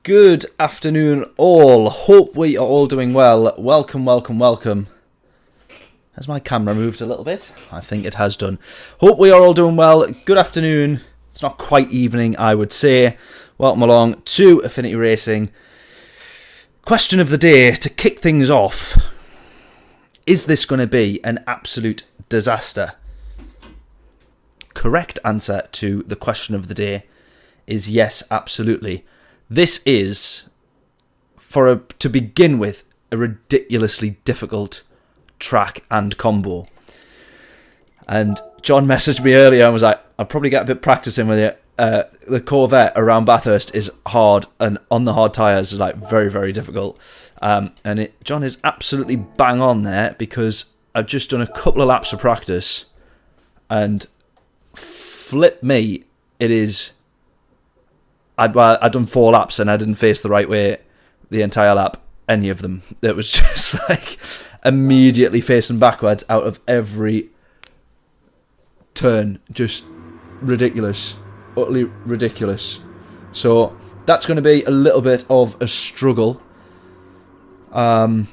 Good afternoon all. Hope we are all doing well. Welcome, welcome, welcome. Has my camera moved a little bit? I think it has done. Hope we are all doing well. Good afternoon. It's not quite evening, I would say. Welcome along to Affinity Racing. Question of the day to kick things off. Is this going to be an absolute disaster? Correct answer to the question of the day is yes, absolutely. This is, to begin with, a ridiculously difficult track and combo. And John messaged me earlier and was like, I'll probably get a bit practicing with it. The Corvette around Bathurst is hard, and on the hard tyres is like very, very difficult. John is absolutely bang on there, because I've just done a couple of laps of practice, and flip me, it is... I'd done 4 laps and I didn't face the right way the entire lap, any of them. It was just like immediately facing backwards out of every turn. Just ridiculous. Utterly ridiculous. So that's going to be a little bit of a struggle. Yeah,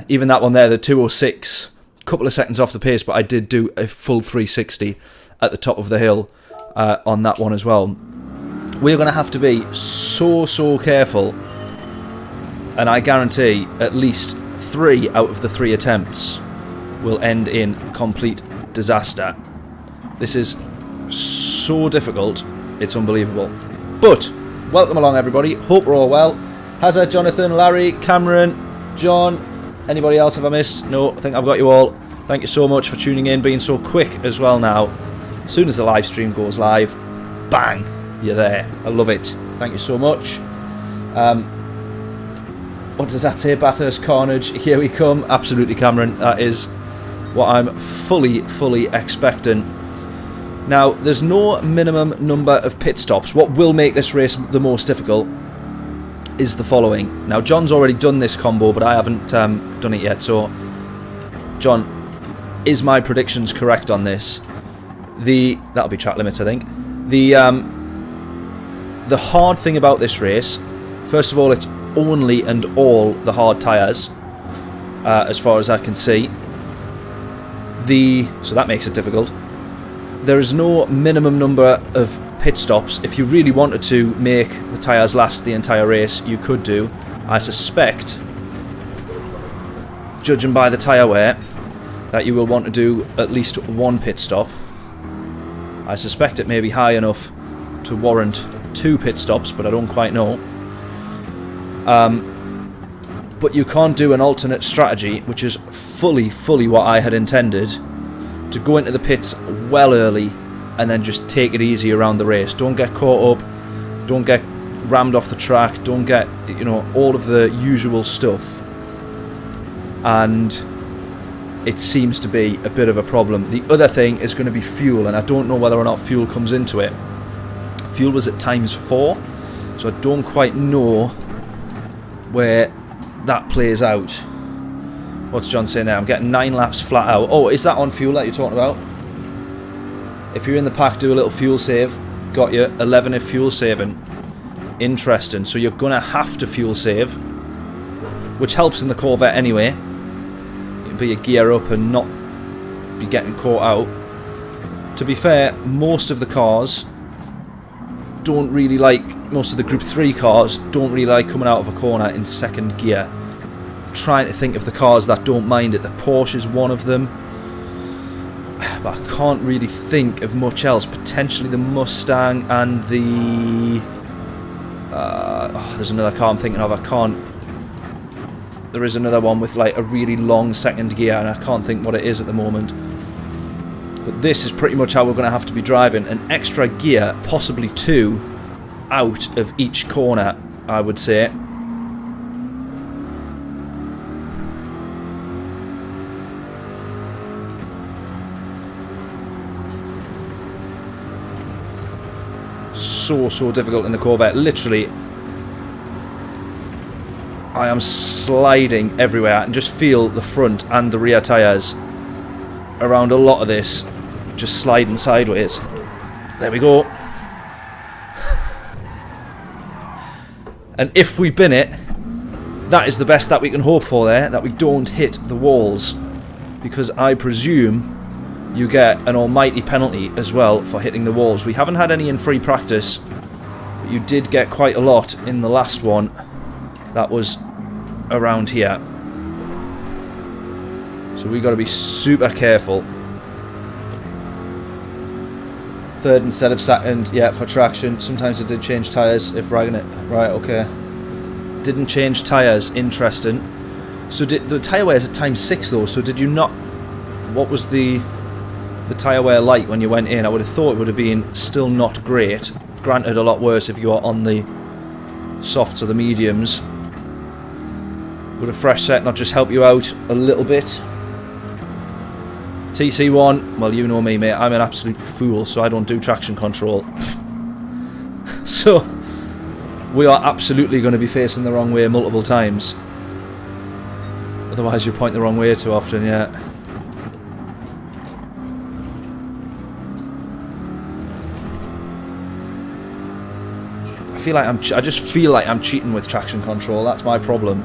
even that one there, the 206, a couple of seconds off the pace, but I did do a full 360 at the top of the hill on that one as well. We're going to have to be so careful, and I guarantee at least 3 out of the 3 attempts will end in complete disaster. This is so difficult, it's unbelievable. But welcome along, everybody. Hope we're all well. Hazard, Jonathan, Larry, Cameron, John, anybody else have I missed? No, I think I've got you all. Thank you so much for tuning in, being so quick as well now. As soon as the live stream goes live, bang, you're there. I love it. Thank you so much. What does that say? Bathurst Carnage. Here we come. Absolutely, Cameron. That is what I'm fully expecting. Now, there's no minimum number of pit stops. What will make this race the most difficult is the following. Now, John's already done this combo, but I haven't done it yet. So, John, is my predictions correct on this? That'll be track limits, I think. The hard thing about this race, first of all, it's only and all the hard tyres, as far as I can see. So that makes it difficult. There is no minimum number of pit stops. If you really wanted to make the tyres last the entire race, you could do. I suspect, judging by the tyre wear, that you will want to do at least 1 pit stop. I suspect it may be high enough to warrant 2 pit stops, but I don't quite know. But you can't do an alternate strategy, which is fully what I had intended, to go into the pits well early and then just take it easy around the race. Don't get caught up, don't get rammed off the track, don't get, all of the usual stuff. And it seems to be a bit of a problem. The other thing is going to be fuel, and I don't know whether or not fuel comes into it. Fuel was at ×4, so I don't quite know where that plays out. What's John saying there? I'm getting 9 laps flat out. Oh, is that on fuel that you're talking about? If you're in the pack, do a little fuel save. Got you. 11 if fuel saving. Interesting. So you're going to have to fuel save, which helps in the Corvette anyway. You'll be your gear up and not be getting caught out. To be fair, most of the cars don't really like, most of the Group 3 cars don't really like coming out of a corner in 2nd gear. I'm trying to think of the cars that don't mind it. The Porsche is one of them, but I can't really think of much else. Potentially the Mustang and the there's another car I'm thinking of. There is another one with like a really long 2nd gear, and I can't think what it is at the moment. But this is pretty much how we're going to have to be driving. An extra gear, possibly 2, out of each corner, I would say. So difficult in the Corvette. Literally, I am sliding everywhere, and just feel the front and the rear tyres around a lot of this just sliding sideways. There we go. And if we bin it, that is the best that we can hope for there, that we don't hit the walls. Because I presume you get an almighty penalty as well for hitting the walls. We haven't had any in free practice, but you did get quite a lot in the last one. That was around here. So we've got to be super careful. Third instead of second, yeah, for traction. Sometimes it did change tyres if ragging it. Right, okay. Didn't change tyres, interesting. So did the tyre wears at ×6 though, so did you not... What was the tyre wear like when you went in? I would have thought it would have been still not great. Granted, a lot worse if you are on the softs or the mediums. Would a fresh set not just help you out a little bit? TC1, well, you know me, mate. I'm an absolute fool, so I don't do traction control. So, we are absolutely going to be facing the wrong way multiple times. Otherwise, you point the wrong way too often, yeah. I just feel like I'm cheating with traction control. That's my problem.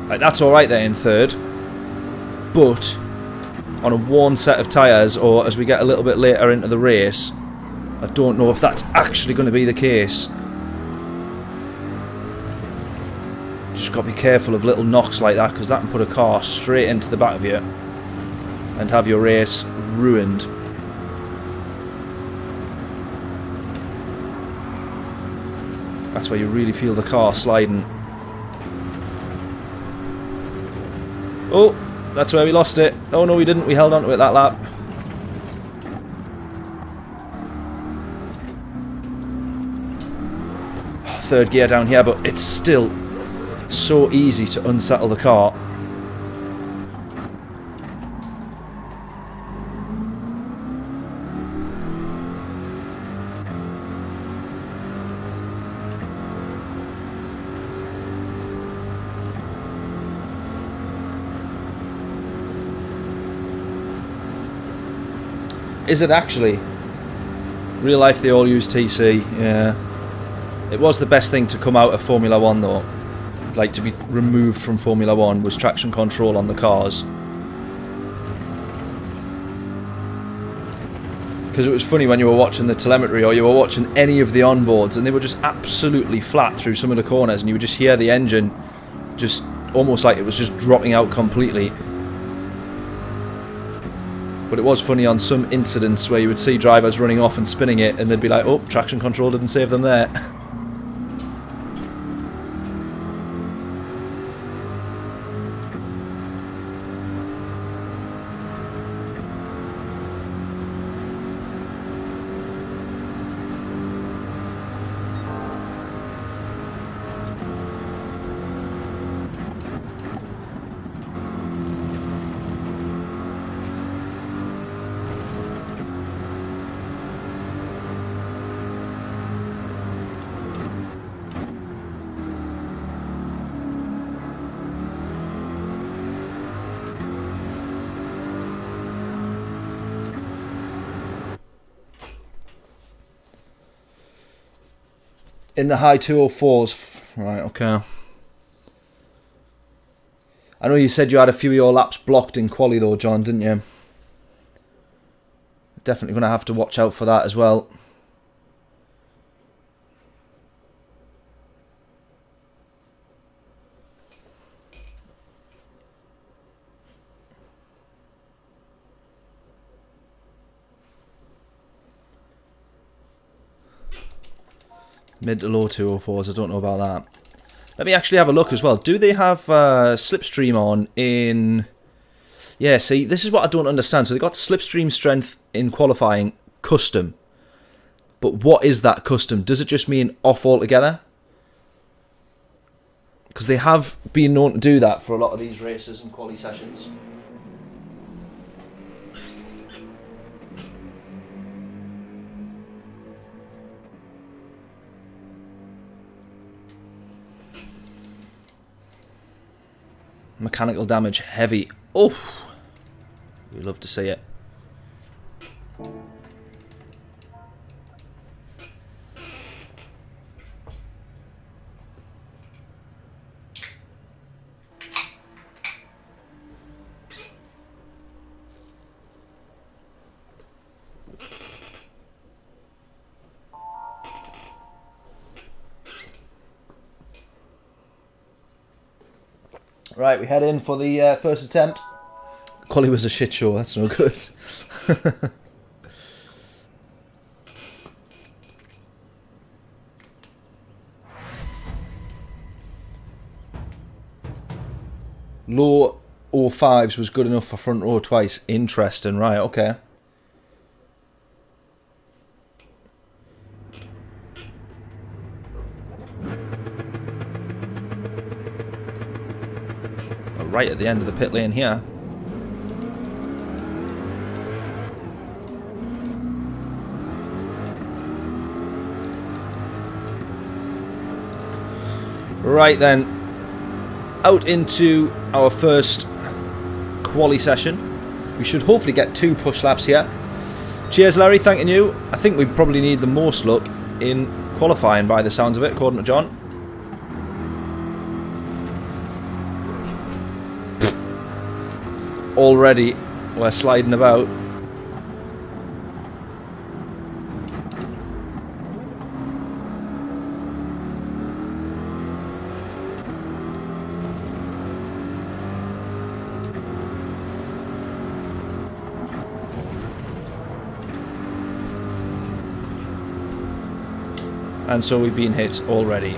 Like, that's alright there in third, but on a worn set of tyres, or as we get a little bit later into the race, I don't know if that's actually going to be the case. Just got to be careful of little knocks like that, because that can put a car straight into the back of you and have your race ruined. That's where you really feel the car sliding. Oh, that's where we lost it. Oh no, we didn't. We held on to it that lap. Third gear down here, but it's still so easy to unsettle the car. Is it actually? Real life they all use TC, yeah. It was the best thing to come out of Formula 1 though. Like, to be removed from Formula 1 was traction control on the cars. Because it was funny when you were watching the telemetry or you were watching any of the onboards and they were just absolutely flat through some of the corners and you would just hear the engine just almost like it was just dropping out completely. But it was funny on some incidents where you would see drivers running off and spinning it and they'd be like, oh, traction control didn't save them there. In the high 204s. Right, okay. I know you said you had a few of your laps blocked in quali though, John, didn't you? Definitely going to have to watch out for that as well. Mid to low 204s, I don't know about that. Let me actually have a look as well. Do they have slipstream on in... Yeah, see, this is what I don't understand. So they got slipstream strength in qualifying custom. But what is that custom? Does it just mean off altogether? Because they have been known to do that for a lot of these races and quali sessions. Mechanical damage heavy. Oof. We love to see it. Right, we head in for the first attempt. Quali was a shit show, that's no good. Low 05s was good enough for front row twice. Interesting, right, okay. Right at the end of the pit lane here. Right then, out into our first quali session. We should hopefully get 2 push laps here. Cheers Larry, thanking you. I think we probably need the most luck in qualifying by the sounds of it, according to John. Already we're sliding about. And so we've been hit already.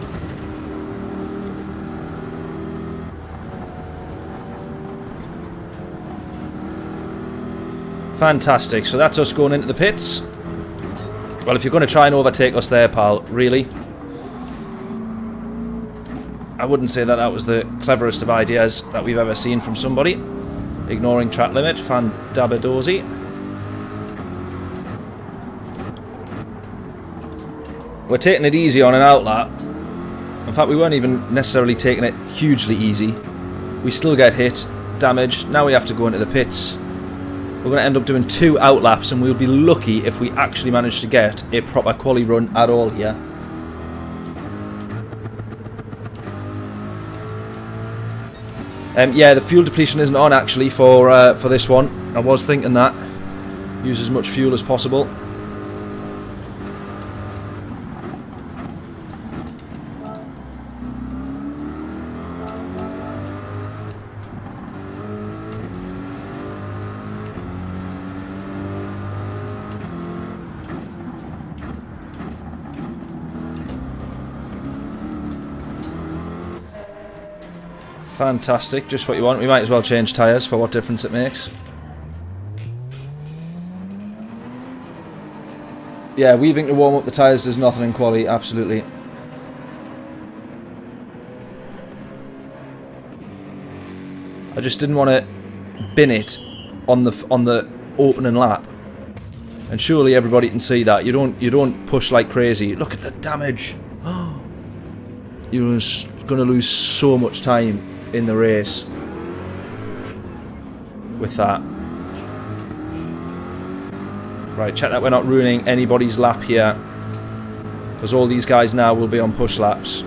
Fantastic, so that's us going into the pits. Well, if you're going to try and overtake us there, pal, really? I wouldn't say that that was the cleverest of ideas that we've ever seen from somebody. Ignoring track limit, Fandabadozi. We're taking it easy on an outlap. In fact, we weren't even necessarily taking it hugely easy. We still get hit, damaged. Now we have to go into the pits. We're going to end up doing 2 outlaps, and we'll be lucky if we actually manage to get a proper quali run at all here. Yeah, the fuel depletion isn't on actually for this one. I was thinking that. Use as much fuel as possible. Fantastic, just what you want. We might as well change tyres for what difference it makes. Yeah, weaving to warm up the tyres does nothing in quali, absolutely. I just didn't want to bin it on the opening lap. And surely everybody can see that. You don't push like crazy. Look at the damage. You're going to lose so much time in the race with that. Right, check that we're not ruining anybody's lap here, because all these guys now will be on push laps.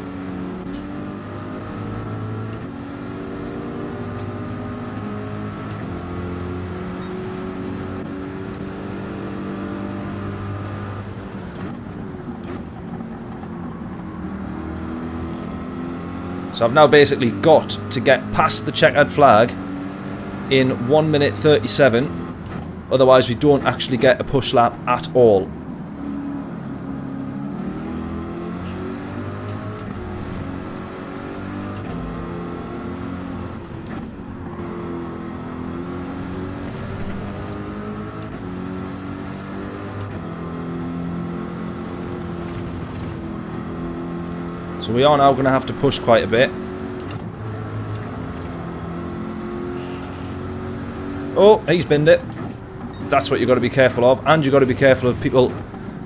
So I've now basically got to get past the checkered flag in 1 minute 37. Otherwise we don't actually get a push lap at all. So we are now going to have to push quite a bit. Oh, he's binned it. That's what you've got to be careful of. And you've got to be careful of people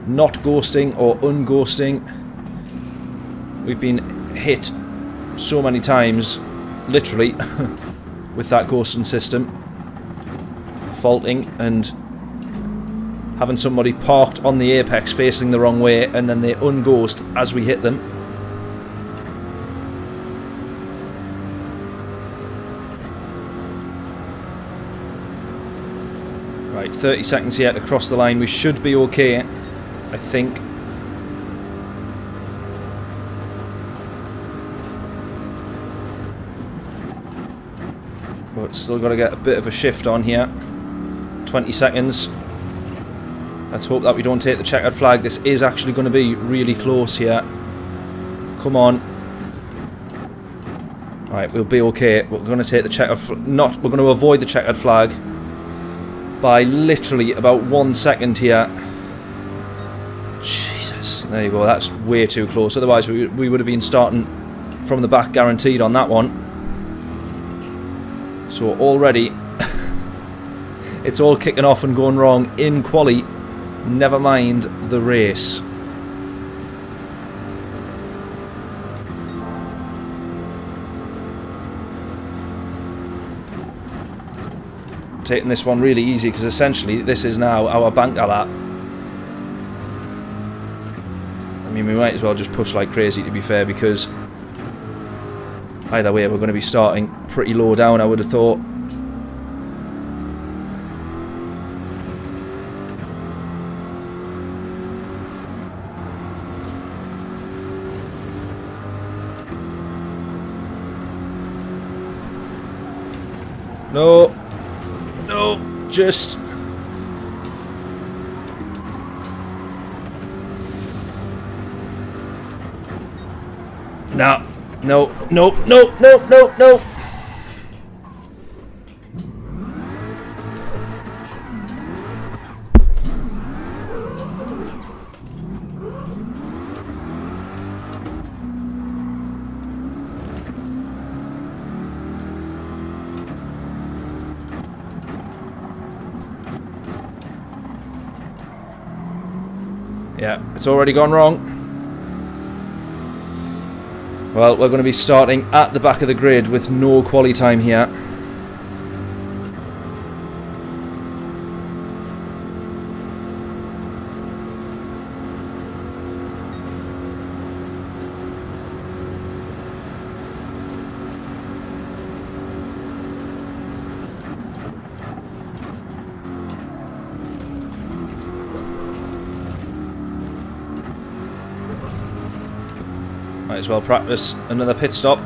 not ghosting or unghosting. We've been hit so many times, literally, with that ghosting system. Faulting and having somebody parked on the apex facing the wrong way, and then they unghost as we hit them. Right, 30 seconds yet to cross the line. We should be okay, I think. But still got to get a bit of a shift on here. 20 seconds. Let's hope that we don't take the checkered flag. This is actually going to be really close here. Come on. Right, we'll be okay. We're going to take the checkered we're going to avoid the checkered flag by literally about 1 second here. Jesus. There you go. That's way too close. Otherwise, we would have been starting from the back guaranteed on that one. So already it's all kicking off and going wrong in quali, never mind the race. Taking this one really easy because essentially this is now our banker lap. I mean, we might as well just push like crazy, to be fair, because either way we're going to be starting pretty low down, I would have thought. No, no, just no, no, no, no, no, no, no. Yeah, it's already gone wrong. Well, we're going to be starting at the back of the grid with no quali time here. Might as well practice another pit stop.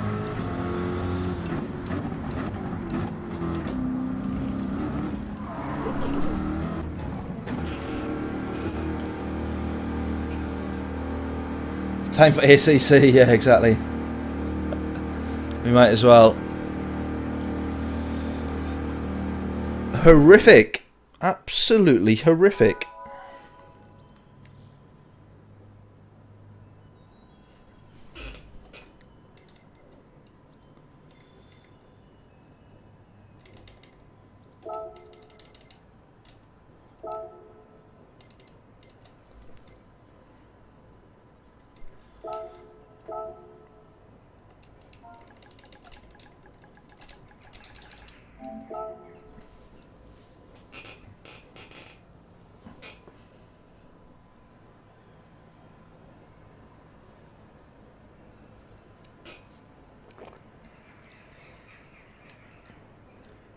Time for ACC, yeah, exactly. We might as well. Horrific. Absolutely horrific.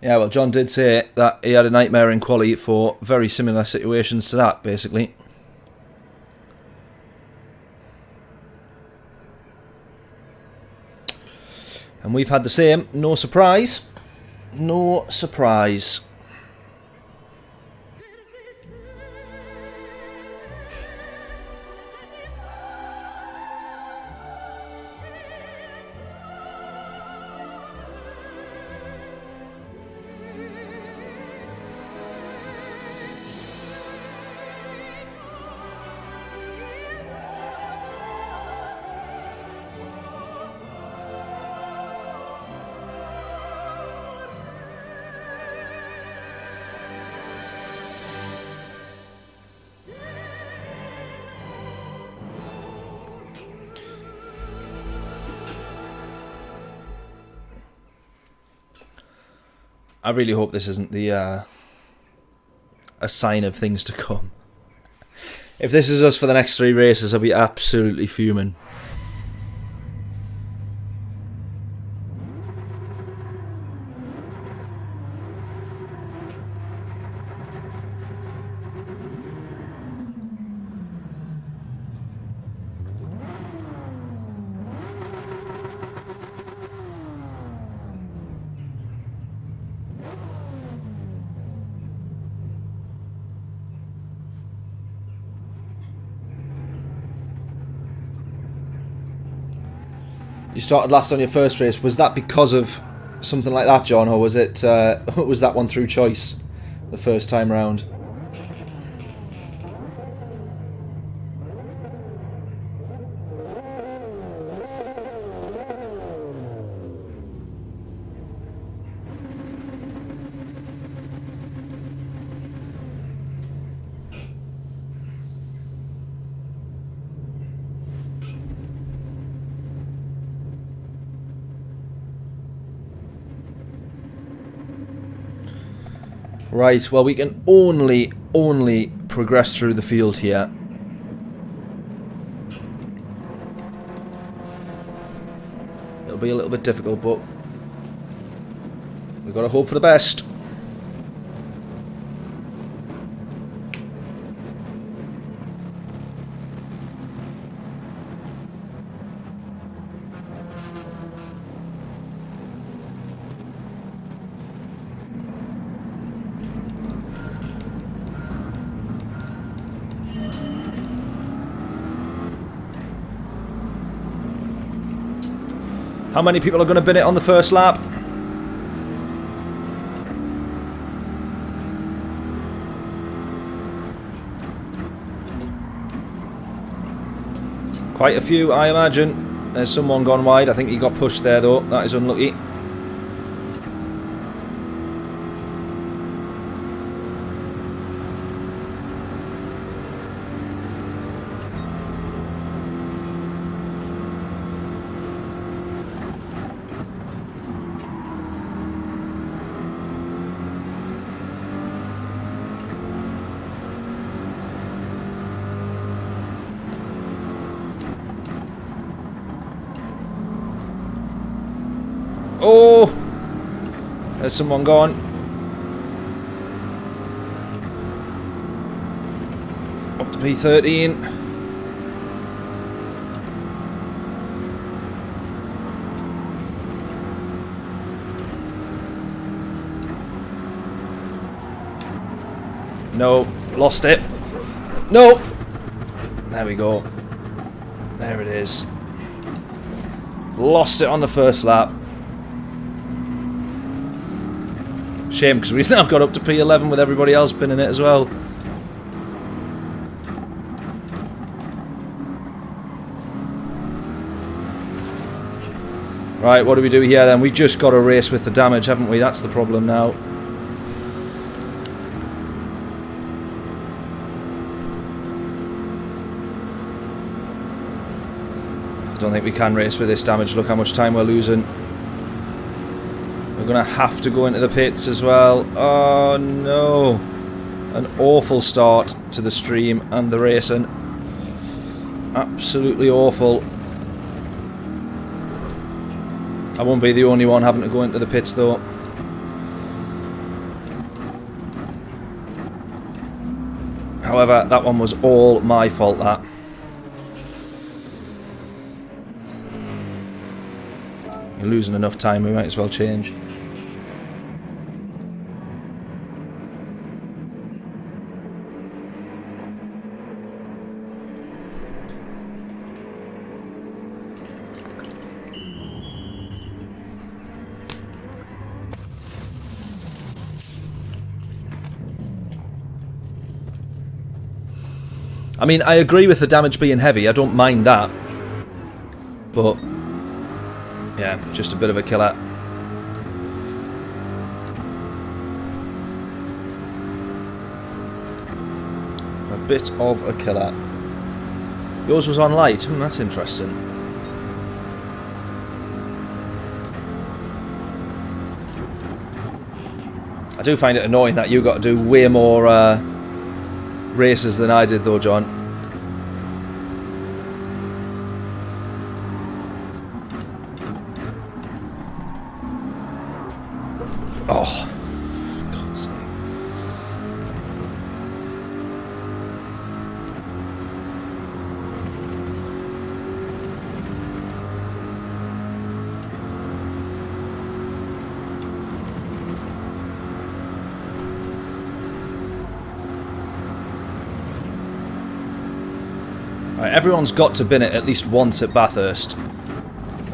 Yeah, well, John did say that he had a nightmare in quali for very similar situations to that, basically. And we've had the same. No surprise. No surprise. I really hope this isn't the a sign of things to come. If this is us for the next 3 races, I'll be absolutely fuming. You started last on your first race. Was that because of something like that, John, or was it was that one through choice the first time round? Right, well, we can only progress through the field here. It'll be a little bit difficult, but we've got to hope for the best. How many people are going to bin it on the first lap? Quite a few, I imagine. There's someone gone wide. I think he got pushed there, though. That is unlucky. Oh! There's someone gone. Up to P13. No, lost it. No! There we go. There it is. Lost it on the first lap. Shame, because we've now got up to P11 with everybody else binning it as well. Right, what do we do here then? We've just got to race with the damage, haven't we? That's the problem now. I don't think we can race with this damage. Look how much time we're losing. We're going to have to go into the pits as well. Oh no. An awful start to the stream and the racing. Absolutely awful. I won't be the only one having to go into the pits though. However, that one was all my fault, that. You're losing enough time, we might as well change. I mean, I agree with the damage being heavy, I don't mind that. But, yeah, just a bit of a killer. A bit of a killer. Yours was on light, that's interesting. I do find it annoying that you got to do way more races than I did though, John. Oh, for God's sake. Right, everyone's got to bin it at least once at Bathurst.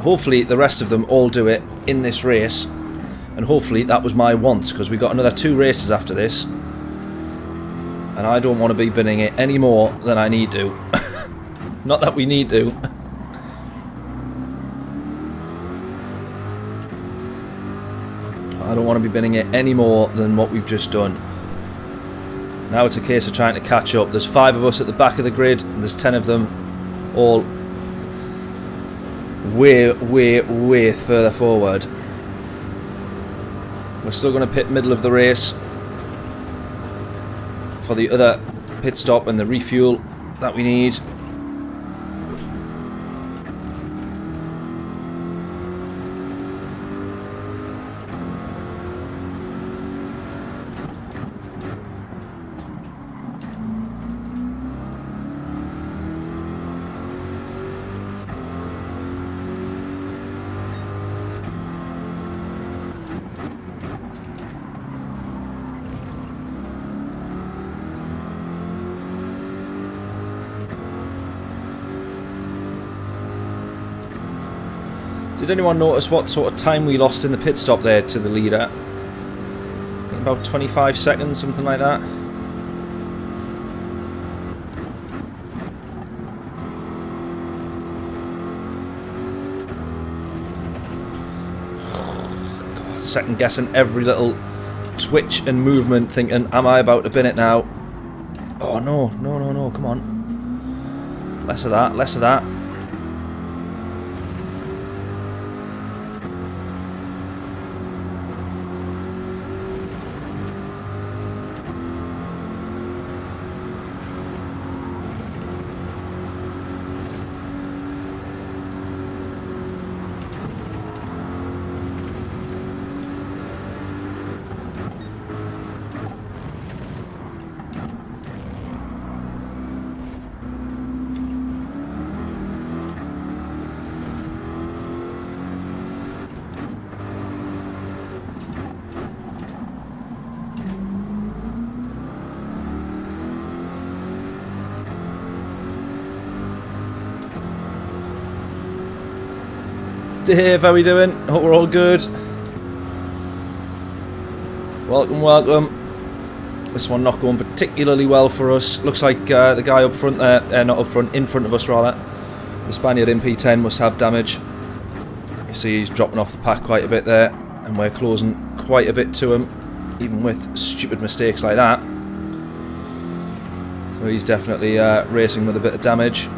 Hopefully the rest of them all do it in this race. And hopefully that was my once, because we've got another 2 races after this. And I don't want to be binning it any more than I need to. Not that we need to. I don't want to be binning it any more than what we've just done. Now it's a case of trying to catch up. There's 5 of us at the back of the grid, and there's 10 of them all way further forward. We're still going to pit middle of the race for the other pit stop and the refuel that we need. Did anyone notice what sort of time we lost in the pit stop there to the leader? About 25 seconds, something like that. God, second guessing every little twitch and movement, thinking, am I about to bin it now? Oh no, no, come on. Less of that, less of that. Dave, how we doing? Hope we're all good. Welcome, welcome. This one not going particularly well for us. Looks like the guy up front there, not up front, in front of us rather. The Spaniard in P10 must have damage. You see he's dropping off the pack quite a bit there, and we're closing quite a bit to him, even with stupid mistakes like that. So he's definitely racing with a bit of damage.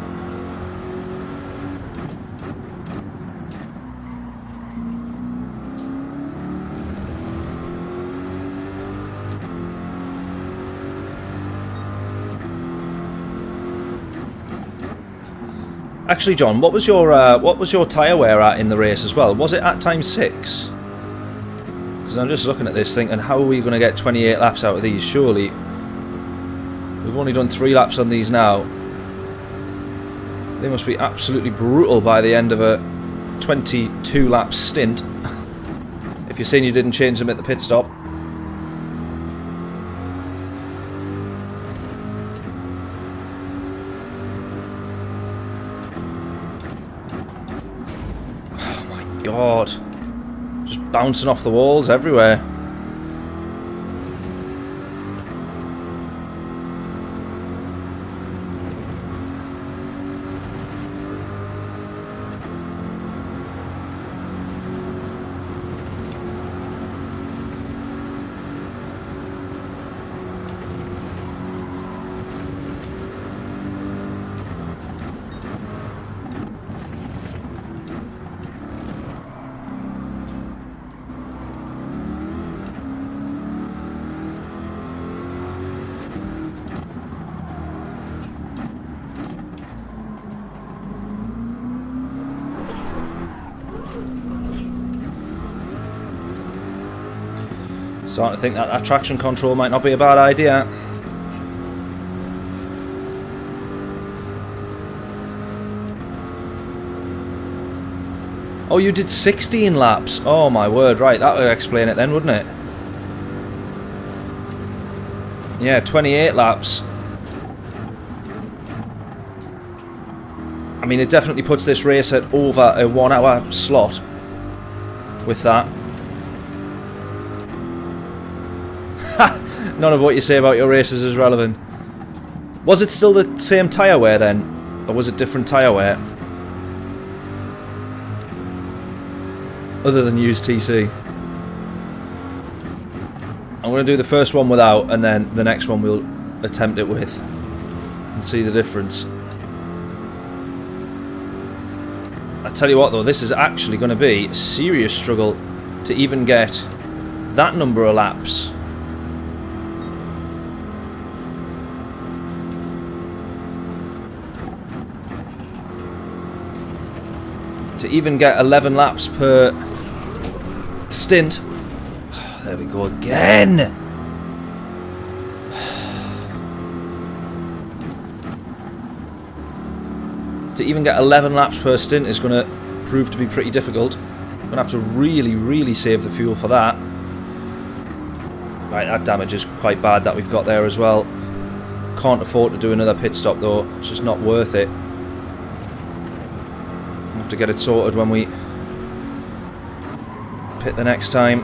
Actually, John, what was your tyre wear at in the race as well? Was it at time 6? Because I'm just looking at this thinking, how are we going to get 28 laps out of these? Surely we've only done 3 laps on these now. They must be absolutely brutal by the end of a 22 lap stint. If you're saying you didn't change them at the pit stop. God, just bouncing off the walls everywhere. Starting to think that that traction control might not be a bad idea. Oh, you did 16 laps. Oh my word, right, that would explain it then, wouldn't it? Yeah, 28 laps. I mean, it definitely puts this race at over a 1 hour slot with that. None of what you say about your races is relevant. Was it still the same tyre wear then? Or was it different tyre wear? Other than used TC. I'm going to do the first one without, and then the next one we'll attempt it with. And see the difference. I tell you what though, this is actually going to be a serious struggle to even get that number of laps. To even get 11 laps per stint. Oh, there we go again. To even get 11 laps per stint is going to prove to be pretty difficult. Going to have to really, really save the fuel for that. Right, that damage is quite bad that we've got there as well. Can't afford to do another pit stop though. It's just not worth it. Have to get it sorted when we pit the next time.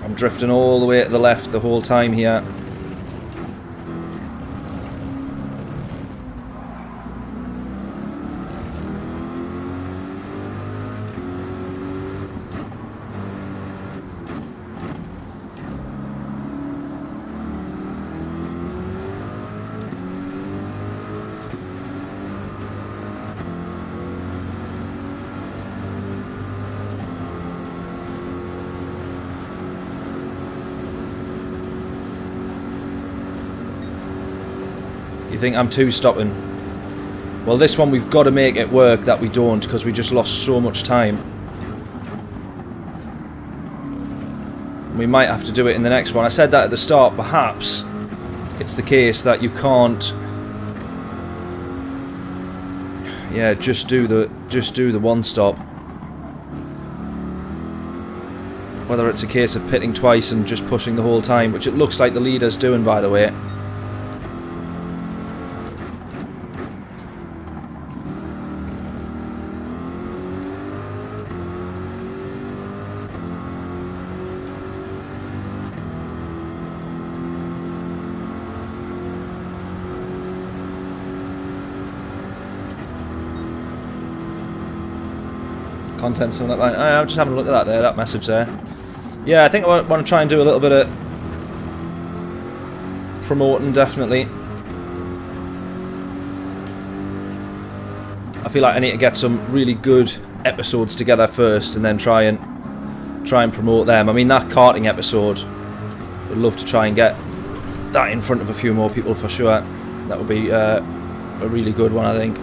I'm drifting all the way to the left the whole time here. You think I'm two stopping? Well, this one we've got to make it work that we don't, because we just lost so much time. We might have to do it in the next one. I said that at the start. Perhaps it's the case that you can't. Yeah, just do the one stop. Whether it's a case of pitting twice and just pushing the whole time, which it looks like the leader's doing, by the way. Content, something like that. I'm just having a look at that there, that message there. Yeah, I think I want to try and do a little bit of promoting, definitely. I feel like I need to get some really good episodes together first, and then try and promote them. I mean, that karting episode, would love to try and get that in front of a few more people for sure. That would be a really good one, I think.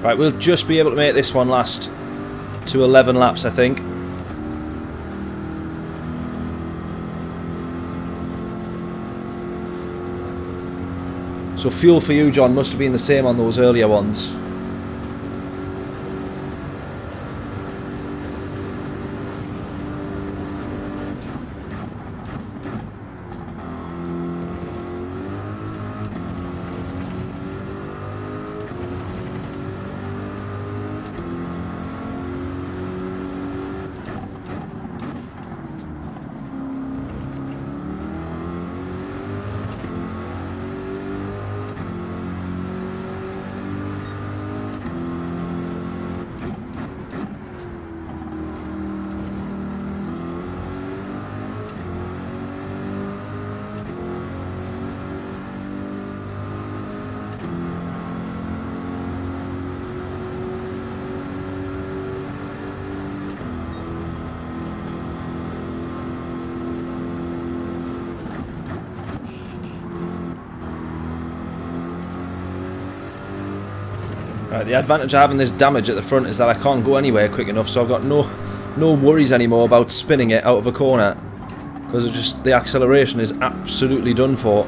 Right, we'll just be able to make this one last to 11 laps, I think. So fuel for you, John, must have been the same on those earlier ones. Right, the advantage of having this damage at the front is that I can't go anywhere quick enough, so I've got no worries anymore about spinning it out of a corner, because it's just the acceleration is absolutely done for.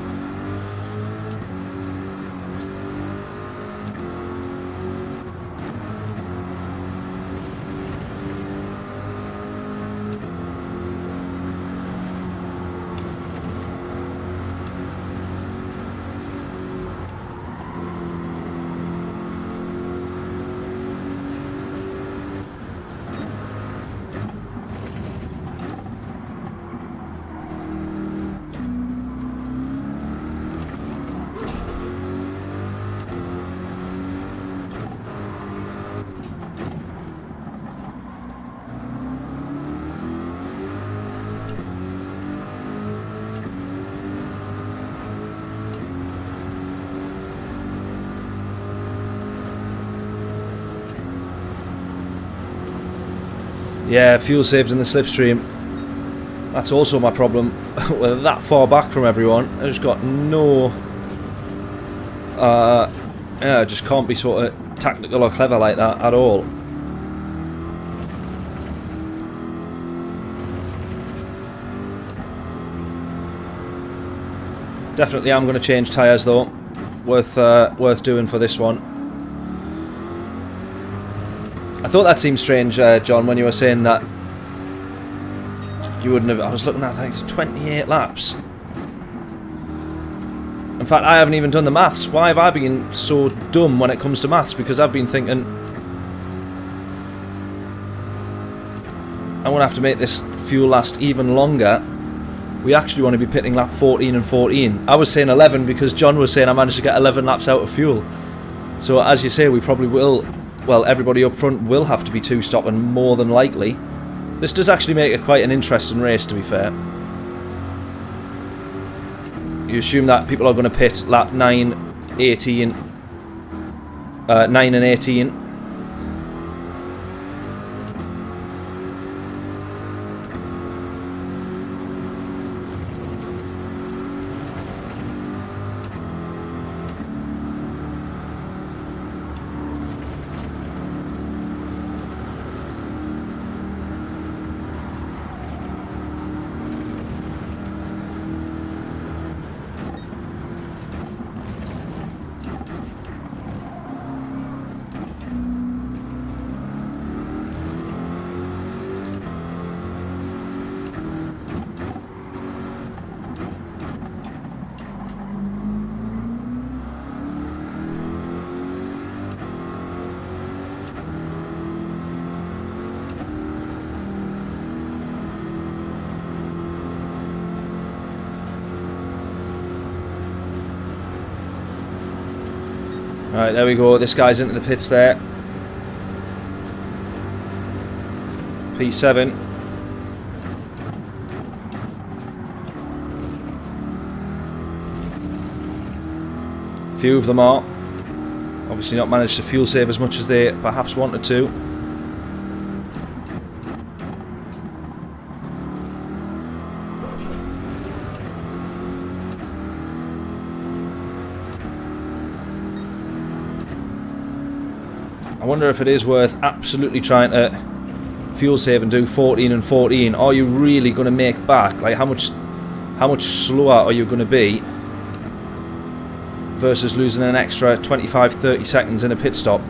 Yeah, fuel saved in the slipstream. That's also my problem. We're that far back from everyone. I just got no... yeah, I just can't be sort of tactical or clever like that at all. Definitely I'm going to change tyres though. Worth doing for this one. I thought that seemed strange, John, when you were saying that you wouldn't have... I was looking at, I think it's 28 laps. In fact, I haven't even done the maths. Why have I been so dumb when it comes to maths? Because I've been thinking I'm going to have to make this fuel last even longer. We actually want to be pitting lap 14 and 14. I was saying 11 because John was saying I managed to get 11 laps out of fuel. So as you say, we probably will... Well, everybody up front will have to be two-stopping, more than likely. This does actually make it quite an interesting race, to be fair. You assume that people are going to pit lap 9, 18... 9 and 18. Right, there we go. This guy's into the pits there. P7. Few of them are. Obviously not managed to fuel save as much as they perhaps wanted to. I wonder if it is worth absolutely trying to fuel save and do 14 and 14. Are you really going to make back? Like how much slower are you going to be versus losing an extra 25-30 seconds in a pit stop?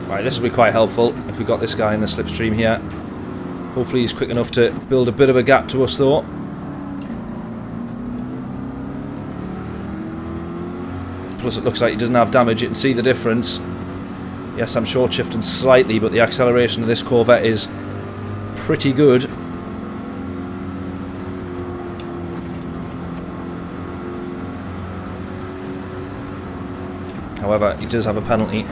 Right, this will be quite helpful if we got this guy in the slipstream here. Hopefully he's quick enough to build a bit of a gap to us though. Plus it looks like he doesn't have damage. You can see the difference. Yes, I'm short shifting slightly, but the acceleration of this Corvette is pretty good. However, he does have a penalty.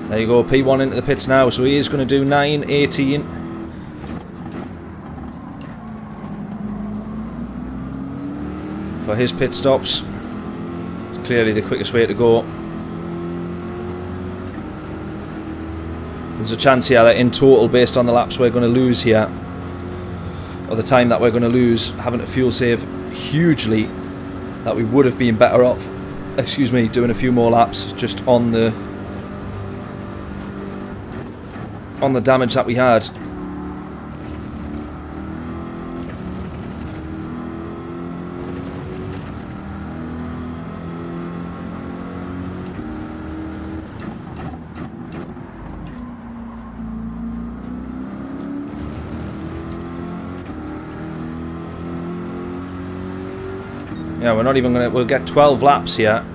There you go, P1 into the pits now, so he is going to do 9:18. For his pit stops. It's clearly the quickest way to go. There's a chance here that in total, based on the laps we're going to lose here, or the time that we're going to lose, having to fuel save hugely, that we would have been better off, excuse me, doing a few more laps just on the damage that we had. Yeah, we're not even gonna, we'll get 12 laps here.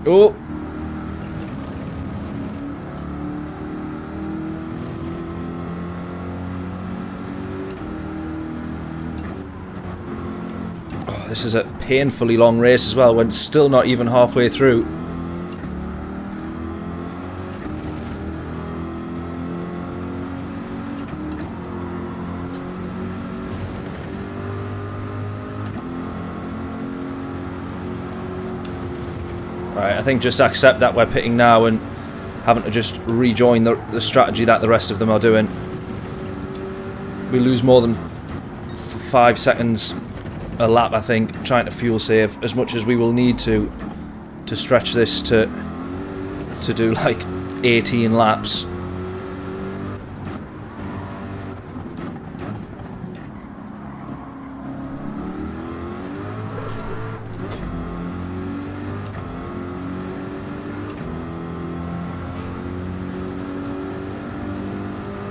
Oh! This is a painfully long race as well. We're still not even halfway through. Right, I think just accept that we're pitting now and having to just rejoin the strategy that the rest of them are doing. We lose more than 5 seconds a lap, I think, trying to fuel save as much as we will need to stretch this to do like 18 laps.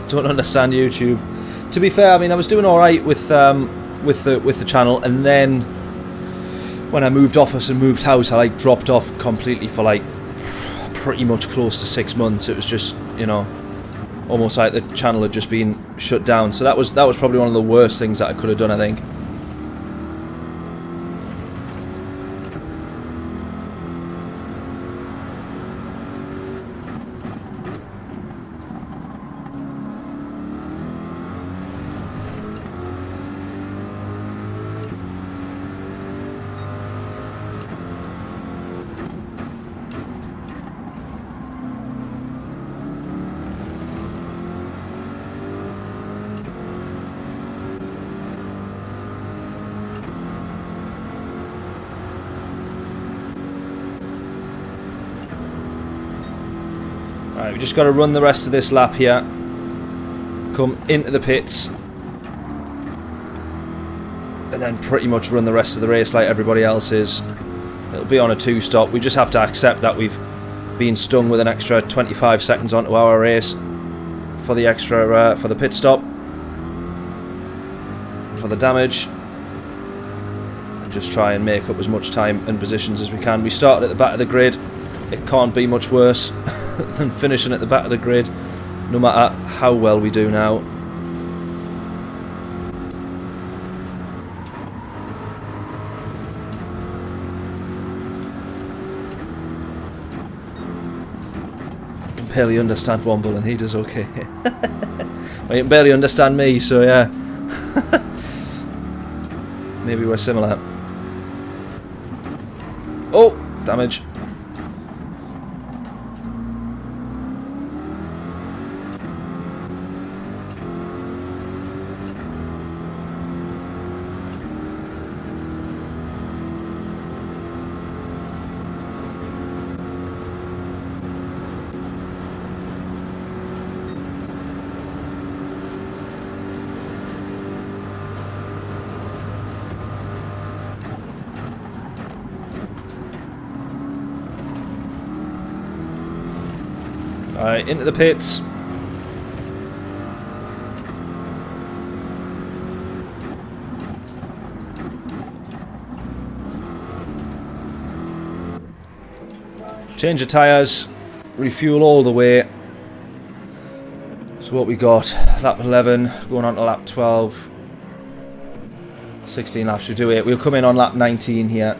Don't understand YouTube. To be fair, I mean, I was doing all right with the channel, and then when I moved office and moved house, I like dropped off completely for like pretty much close to 6 months. It was just, you know, almost like the channel had just been shut down. So that was probably one of the worst things that I could have done, I think. Right, we just got to run the rest of this lap here. Come into the pits. And then pretty much run the rest of the race like everybody else is. It'll be on a 2-stop. We just have to accept that we've been stung with an extra 25 seconds onto our race for the extra, for the pit stop. For the damage. And just try and make up as much time and positions as we can. We started at the back of the grid. It can't be much worse than finishing at the back of the grid, no matter how well we do now. I can barely understand Womble and he does okay. Well, you can barely understand me, so yeah. Maybe we're similar. Oh, damage. Alright, into the pits. Change the tyres, refuel all the way. So what we got, lap 11, going on to lap 12. 16 laps, we do it. We'll come in on lap 19 here.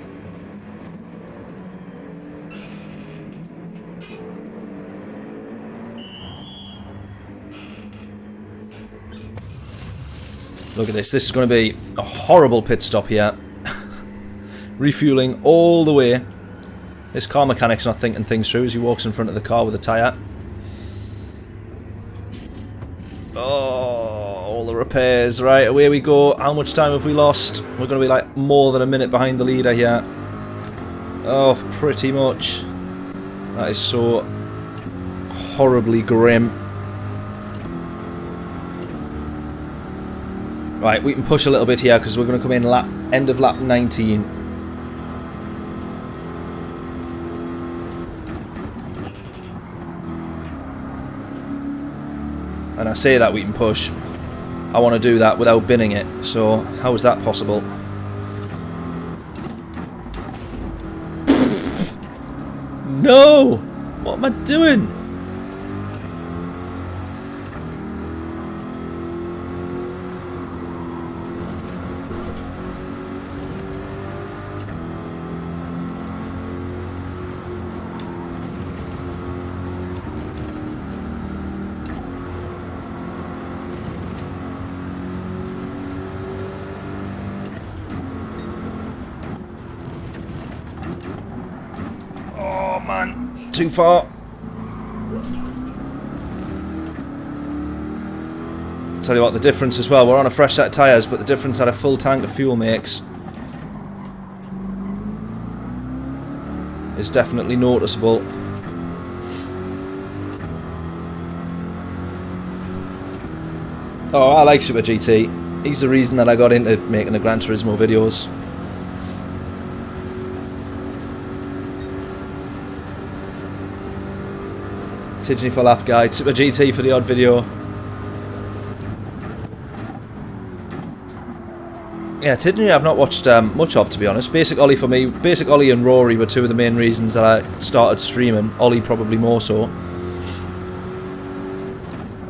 Look at this. This is going to be a horrible pit stop here. Refueling all the way. This car mechanic's not thinking things through as he walks in front of the car with a tyre. Oh, all the repairs. Right, away we go. How much time have we lost? We're going to be like more than a minute behind the leader here. Oh, pretty much. That is so horribly grim. Right, we can push a little bit here because we're going to come in end of lap 19. And I say that we can push. I want to do that without binning it. So how is that possible? No! What am I doing? Too far. Tell you what, the difference as well, we're on a fresh set of tyres, but the difference that a full tank of fuel makes is definitely noticeable. Oh, I like Super GT. He's the reason that I got into making the Gran Turismo videos. Tidney for lap guide, Super GT for the odd video. Yeah, Tidney I've not watched much of, to be honest. Basic Ollie for me, Basic Ollie and Rory were two of the main reasons that I started streaming. Ollie probably more so.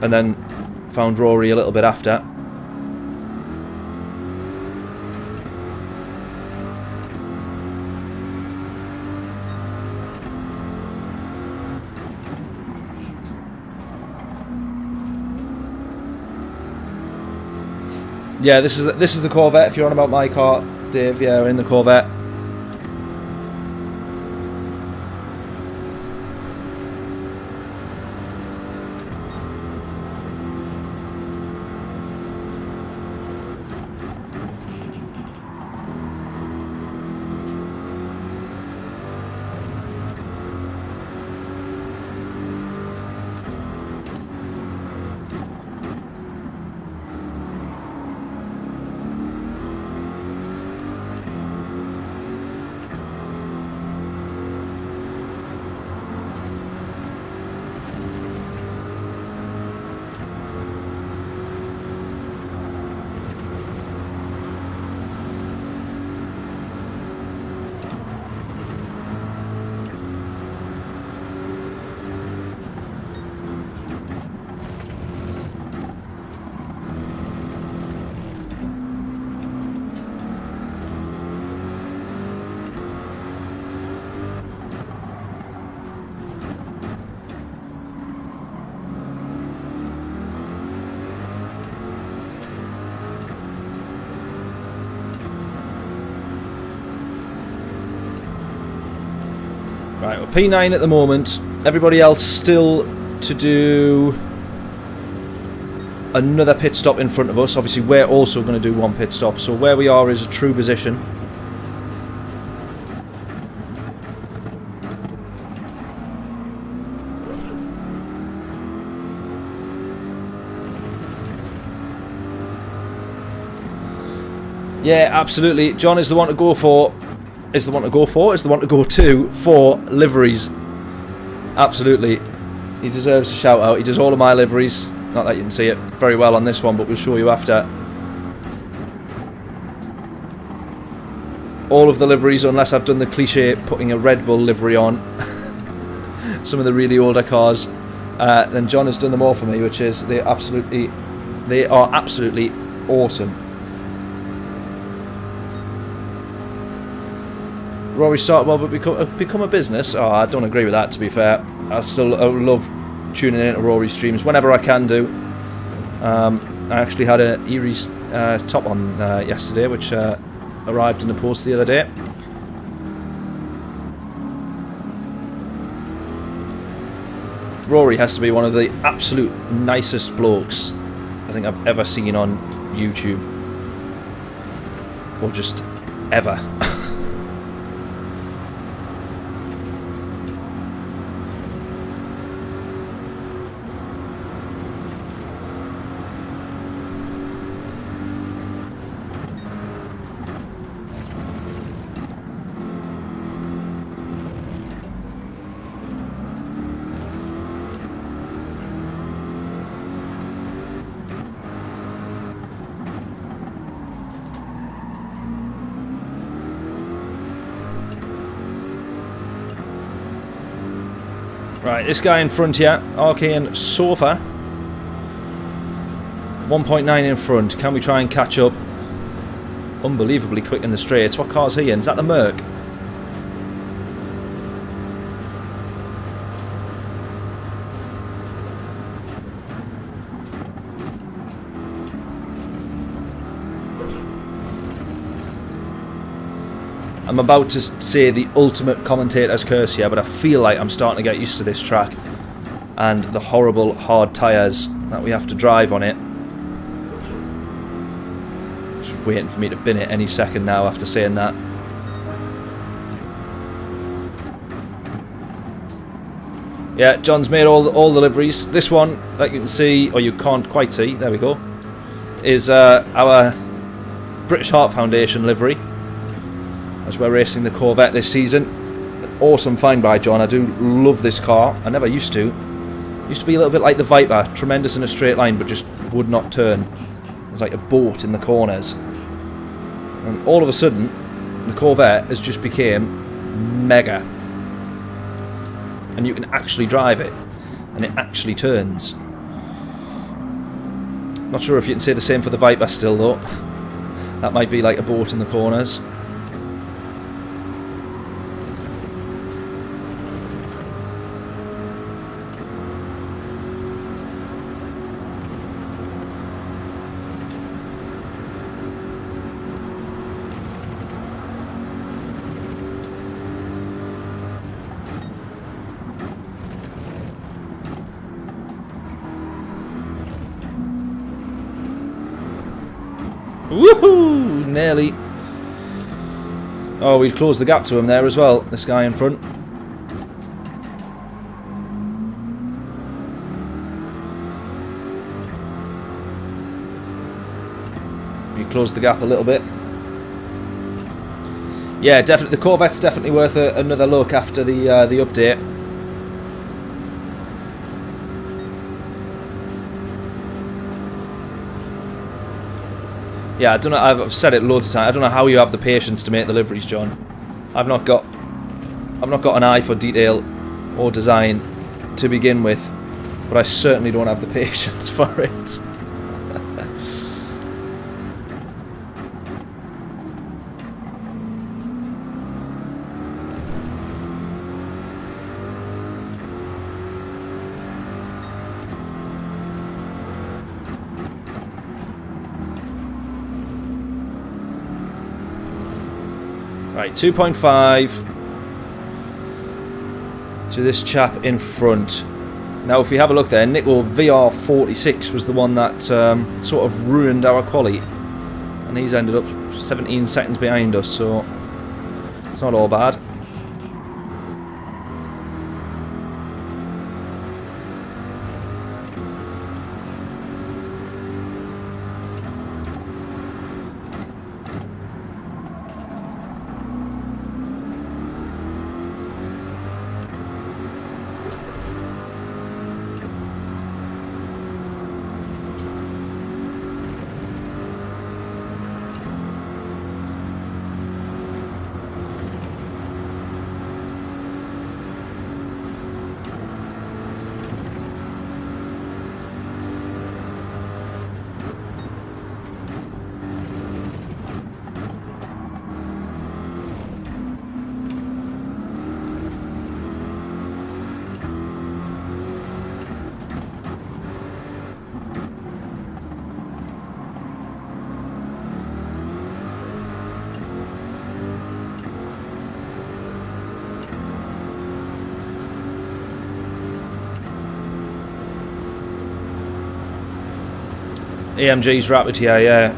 And then found Rory a little bit after. Yeah, this is the Corvette. If you're on about my car, Dave, yeah, we're in the Corvette. Right, we're P9 at the moment. Everybody else still to do another pit stop in front of us. Obviously, we're also going to do one pit stop. So where we are is a true position. Yeah, absolutely. John is the one to go for. Is the one to go for. Is the one to go to for liveries. Absolutely. He deserves a shout out. He does all of my liveries. Not that you can see it very well on this one, but we'll show you after. All of the liveries, unless I've done the cliche putting a Red Bull livery on. some of the really older cars, then John has done them all for me, which is they are absolutely awesome. Rory started well, but become a business. Oh, I don't agree with that, to be fair. I love tuning in to Rory's streams whenever I can do. I actually had a Erie's top on yesterday, which arrived in the post the other day. Rory has to be one of the absolute nicest blokes I think I've ever seen on YouTube, or just ever. Right, this guy in front here, Arcane Sofa, 1.9 in front. Can we try and catch up? Unbelievably quick in the straights. What car's he in? Is that the Merc? I'm about to say the ultimate commentator's curse here, but I feel like I'm starting to get used to this track and the horrible hard tyres that we have to drive on it. Just waiting for me to bin it any second now after saying that. Yeah, John's made all the liveries. This one, like you can see, or you can't quite see, there we go, is our British Heart Foundation livery, as we're racing the Corvette this season. An awesome find by John. I do love this car. I never used to. Used to be a little bit like the Viper, tremendous in a straight line, but just would not turn. It was like a boat in the corners. And all of a sudden, the Corvette has just became mega. And you can actually drive it, and it actually turns. Not sure if you can say the same for the Viper still, though. That might be like a boat in the corners. Woohoo! Nearly. Oh, we've closed the gap to him there as well, this guy in front. We closed the gap a little bit. Yeah, definitely. The Corvette's definitely worth another look after the update. Yeah, I don't know. I've said it loads of times. I don't know how you have the patience to make the liveries, John. I've not got an eye for detail or design to begin with, but I certainly don't have the patience for it. Right, 2.5 to this chap in front. Now, if we have a look there, Nico VR46 was the one that sort of ruined our quali, and he's ended up 17 seconds behind us, so it's not all bad. AMG's rapid here, yeah.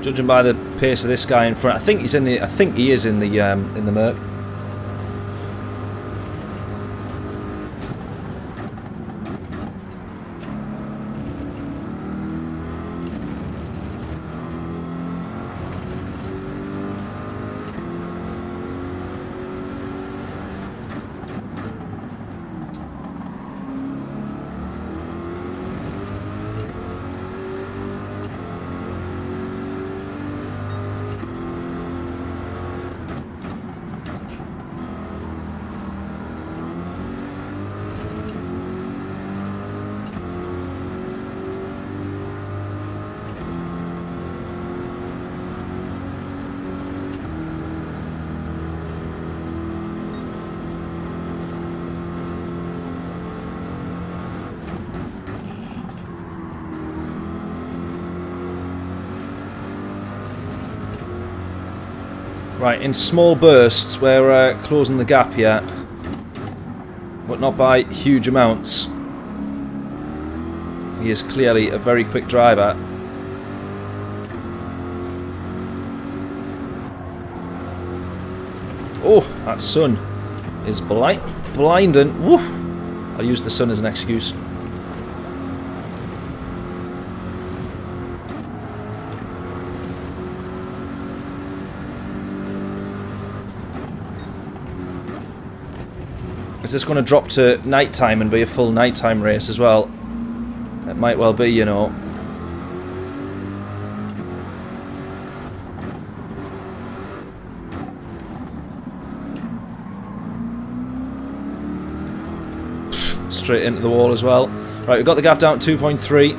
Judging by the pace of this guy in front, I think he's in the. I think he is in the Merc. Right, in small bursts, we're closing the gap here, but not by huge amounts. He is clearly a very quick driver. Oh, that sun is blinding. Woo! I'll use the sun as an excuse. Is this going to drop to nighttime and be a full nighttime race as well? It might well be, you know. Straight into the wall as well. Right, we've got the gap down to 2.3.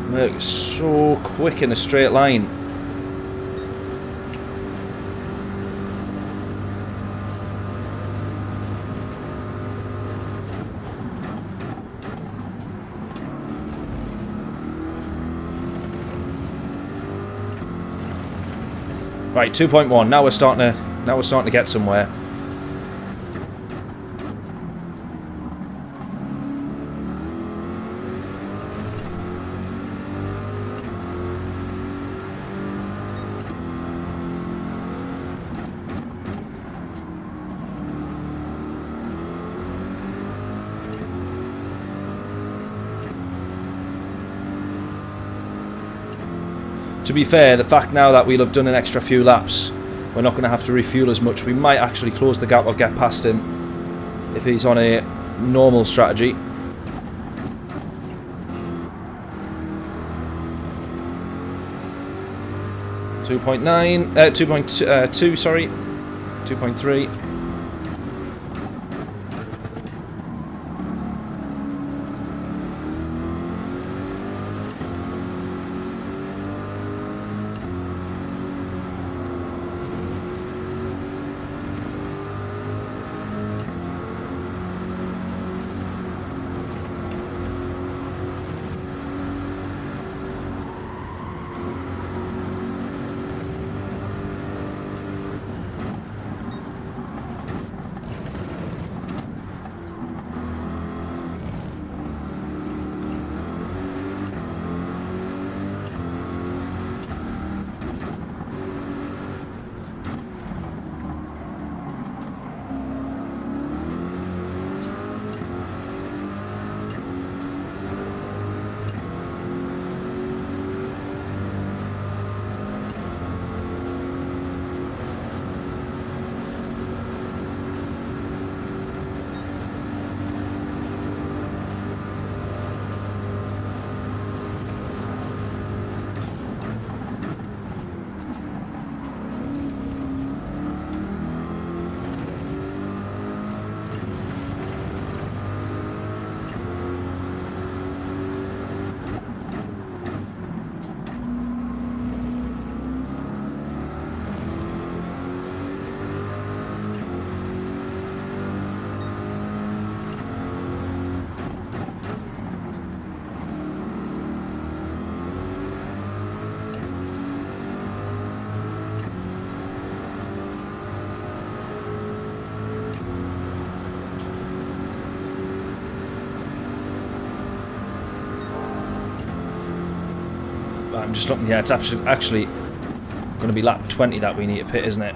Merc is so quick in a straight line. Right, 2.1. Now we're starting to get somewhere. To be fair, the fact now that we'll have done an extra few laps, we're not going to have to refuel as much. We might actually close the gap or get past him if he's on a normal strategy. Two 2.2, sorry, 2.3. I'm just looking, yeah, it's actually going to be lap 20 that we need to pit, isn't it?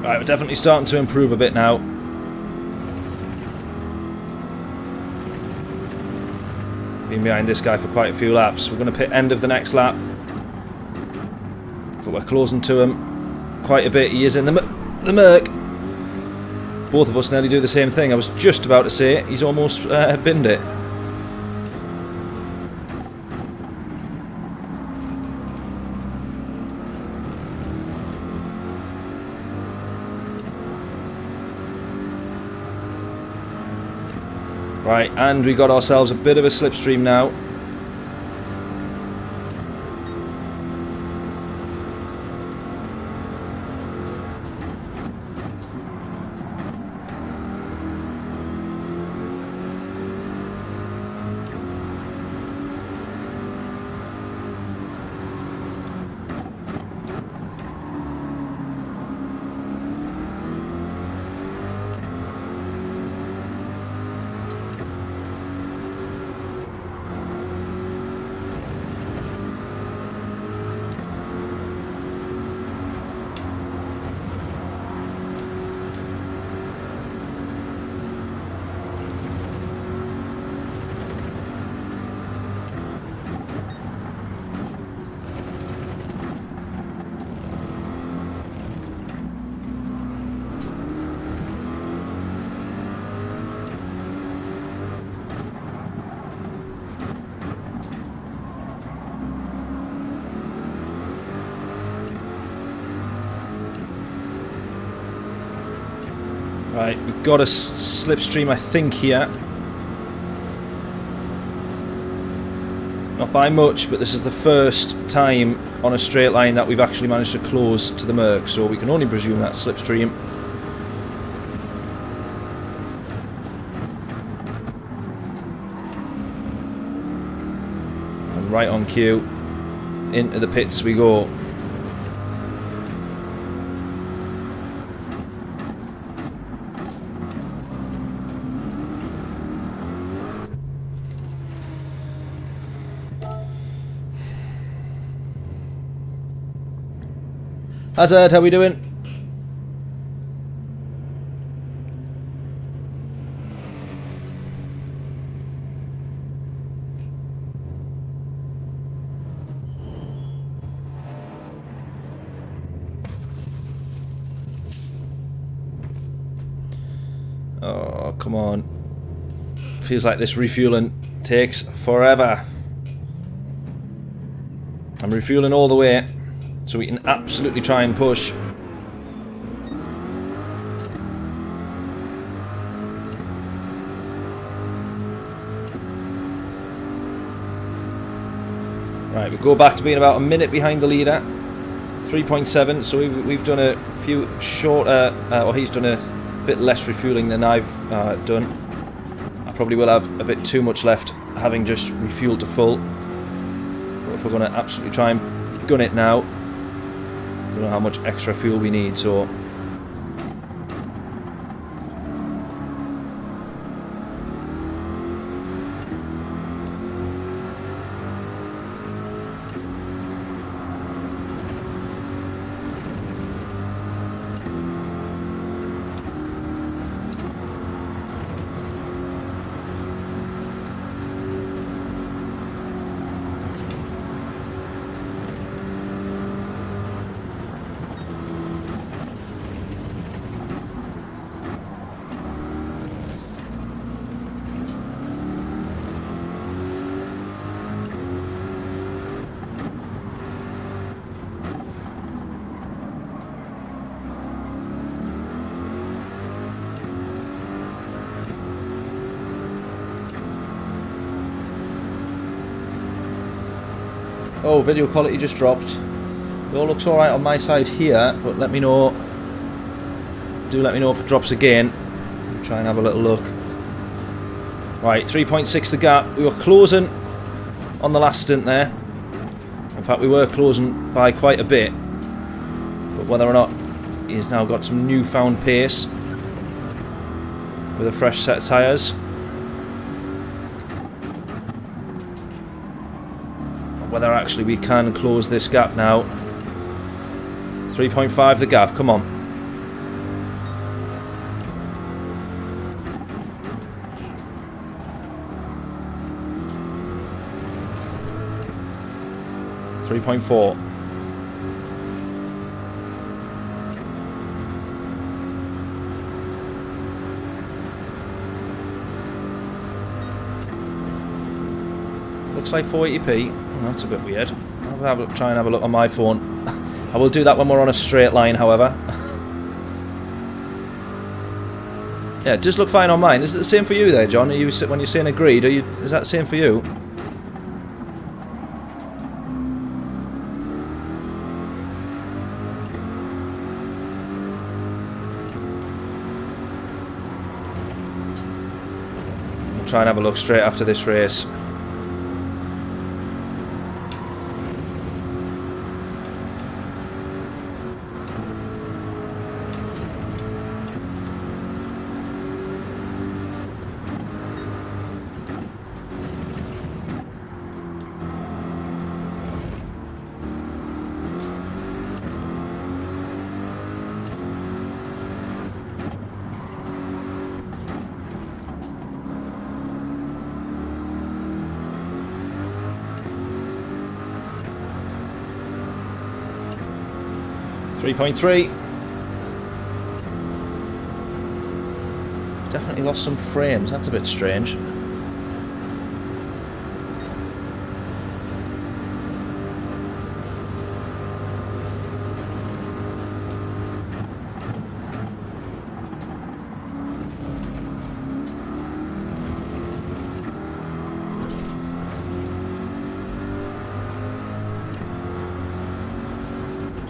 Right, we're definitely starting to improve a bit now. Been behind this guy for quite a few laps. We're going to pit end of the next lap. But we're closing to him quite a bit. He is in the murk. Both of us nearly do the same thing. I was just about to say he's almost binned it. Right, and we got ourselves a bit of a slipstream now. Right, we've got a slipstream, I think, here. Not by much, but this is the first time on a straight line that we've actually managed to close to the Merc, so we can only presume that's slipstream. And right on cue, into the pits we go. Hazard, how we doing? Oh, come on. Feels like this refueling takes forever. I'm refueling all the way, so we can absolutely try and push. Right, we go back to being about a minute behind the leader. 3.7, so we've done a few shorter, or he's done a bit less refueling than I've done. I probably will have a bit too much left, having just refueled to full. But if we're going to absolutely try and gun it now, don't know how much extra fuel we need, so Oh, video quality just dropped. It all looks alright on my side here, but let me know. Do let me know if it drops again. I'll try and have a little look. Right, 3.6 the gap. We were closing on the last stint there. In fact, we were closing by quite a bit. But whether or not he's now got some newfound pace with a fresh set of tyres. Whether actually we can close this gap now. 3.5 the gap, come on. .4. Looks like 480p. That's a bit weird. I'll try and have a look on my phone. I will do that when we're on a straight line, however. Yeah, it does look fine on mine. Is it the same for you there, John? Are you, when you're saying agreed, is that the same for you? I'll try and have a look straight after this race. .3. Definitely lost some frames. That's a bit strange.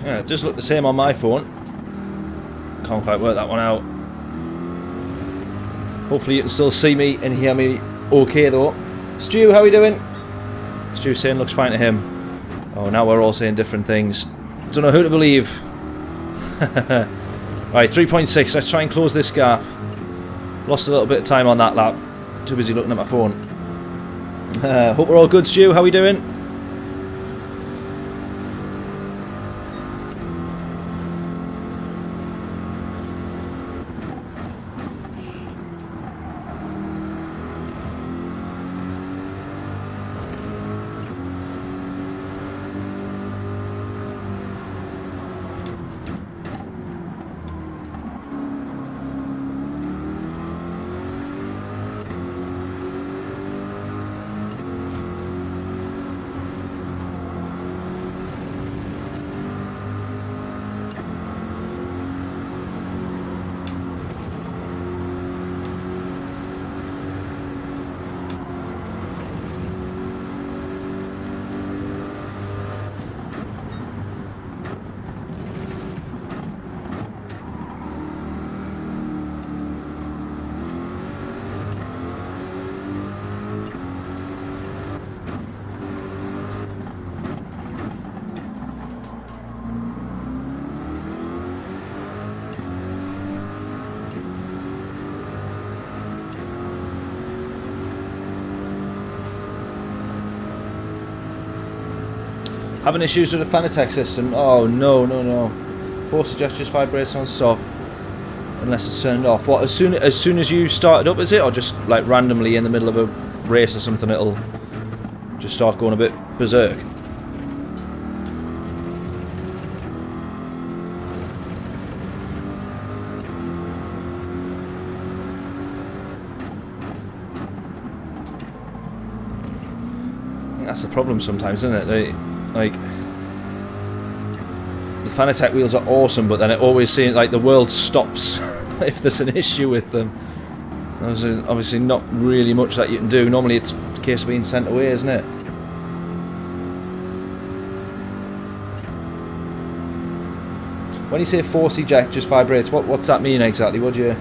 Yeah, it does look the same on my phone. Can't quite work that one out. Hopefully you can still see me and hear me okay though. Stu, how are you doing? Stu saying looks fine to him. Oh, now we're all saying different things. Don't know who to believe. Right, 3.6. Let's try and close this gap. Lost a little bit of time on that lap. Too busy looking at my phone. Hope we're all good, Stu. How are we doing? Having issues with the Fanatec system. Oh no, no, no. Force gestures vibrates on stop unless it's turned off. What, as soon as you start it up, is it? Or just like randomly in the middle of a race or something it'll just start going a bit berserk? That's the problem sometimes, isn't it? Like, the Fanatec wheels are awesome, but then it always seems like the world stops if there's an issue with them. There's obviously not really much that you can do. Normally it's a case of being sent away, isn't it? When you say force eject just vibrates, what's that mean exactly? What do you...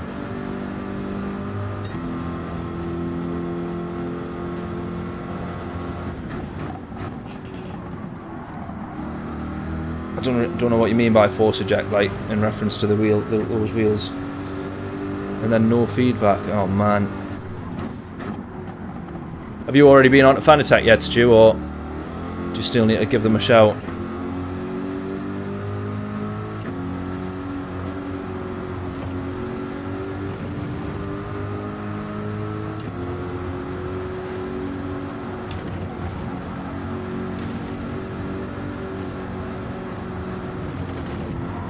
I don't know what you mean by force eject, like in reference to the wheel, those wheels. And then no feedback. Oh man. Have you already been on to Fanatec yet, Stu, or do you still need to give them a shout?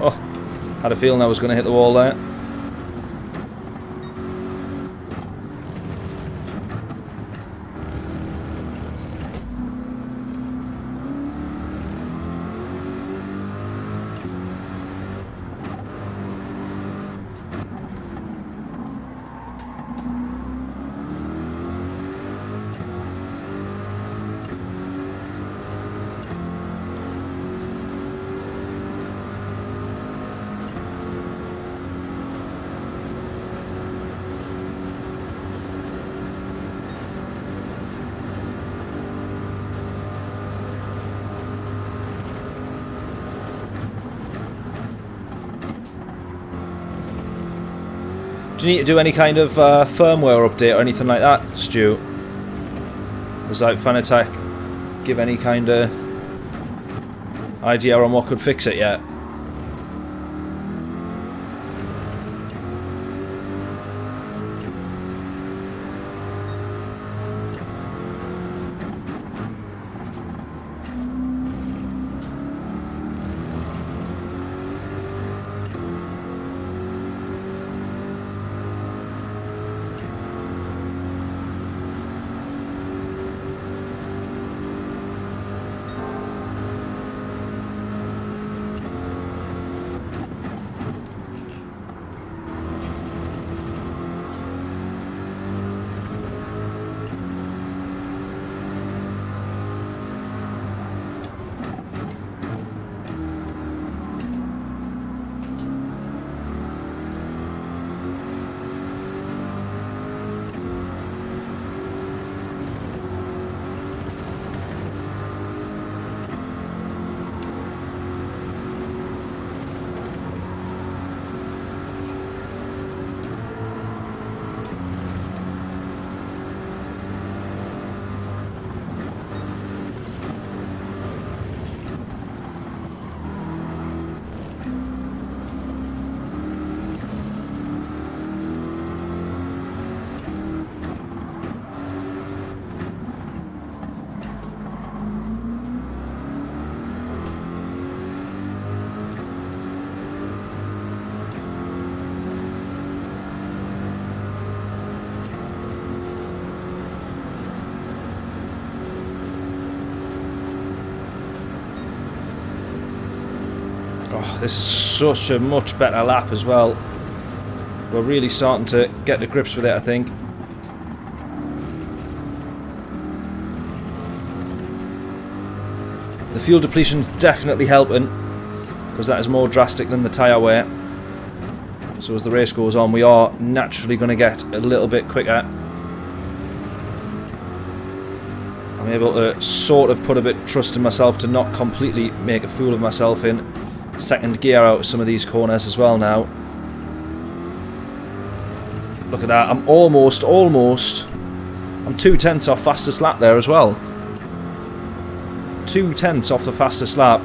Oh, had a feeling I was going to hit the wall there. Do you need to do any kind of firmware update or anything like that, Stu? Does like Fanatec give any kind of idea on what could fix it yet? Oh, this is such a much better lap as well. We're really starting to get to grips with it, I think. The fuel depletion's definitely helping, because that is more drastic than the tyre wear. So as the race goes on, we are naturally going to get a little bit quicker. I'm able to sort of put a bit of trust in myself to not completely make a fool of myself in second gear out of some of these corners as well now. Look at that, I'm almost, I'm 2/10 off fastest lap there as well. 2/10 off the fastest lap.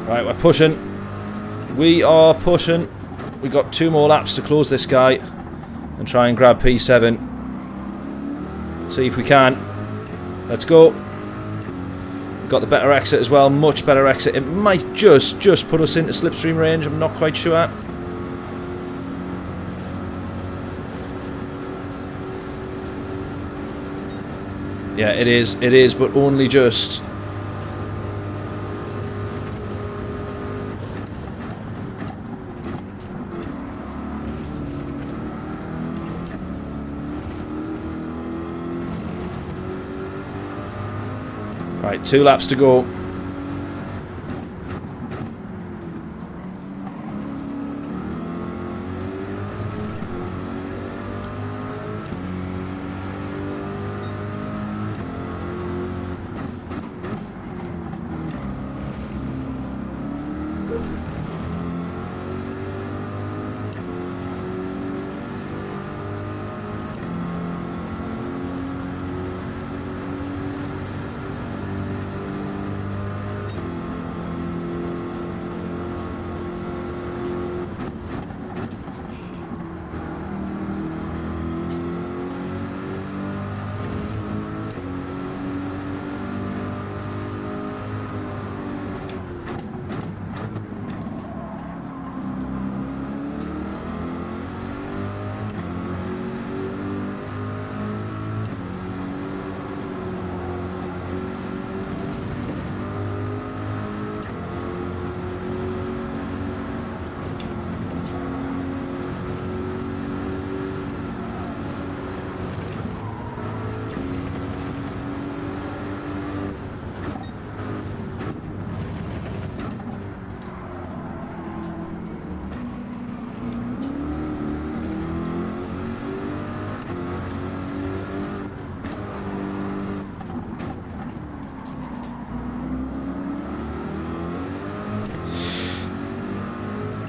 Right, we're pushing. We are pushing. We've got 2 more laps to close this guy and try and grab P7. See if we can. Let's go. We've got the better exit as well. Much better exit. It might just put us into slipstream range. I'm not quite sure. Yeah, it is, but only just. Right, 2 laps to go.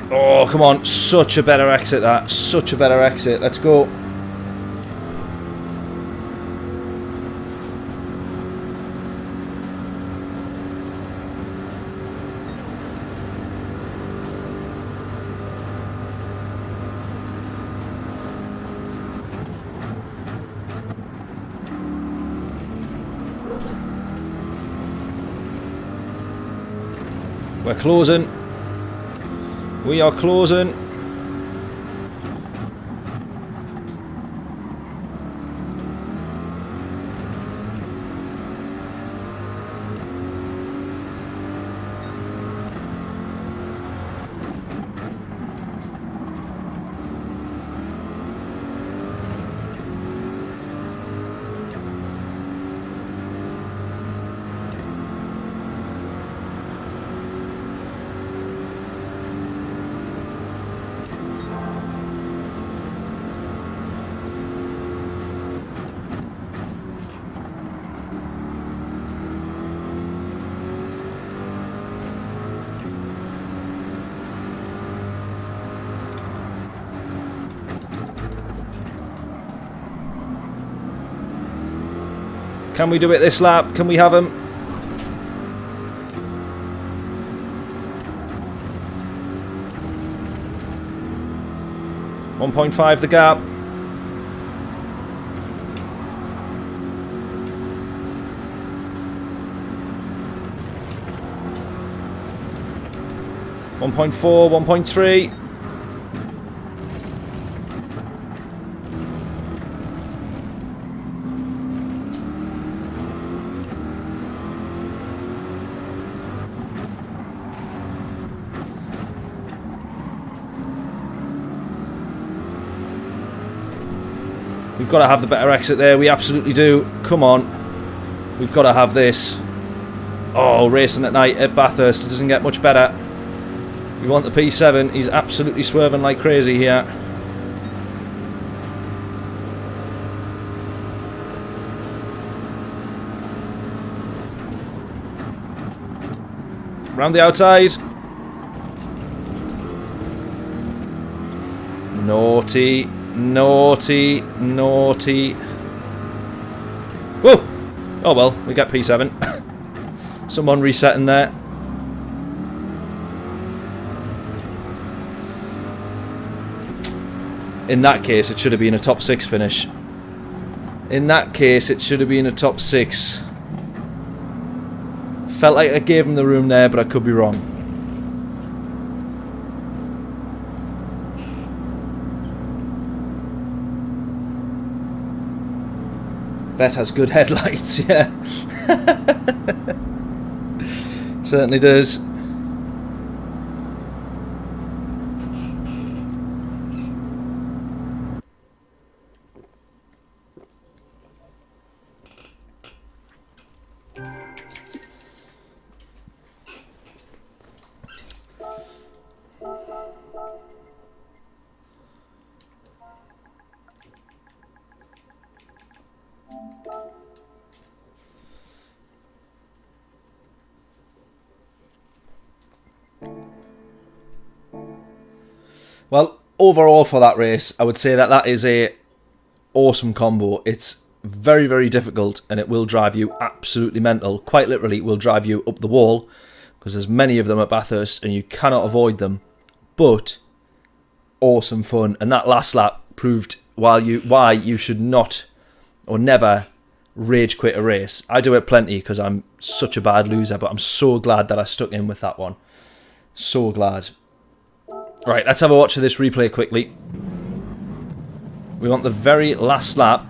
Oh, come on. Such a better exit, that. Such a better exit. Let's go. We're closing. We are closing. Can we do it this lap? Can we have him? .5 the gap. .4, 1.3. We've got to have the better exit there. We absolutely do. Come on. We've got to have this. Oh, racing at night at Bathurst. It doesn't get much better. We want the P7. He's absolutely swerving like crazy here. Round the outside. Naughty. Naughty. Naughty. Whoa! Oh well, we get P7. Someone resetting there. In that case, it should have been a top 6 finish. In that case, it should have been a top 6. Felt like I gave him the room there, but I could be wrong. Vet has good headlights, yeah. Certainly does. Well, overall for that race, I would say that that is a awesome combo. It's very, very difficult, and it will drive you absolutely mental. Quite literally, it will drive you up the wall, because there's many of them at Bathurst, and you cannot avoid them. But awesome fun, and that last lap proved why you should not or never rage quit a race. I do it plenty because I'm such a bad loser, but I'm so glad that I stuck in with that one. So glad. Right, let's have a watch of this replay quickly. We want the very last lap.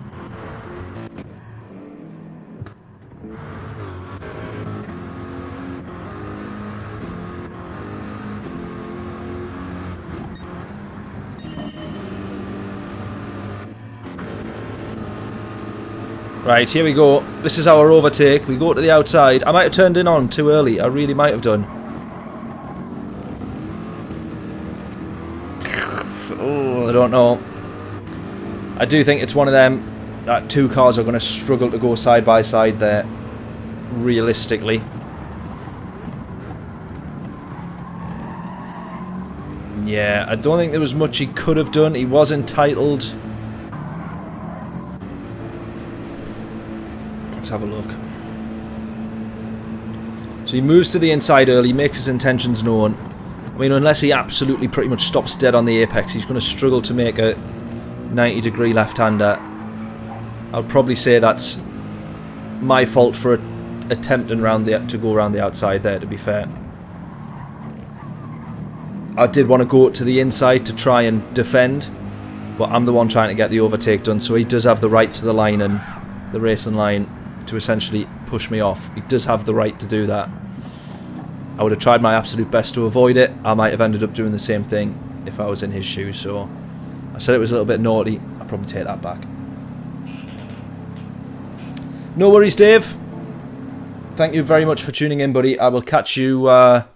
Right, here we go. This is our overtake. We go to the outside. I might have turned in on too early. I really might have done. Oh, I don't know. I do think it's one of them that two cars are going to struggle to go side by side there, realistically. Yeah, I don't think there was much he could have done. He was entitled. Let's have a look. So he moves to the inside early, makes his intentions known. I mean, unless he absolutely pretty much stops dead on the apex, he's going to struggle to make a 90-degree left-hander. I would probably say that's my fault for attempting to go around the outside there, to be fair. I did want to go to the inside to try and defend, but I'm the one trying to get the overtake done, so he does have the right to the line and the racing line to essentially push me off. He does have the right to do that. I would have tried my absolute best to avoid it. I might have ended up doing the same thing if I was in his shoes, so I said it was a little bit naughty. I'll probably take that back. No worries, Dave. Thank you very much for tuning in, buddy. I will catch you, well,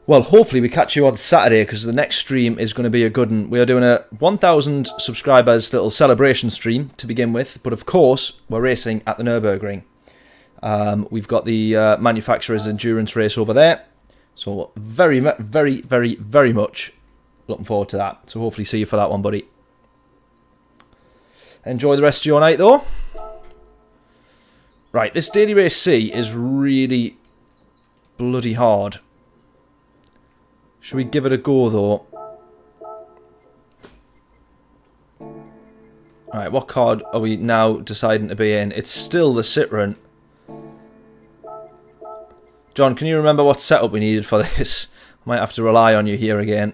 hopefully we catch you on Saturday, because the next stream is going to be a good one. We are doing a 1,000 subscribers little celebration stream to begin with, but of course, we're racing at the Nürburgring. We've got the manufacturers endurance race over there, so very, very, very, very much looking forward to that. So hopefully see you for that one, buddy. Enjoy the rest of your night, though. Right, this Daily Race C is really bloody hard. Should we give it a go, though? Alright, what card are we now deciding to be in? It's still the Citroen. John, can you remember what setup we needed for this? I might have to rely on you here again.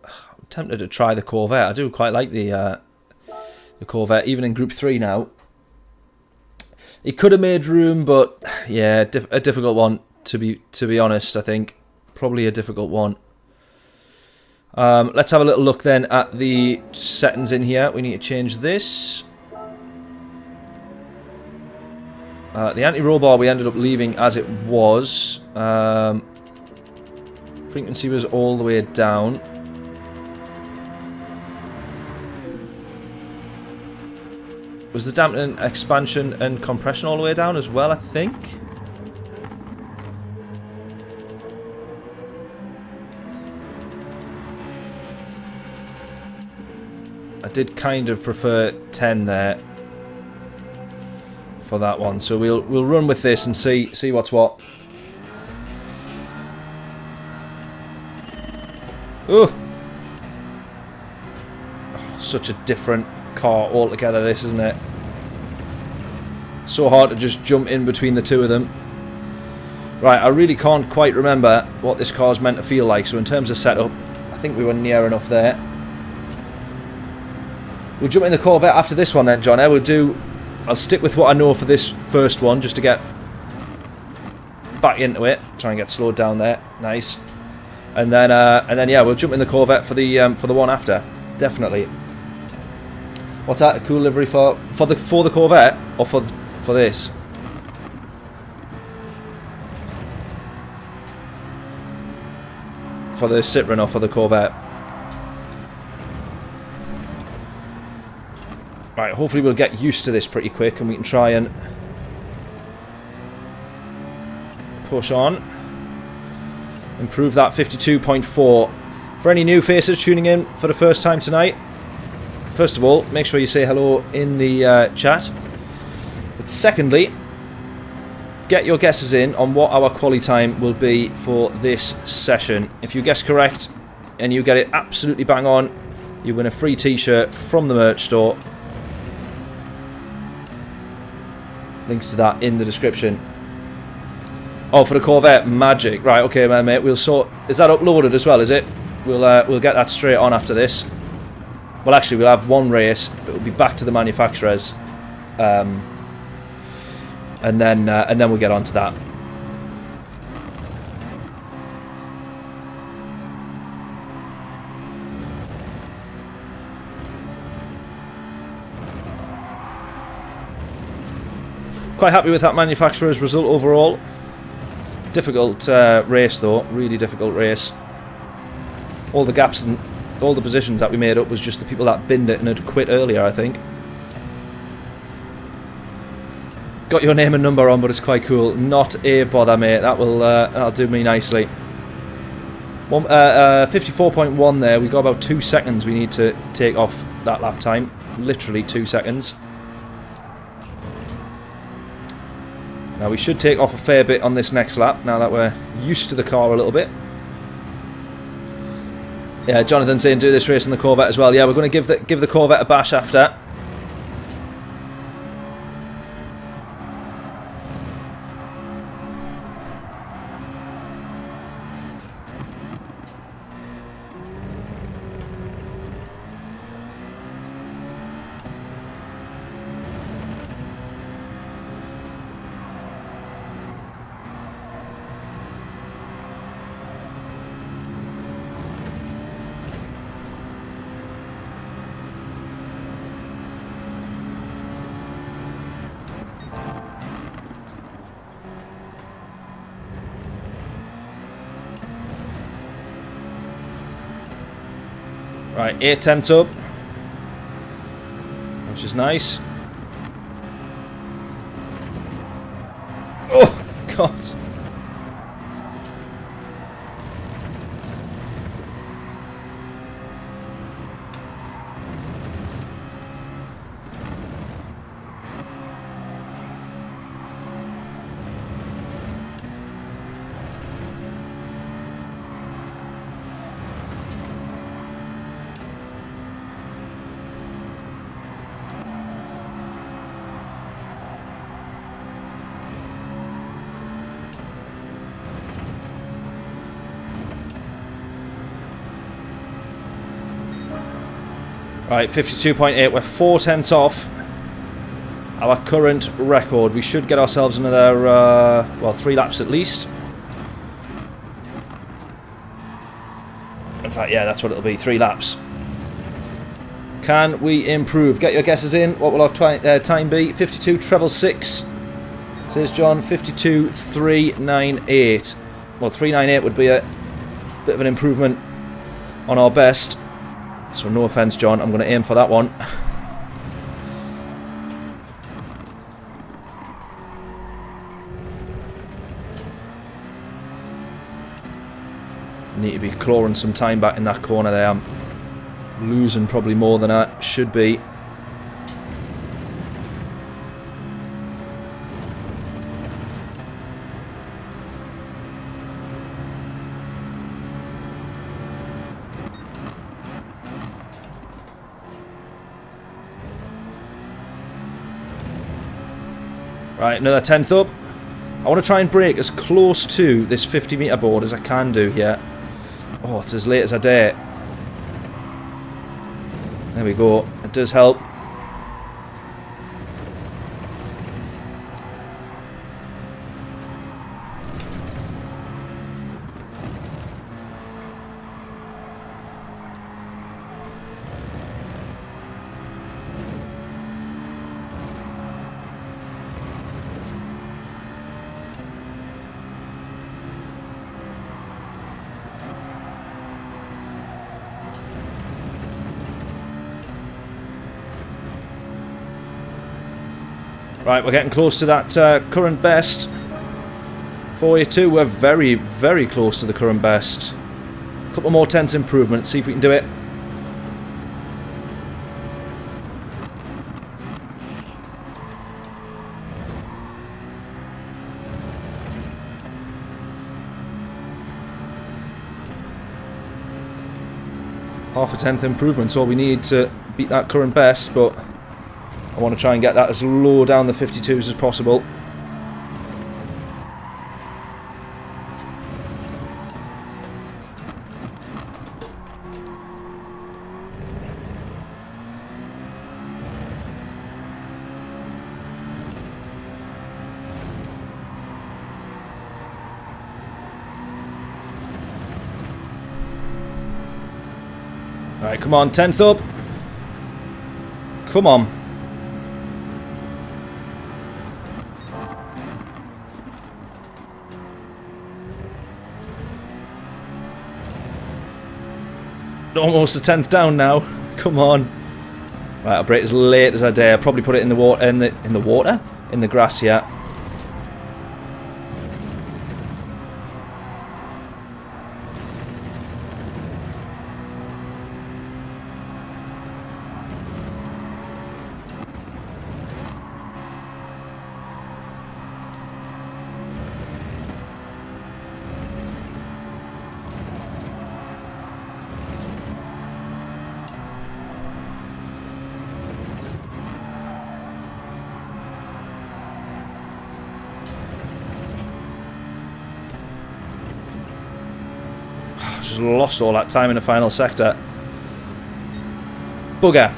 I'm tempted to try the Corvette. I do quite like the Corvette, even in Group 3 now. He could have made room, but yeah, a difficult one to be honest, I think. Probably a difficult one. Let's have a little look then at the settings in here. We need to change this. The anti-roll bar we ended up leaving as it was. Frequency was all the way down. Was the dampening, expansion and compression all the way down as well, I think? I did kind of prefer 10 there. for that one. So we'll run with this and see what's what. Oh, such a different car altogether, this, isn't it? So hard to just jump in between the two of them. Right, I really can't quite remember what this car's meant to feel like. So in terms of setup, I think we were near enough there. We'll jump in the Corvette after this one then, John. I'll stick with what I know for this first one, just to get back into it. Try and get slowed down there. Nice. And then yeah, we'll jump in the Corvette for the one after. Definitely. What's that? A cool livery for the Corvette or for this? For the Citroen or for the Corvette? Right, hopefully we'll get used to this pretty quick and we can try and push on. Improve that 52.4. For any new faces tuning in for the first time tonight, first of all, make sure you say hello in the chat. But secondly, get your guesses in on what our quali time will be for this session. If you guess correct and you get it absolutely bang on, you win a free t-shirt from the merch store. Links to that in the description. Oh, for the Corvette, magic. Right, okay, man, mate. We'll sort. Is that uploaded as well? Is it? We'll get that straight on after this. Well, actually, we'll have one race. It'll be back to the manufacturers, and then we'll get on to that. Quite happy with that manufacturer's result overall. Difficult race though, really difficult race. All the gaps and all the positions that we made up was just the people that binned it and had quit earlier, I think. Got your name and number on, but it's quite cool. Not a bother, mate. That'll do me nicely. 54.1 there. We got about 2 seconds we need to take off that lap time. Literally 2 seconds. Now we should take off a fair bit on this next lap, now that we're used to the car a little bit. Yeah, Jonathan saying do this race in the Corvette as well. Yeah, we're going to give the Corvette a bash after. Right, 8/10 up, which is nice. Oh, God. Right, 52.8, we're 4/10 off our current record. We should get ourselves another, well, 3 laps at least. In fact, yeah, that's what it'll be, 3 laps. Can we improve? Get your guesses in. What will our time be? 52.666, says John. 52.398. Well, 398 would be a bit of an improvement on our best. So no offence, John, I'm going to aim for that one. Need to be clawing some time back in that corner there. I'm losing probably more than I should be. Right, another 10th up. I want to try and brake as close to this 50-metre board as I can do here. Oh, it's as late as I dare. There we go. It does help. Right, we're getting close to that current best. 42, we're very, very close to the current best. A couple more tenths improvement, see if we can do it. Half a tenth improvement's all we need to beat that current best, but I want to try and get that as low down the 52s as possible. Alright, come on, 10th up. Come on. Almost a 10th down now. Come on. Right, I'll brake as late as I dare. Probably put it in the water. In the water? In the grass, yeah. Just lost all that time in the final sector. Bugger.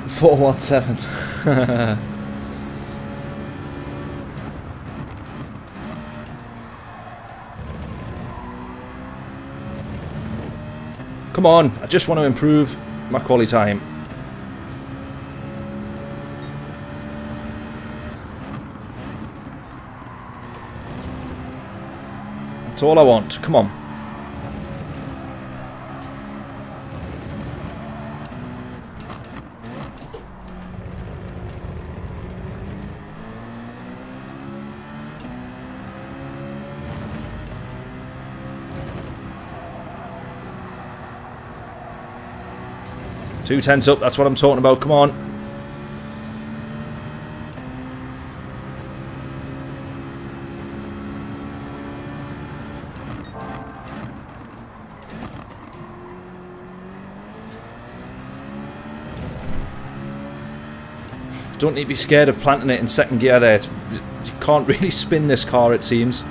417. Come on, I just want to improve my quality time. That's all I want. Come on. Two tenths up, that's what I'm talking about. Come on. Don't need to be scared of planting it in second gear there. You can't really spin this car, it seems.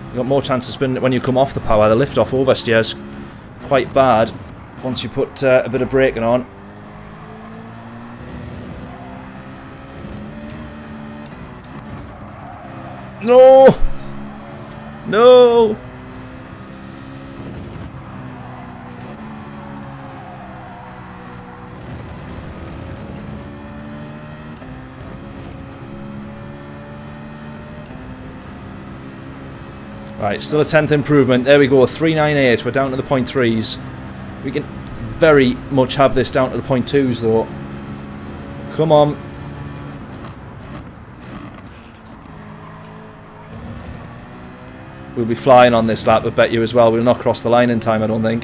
You got more chance of spinning it when you come off the power. The lift off oversteer is quite bad once you put a bit of braking on. No! No! Right, still a 10th improvement. There we go, 398. We're down to the 0.3s. We can very much have this down to the 0.2s though. Come on. We'll be flying on this lap, I bet you as well. We'll not cross the line in time, I don't think.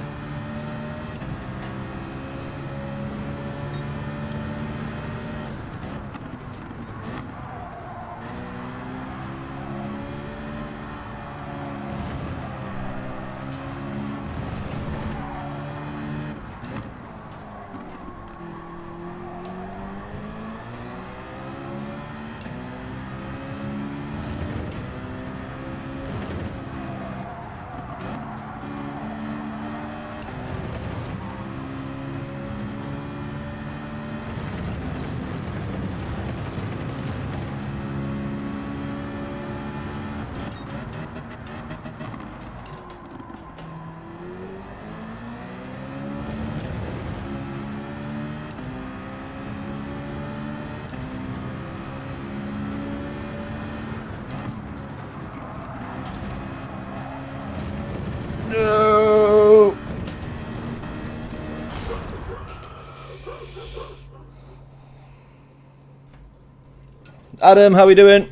Adam, how we doing?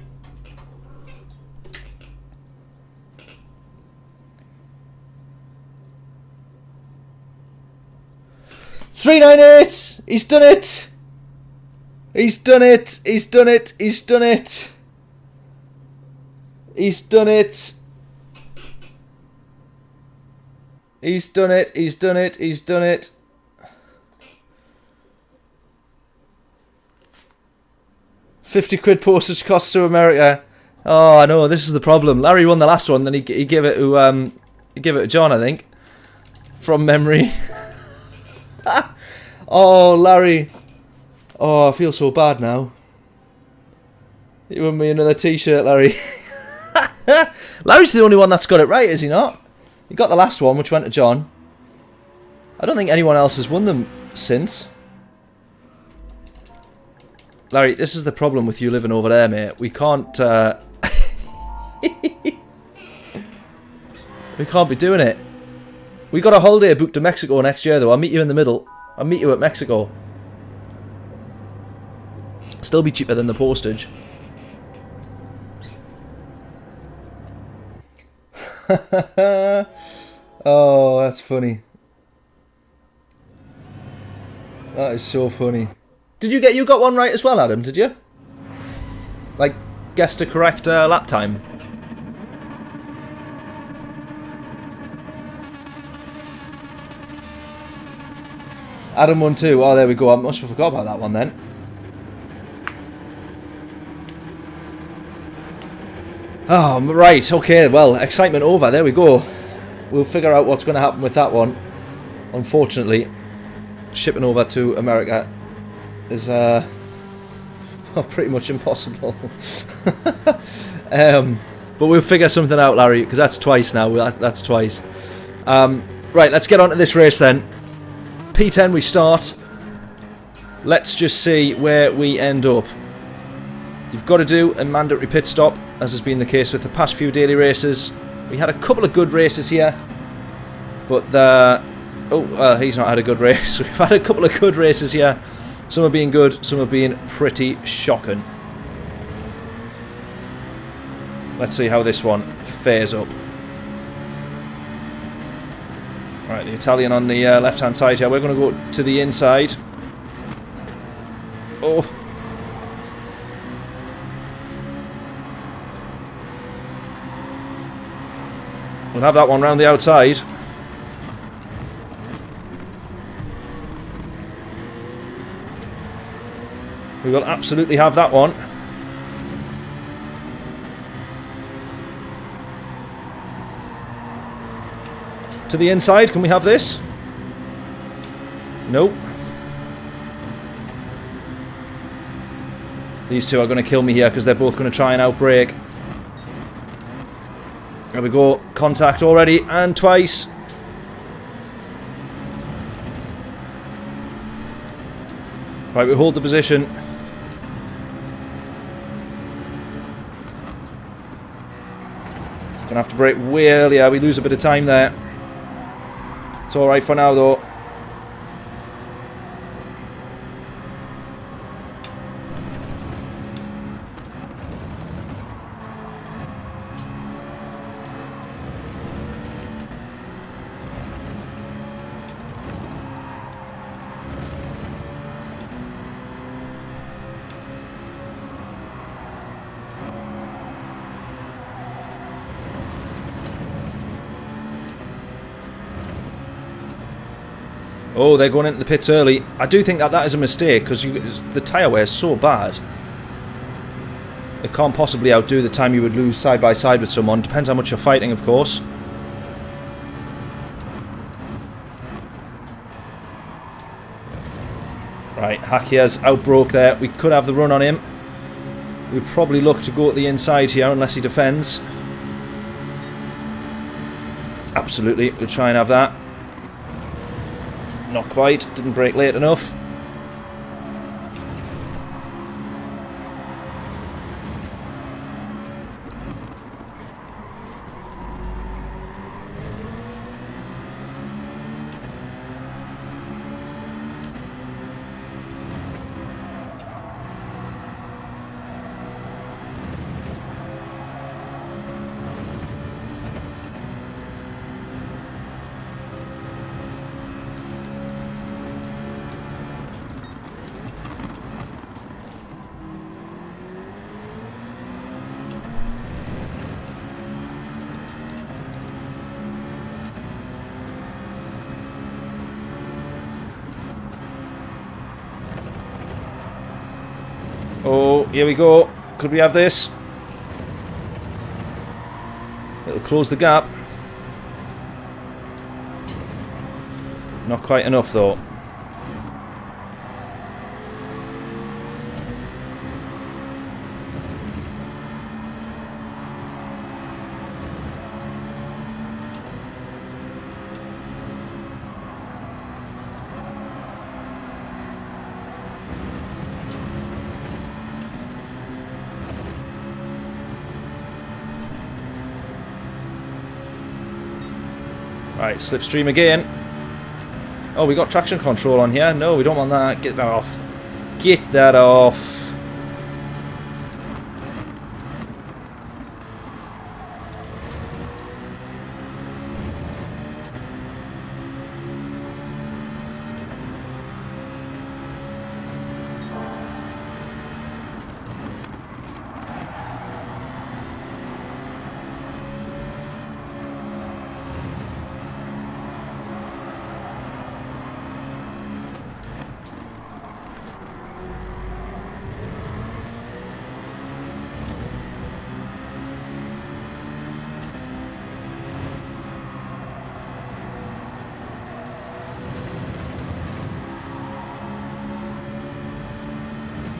$398. He's done it. He's done it. He's done it. He's done it. He's done it. He's done it. He's done it. He's done it. £50 postage costs to America. Oh, I know. This is the problem. Larry won the last one, then he gave it to John, I think, from memory. Oh, Larry. Oh, I feel so bad now. You won me another T-shirt, Larry. Larry's the only one that's got it right, is he not? He got the last one, which went to John. I don't think anyone else has won them since. Larry, this is the problem with you living over there, mate. We can't... we can't be doing it. We got a holiday booked to Mexico next year, though. I'll meet you in the middle. I'll meet you at Mexico. Still be cheaper than the postage. Oh, that's funny. That is so funny. You got one right as well, Adam, did you? Like, guessed a correct lap time. Adam won too. Oh, there we go. I must have forgot about that one then. Oh, right. Okay, well, excitement over. There we go. We'll figure out what's going to happen with that one. Unfortunately, shipping over to America is pretty much impossible. But we'll figure something out, Larry, because that's twice now. That's twice. Right, let's get on to this race then. P10 we start. Let's just see where we end up. You've got to do a mandatory pit stop, as has been the case with the past few daily races. We had a couple of good races here, but he's not had a good race. We've had a couple of good races here. Some have been good, some have been pretty shocking. Let's see how this one fares up. Right, the Italian on the left-hand side here. We're going to go to the inside. Oh. We'll have that one round the outside. We will absolutely have that one. To the inside, can we have this? Nope. These two are going to kill me here because they're both going to try and outbrake. There we go. Contact already, and twice. Right, we hold the position. Gonna have to brake way earlier. We lose a bit of time there. It's alright for now, though. Oh, they're going into the pits early. I do think that is a mistake because the tyre wear is so bad. It can't possibly outdo the time you would lose side by side with someone. Depends how much you're fighting, of course. Right, Hakia's outbroke there. We could have the run on him. We'd probably look to go at the inside here unless he defends. Absolutely, we'll try and have that. Not quite, didn't brake late enough. here we go. Could we have this? It'll close the gap. Not quite enough though. Right, slipstream again. Oh, we got traction control on here. No, we don't want that. Get that off. Get that off.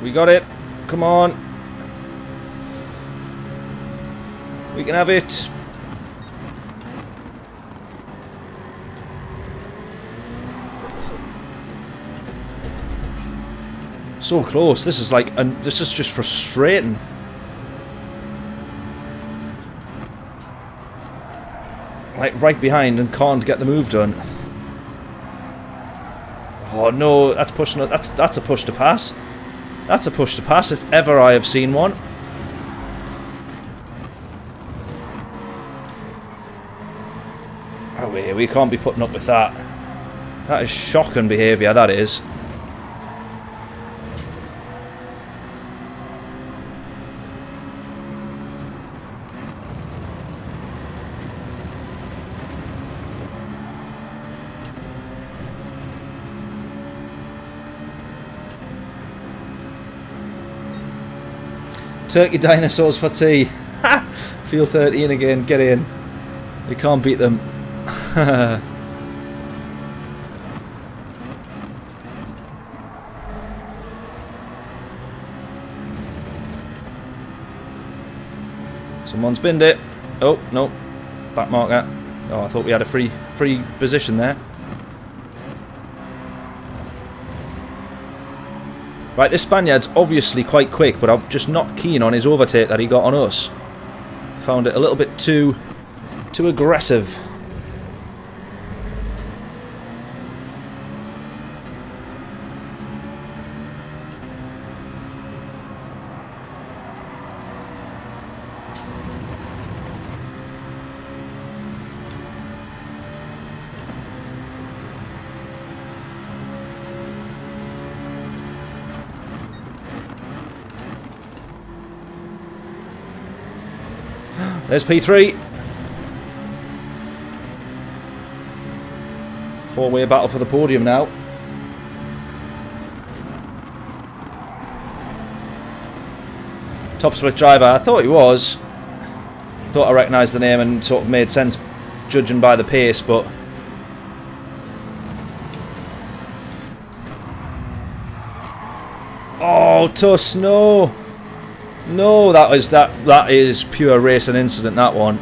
We got it. Come on. We can have it. So close. This is like, this is just frustrating. Like right behind and can't get the move done. Oh no, that's pushing. That's a push to pass. That's a push to pass if ever I have seen one. Oh, we can't be putting up with that. That is shocking behaviour, that is. Turkey dinosaurs for tea. Ha! Feel 13 again. Get in. We can't beat them. Someone's binned it. Oh, no. Back marker. Oh, I thought we had a free position there. Right, this Spaniard's obviously quite quick, but I'm just not keen on his overtake that he got on us. Found it a little bit too aggressive. There's P3. Four-way battle for the podium now. Top split driver. I thought he was. Thought I recognised the name and sort of made sense judging by the pace, but... Oh, Tuss, no! No, that is pure racing incident, that one.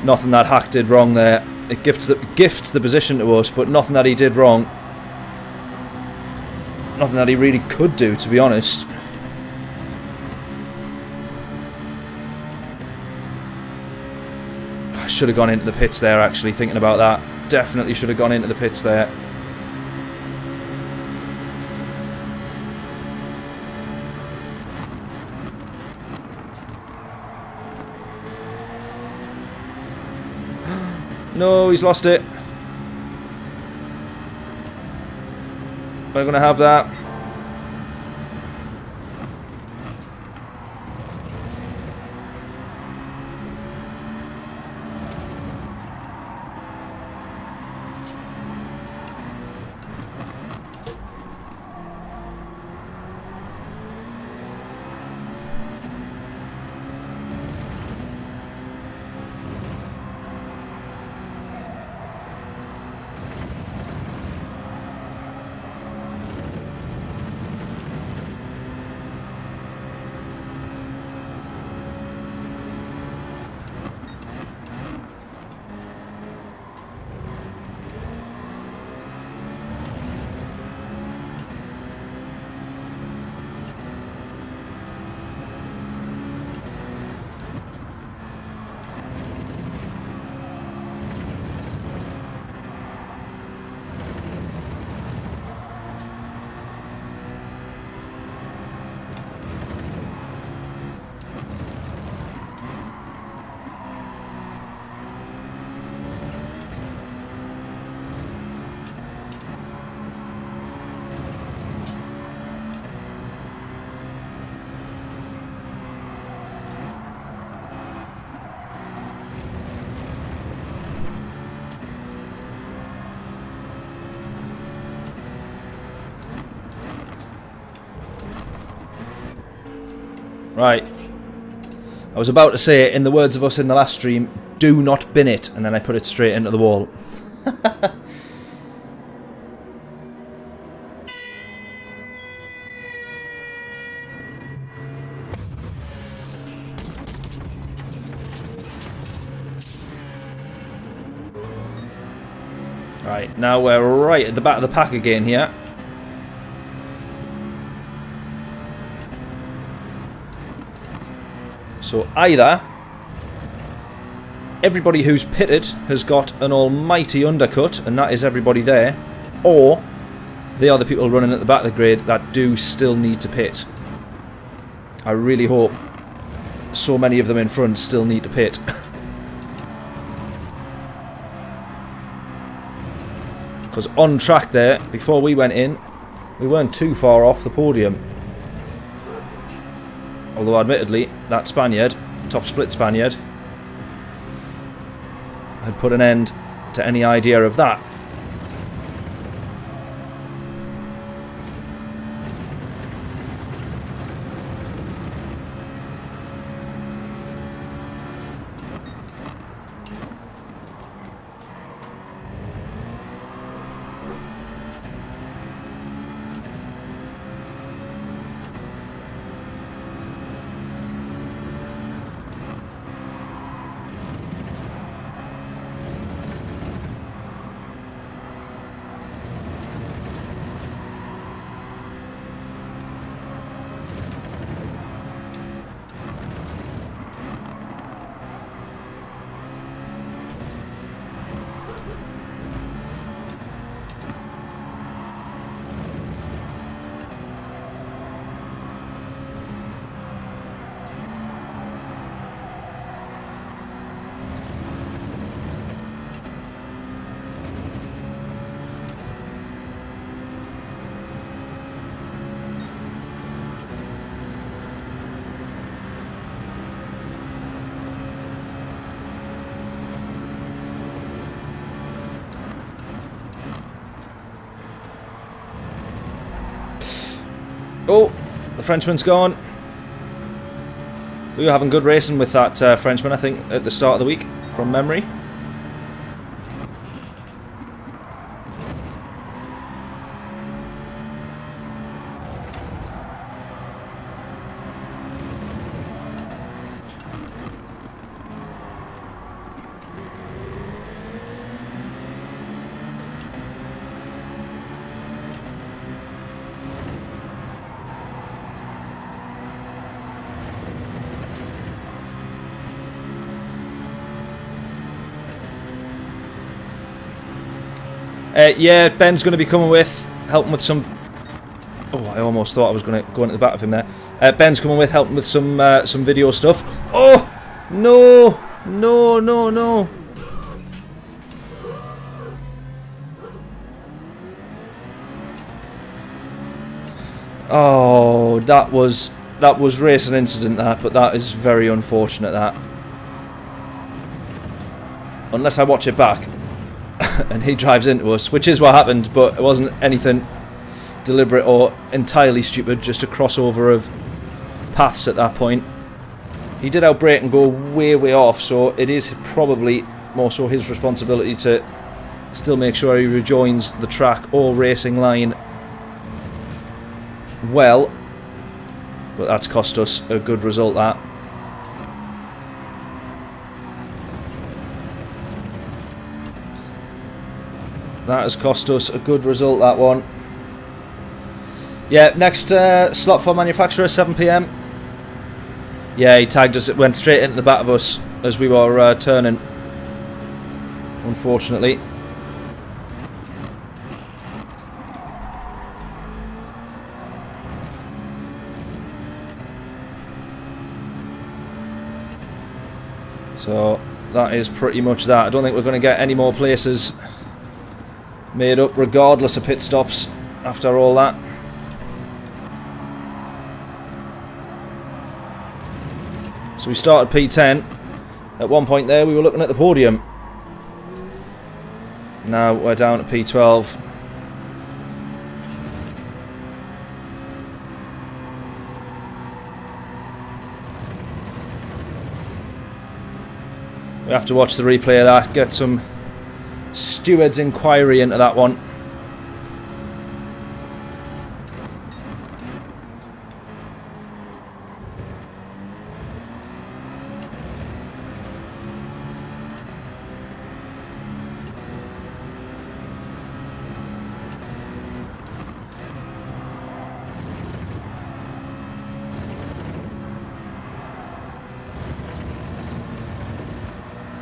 Nothing that Hack did wrong there. It gifts the position to us, but nothing that he did wrong. Nothing that he really could do, to be honest. I should have gone into the pits there, actually, thinking about that. Definitely should have gone into the pits there. No, he's lost it. We're going to have that. Right. I was about to say, in the words of us in the last stream, do not bin it, and then I put it straight into the wall. Right, now we're right at the back of the pack again here. So either everybody who's pitted has got an almighty undercut, and that is everybody there, or they are the people running at the back of the grid that do still need to pit. I really hope so many of them in front still need to pit. Because on track there, before we went in, we weren't too far off the podium. Although admittedly, that Spaniard, top split Spaniard, had put an end to any idea of that. Oh, the Frenchman's gone. We were having good racing with that Frenchman, I think, at the start of the week, from memory. Yeah, Ben's going to be coming with, helping with some... Oh, I almost thought I was going to go into the back of him there. Ben's coming with, helping with some video stuff. Oh! No! No, no, no. Oh, that was racing incident, that, but that is very unfortunate, that. Unless I watch it back. And he drives into us, which is what happened, but it wasn't anything deliberate or entirely stupid, just a crossover of paths at that point. He did outbrake and go way, way off, so it is probably more so his responsibility to still make sure he rejoins the track or racing line well, but that's cost us a good result, that. That has cost us a good result, that one. Yeah, next slot for manufacturer, 7 PM. Yeah, he tagged us, it went straight into the back of us as we were turning, unfortunately. So that is pretty much that. I don't think we're going to get any more places made up regardless of pit stops after all that. So we started P10. At one point there we were looking at the podium. Now we're down at P12. We have to watch the replay of that, get some steward's inquiry into that one.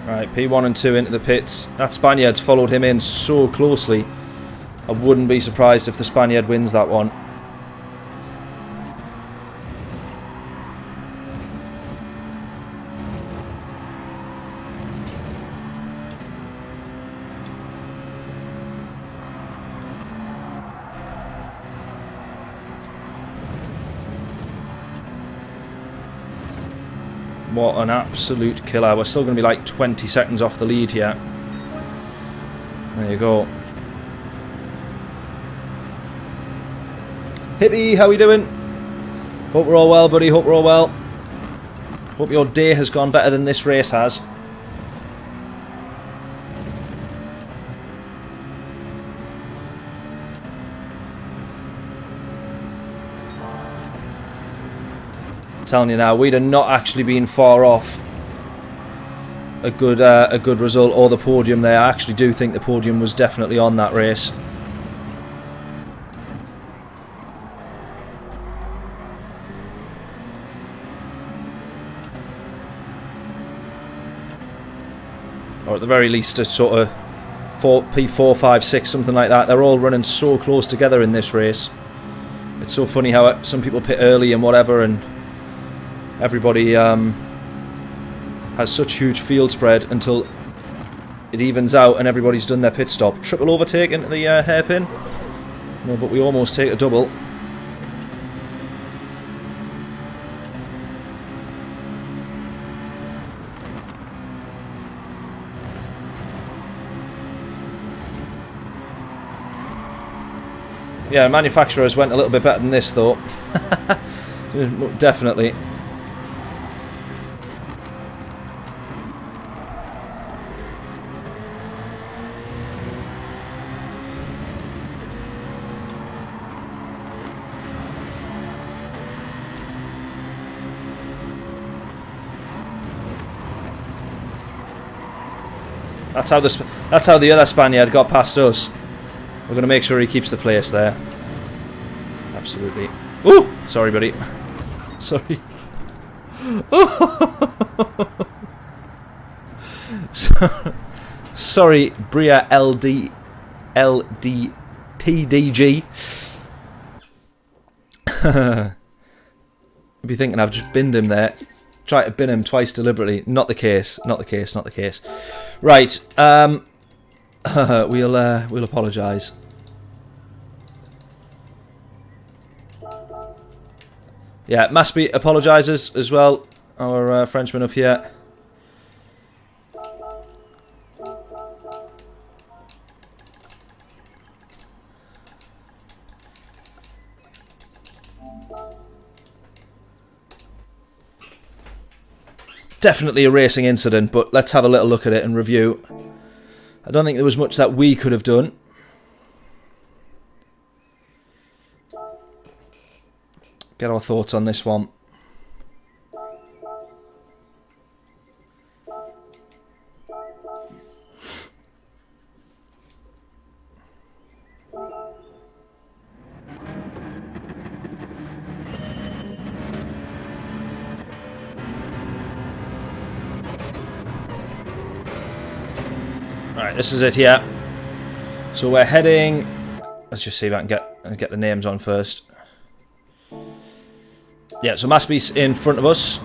Right, P1 and 2 into the pits. That Spaniard's followed him in so closely. I wouldn't be surprised if the Spaniard wins that one. What an absolute killer. We're still going to be like 20 seconds off the lead here. There you go. Hippie, how we doing? Hope we're all well, buddy. Hope we're all well. Hope your day has gone better than this race has. Telling you now, we'd have not actually been far off a good result or the podium there. I actually do think the podium was definitely on that race. Or at the very least a sort of P4, 5, 6, something like that. They're all running so close together in this race. It's so funny how some people pit early and whatever, and everybody has such huge field spread until it evens out and everybody's done their pit stop. Triple overtake into the hairpin. No, but we almost take a double. Yeah, manufacturers went a little bit better than this though. Definitely. That's how the other Spaniard got past us. We're going to make sure he keeps the place there. Absolutely. Ooh! Sorry, buddy. Sorry. Sorry, BRIO LDTDG. You'd be thinking I've just binned him there. Try to bin him twice deliberately. Not the case. Not the case. Not the case. Right. We'll apologise. Yeah, Maspy apologises as well. Our Frenchman up here. Definitely a racing incident, but let's have a little look at it and review. I don't think there was much that we could have done. Get our thoughts on this one. Alright, this is it here. So we're heading... Let's just see if I can get the names on first. Yeah, so Maspy's in front of us.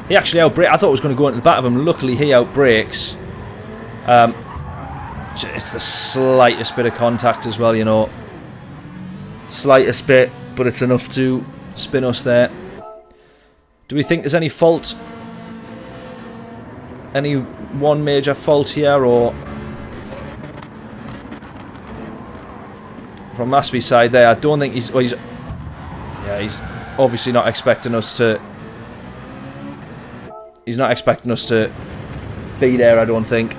He actually outbraked. I thought it was going to go into the back of him. Luckily, he outbrakes. It's the slightest bit of contact as well, you know. Slightest bit, but it's enough to spin us there. Do we think there's any fault? Any one major fault here, or... From Maspy's side there, I don't think he's... Well, he's obviously not expecting us to... He's not expecting us to be there, I don't think.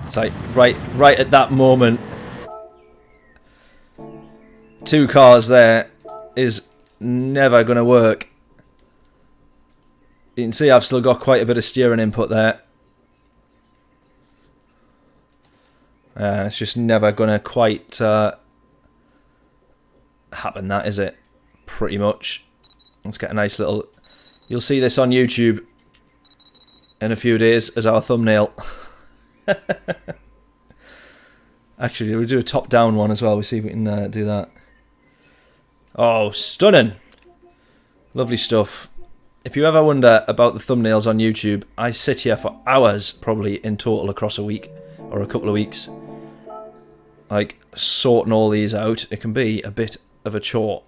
It's like right at that moment, 2 cars there is never going to work. You can see I've still got quite a bit of steering input there. It's just never going to quite happen, that, is it? Pretty much. Let's get a nice little... You'll see this on YouTube in a few days as our thumbnail. Actually, we'll do a top-down one as well. We'll see if we can do that. Oh, stunning! Lovely stuff. If you ever wonder about the thumbnails on YouTube, I sit here for hours, probably in total across a week or a couple of weeks, like sorting all these out. It can be a bit of a chore.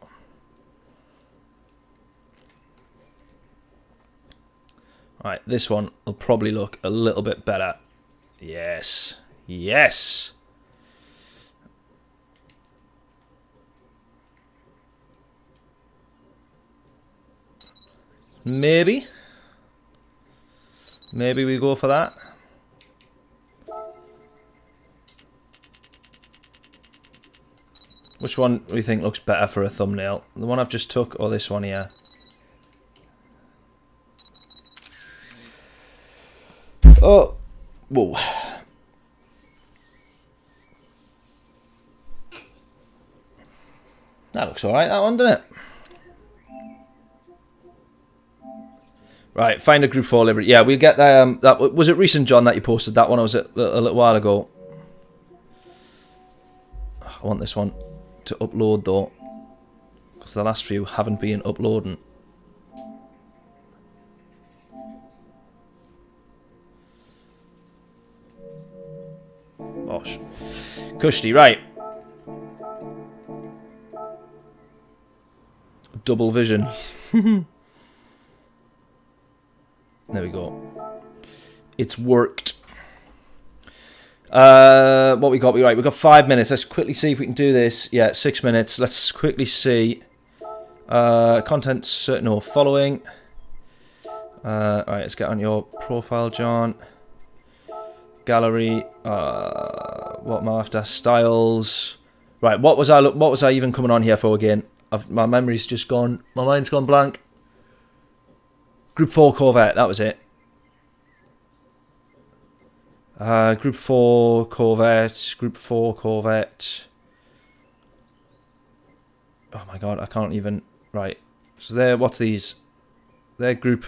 Right, this one will probably look a little bit better. Yes. Yes. Maybe we go for that. Which one do you think looks better for a thumbnail? The one I've just took or this one here? Oh, whoa. That looks alright, that one, doesn't it? Right, find a Group 4 livery. Yeah, we'll get that. Was it recent, John, that you posted that one, or was it a little while ago? I want this one to upload, though, because the last few haven't been uploading. Gosh. Cushy, right. Double vision. There we go. It's worked. What we got? Right, we've got 5 minutes. Let's quickly see if we can do this. Yeah, 6 minutes. Let's quickly see. Content, no, following. Alright, let's get on your profile, John. Gallery. What am I after? Styles. Right, what was I even coming on here for again? My memory's just gone. My mind's gone blank. Group 4 Corvette, that was it. Group 4 Corvette, Group 4 Corvette. Oh my god, I can't even... Right, so they're, what's these? They're Group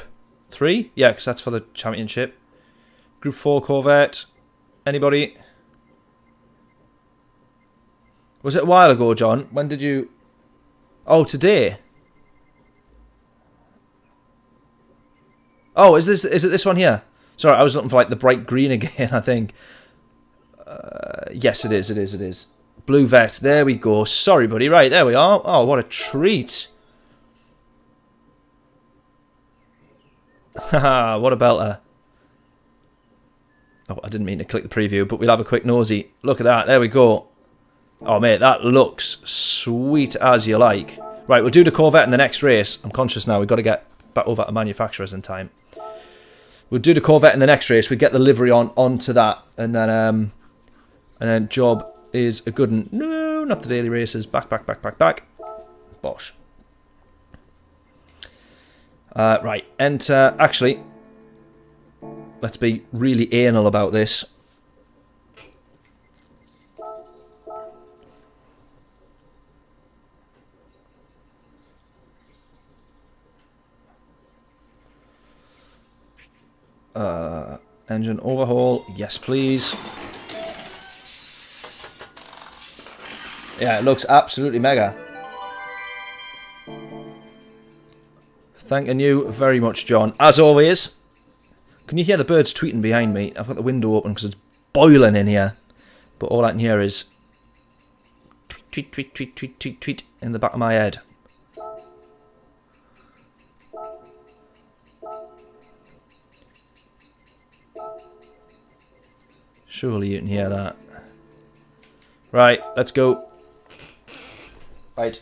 3? Yeah, because that's for the championship. Group 4 Corvette. Anybody? Was it a while ago, John? When did you... Oh, today? Oh, is it this one here? Sorry, I was looking for like the bright green again, I think. Yes, it is. Blue Vet, there we go. Sorry, buddy. Right, there we are. Oh, what a treat. Haha, what a belter. Oh, I didn't mean to click the preview, but we'll have a quick nosy. Look at that, there we go. Oh, mate, that looks sweet as you like. Right, we'll do the Corvette in the next race. I'm conscious now, we've got to get back over to manufacturers in time. We'll do the Corvette in the next race. We get the livery onto that, and then job is a good one. No, not the daily races. Back. Bosh. Right, enter. Actually, let's be really anal about this. Engine overhaul, yes please. Yeah, it looks absolutely mega. Thanking you very much, John. As always. Can you hear the birds tweeting behind me? I've got the window open because it's boiling in here. But all I can hear is tweet, tweet, tweet, tweet, tweet, tweet in the back of my head. Surely you can hear that. Right, let's go. Right.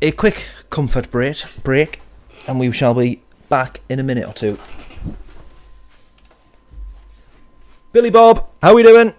A quick comfort break, and we shall be back in a minute or two. Billy Bob, how we doing?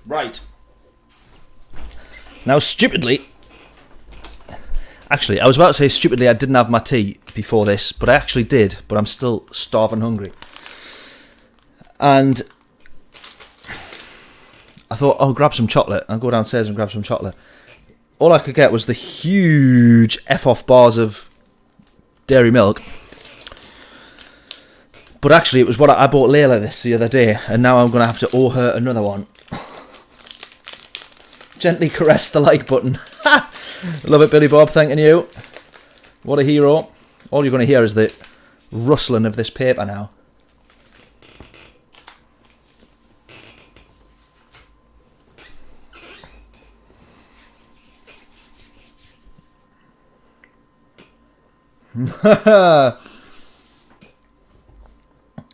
Right. Now, stupidly... Actually, I was about to say stupidly I didn't have my tea before this, but I actually did, but I'm still starving hungry. And I thought, I'll grab some chocolate. I'll go downstairs and grab some chocolate. All I could get was the huge F-off bars of dairy milk. But actually, it was what I bought Layla this the other day, and now I'm going to have to owe her another one. Gently caress the like button. Love it, Billy Bob, thanking you. What a hero. All you're going to hear is the rustling of this paper now.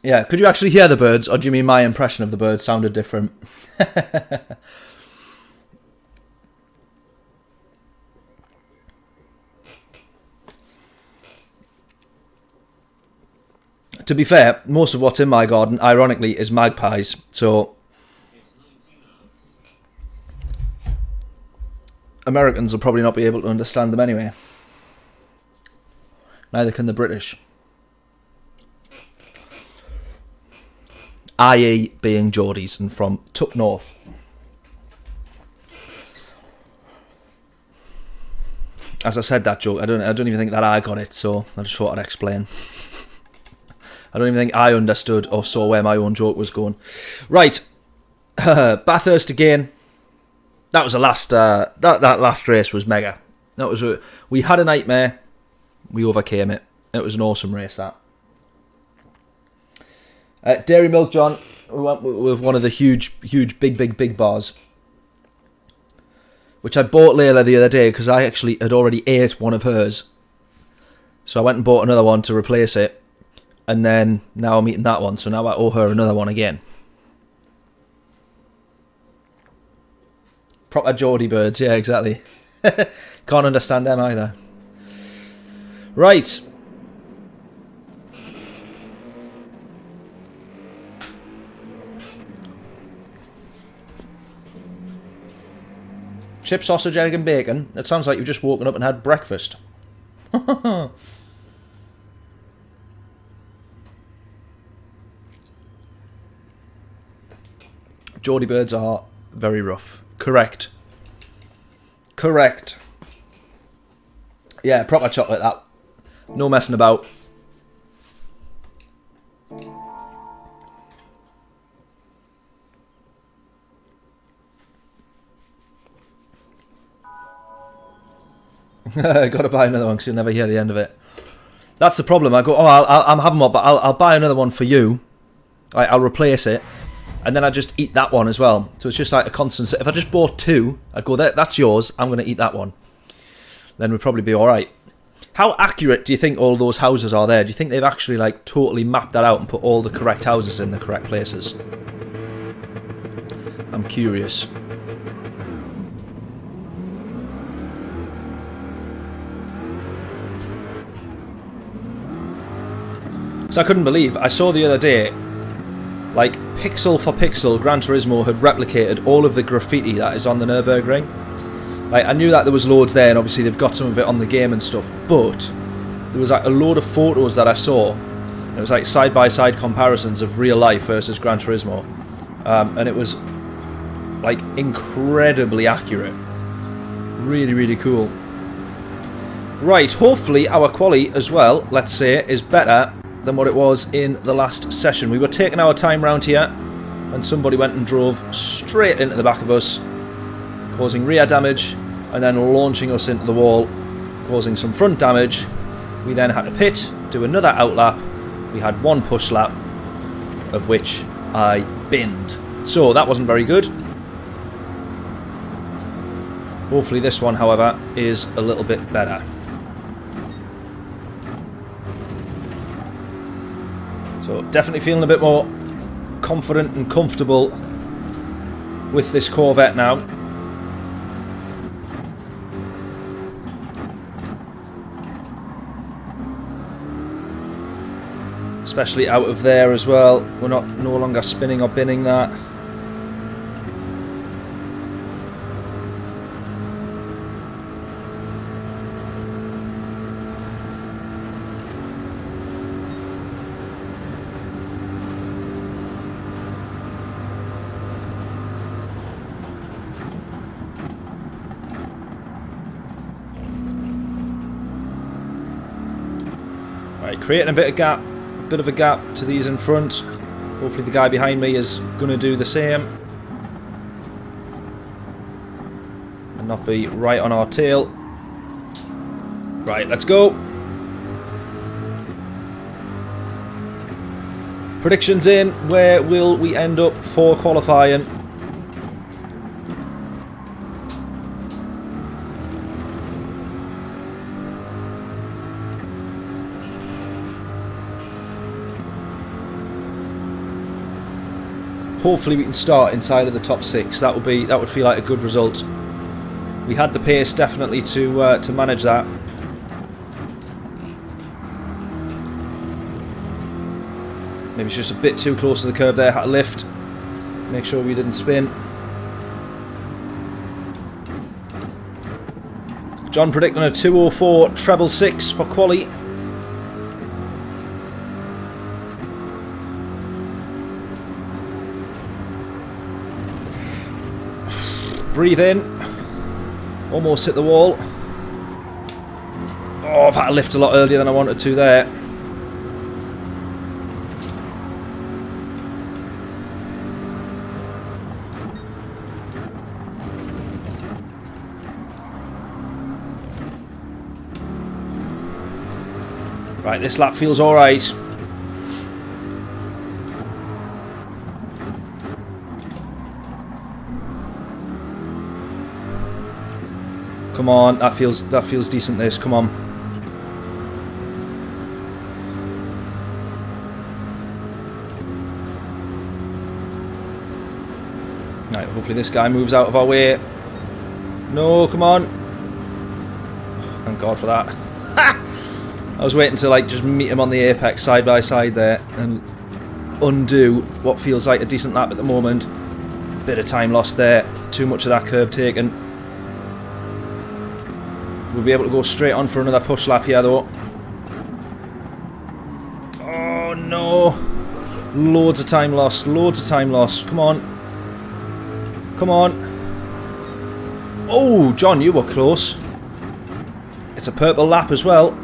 Yeah, could you actually hear the birds, or do you mean my impression of the birds sounded different? To be fair, most of what's in my garden, ironically, is magpies, so Americans will probably not be able to understand them anyway. Neither can the British. I.e. being Geordies and from Tuck North. As I said that joke, I don't even think that I got it, so I just thought I'd explain. I don't even think I understood or saw where my own joke was going. Right, Bathurst again. That was the last. That last race was mega. That was we had a nightmare. We overcame it. It was an awesome race. That. Dairy Milk John. We went with one of the huge, big bars, which I bought Layla the other day because I actually had already ate one of hers. So I went and bought another one to replace it. And then, now I'm eating that one, so now I owe her another one again. Proper Geordie birds, yeah, exactly. Can't understand them either. Right. Chip, sausage, egg and bacon. It sounds like you've just woken up and had breakfast. Geordie birds are very rough. Correct. Correct. Yeah, proper chocolate that. No messing about. Gotta buy another one because you'll never hear the end of it. That's the problem. I go, oh, I'm having one, but I'll buy another one for you. I'll replace it, and then I just eat that one as well. So it's just like a constant. If I just bought two, I'd go, that's yours. I'm going to eat that one. Then we'd probably be all right. How accurate do you think all those houses are there? Do you think they've actually like totally mapped that out and put all the correct houses in the correct places? I'm curious. So I couldn't believe, I saw the other day, like pixel for pixel, Gran Turismo had replicated all of the graffiti that is on the Nürburgring. Like, I knew that there was loads there, and obviously they've got some of it on the game and stuff, but there was like a load of photos that I saw. It was like side-by-side comparisons of real life versus Gran Turismo, and it was like incredibly accurate. Really, really cool. Right, hopefully our quali as well, let's say, is better than what it was in the last session. We were taking our time round here, and somebody went and drove straight into the back of us, causing rear damage, and then launching us into the wall, causing some front damage. We then had to pit, do another outlap. We had one push lap, of which I binned. So that wasn't very good. Hopefully this one, however, is a little bit better. So definitely feeling a bit more confident and comfortable with this Corvette now. Especially out of there as well. We're no longer spinning or binning that. Right, creating a bit of a gap to these in front. Hopefully the guy behind me is going to do the same and not be right on our tail. Right, let's go. Predictions in. Where will we end up for qualifying? Hopefully we can start inside of the top 6. That would feel like a good result. We had the pace definitely to manage that. Maybe it's just a bit too close to the curb there. Had to lift. Make sure we didn't spin. John predicting a 204 treble 6 for quali. Breathe in. Almost hit the wall. Oh, I've had to lift a lot earlier than I wanted to there. Right, this lap feels alright. Come on, that feels decent. This, come on. Right, hopefully this guy moves out of our way. No, come on. Oh, thank God for that. I was waiting to like just meet him on the apex side by side there and undo what feels like a decent lap at the moment. Bit of time lost there. Too much of that curb taken. We'll be able to go straight on for another push lap here though. Oh no. Loads of time lost. Loads of time lost. Come on. Come on. Oh, John, you were close. It's a purple lap as well.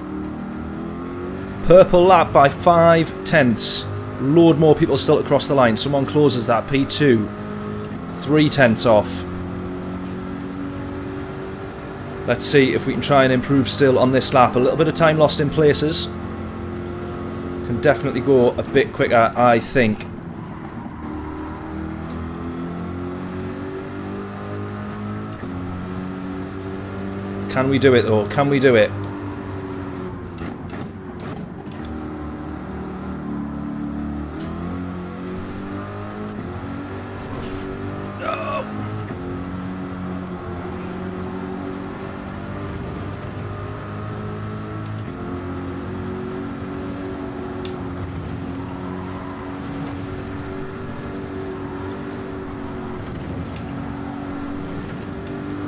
Purple lap by 5/10. Load more people still to cross the line. Someone closes that. P2. 3/10 off. Let's see if we can try and improve still on this lap. A little bit of time lost in places. Can definitely go a bit quicker, I think. Can we do it though? Can we do it?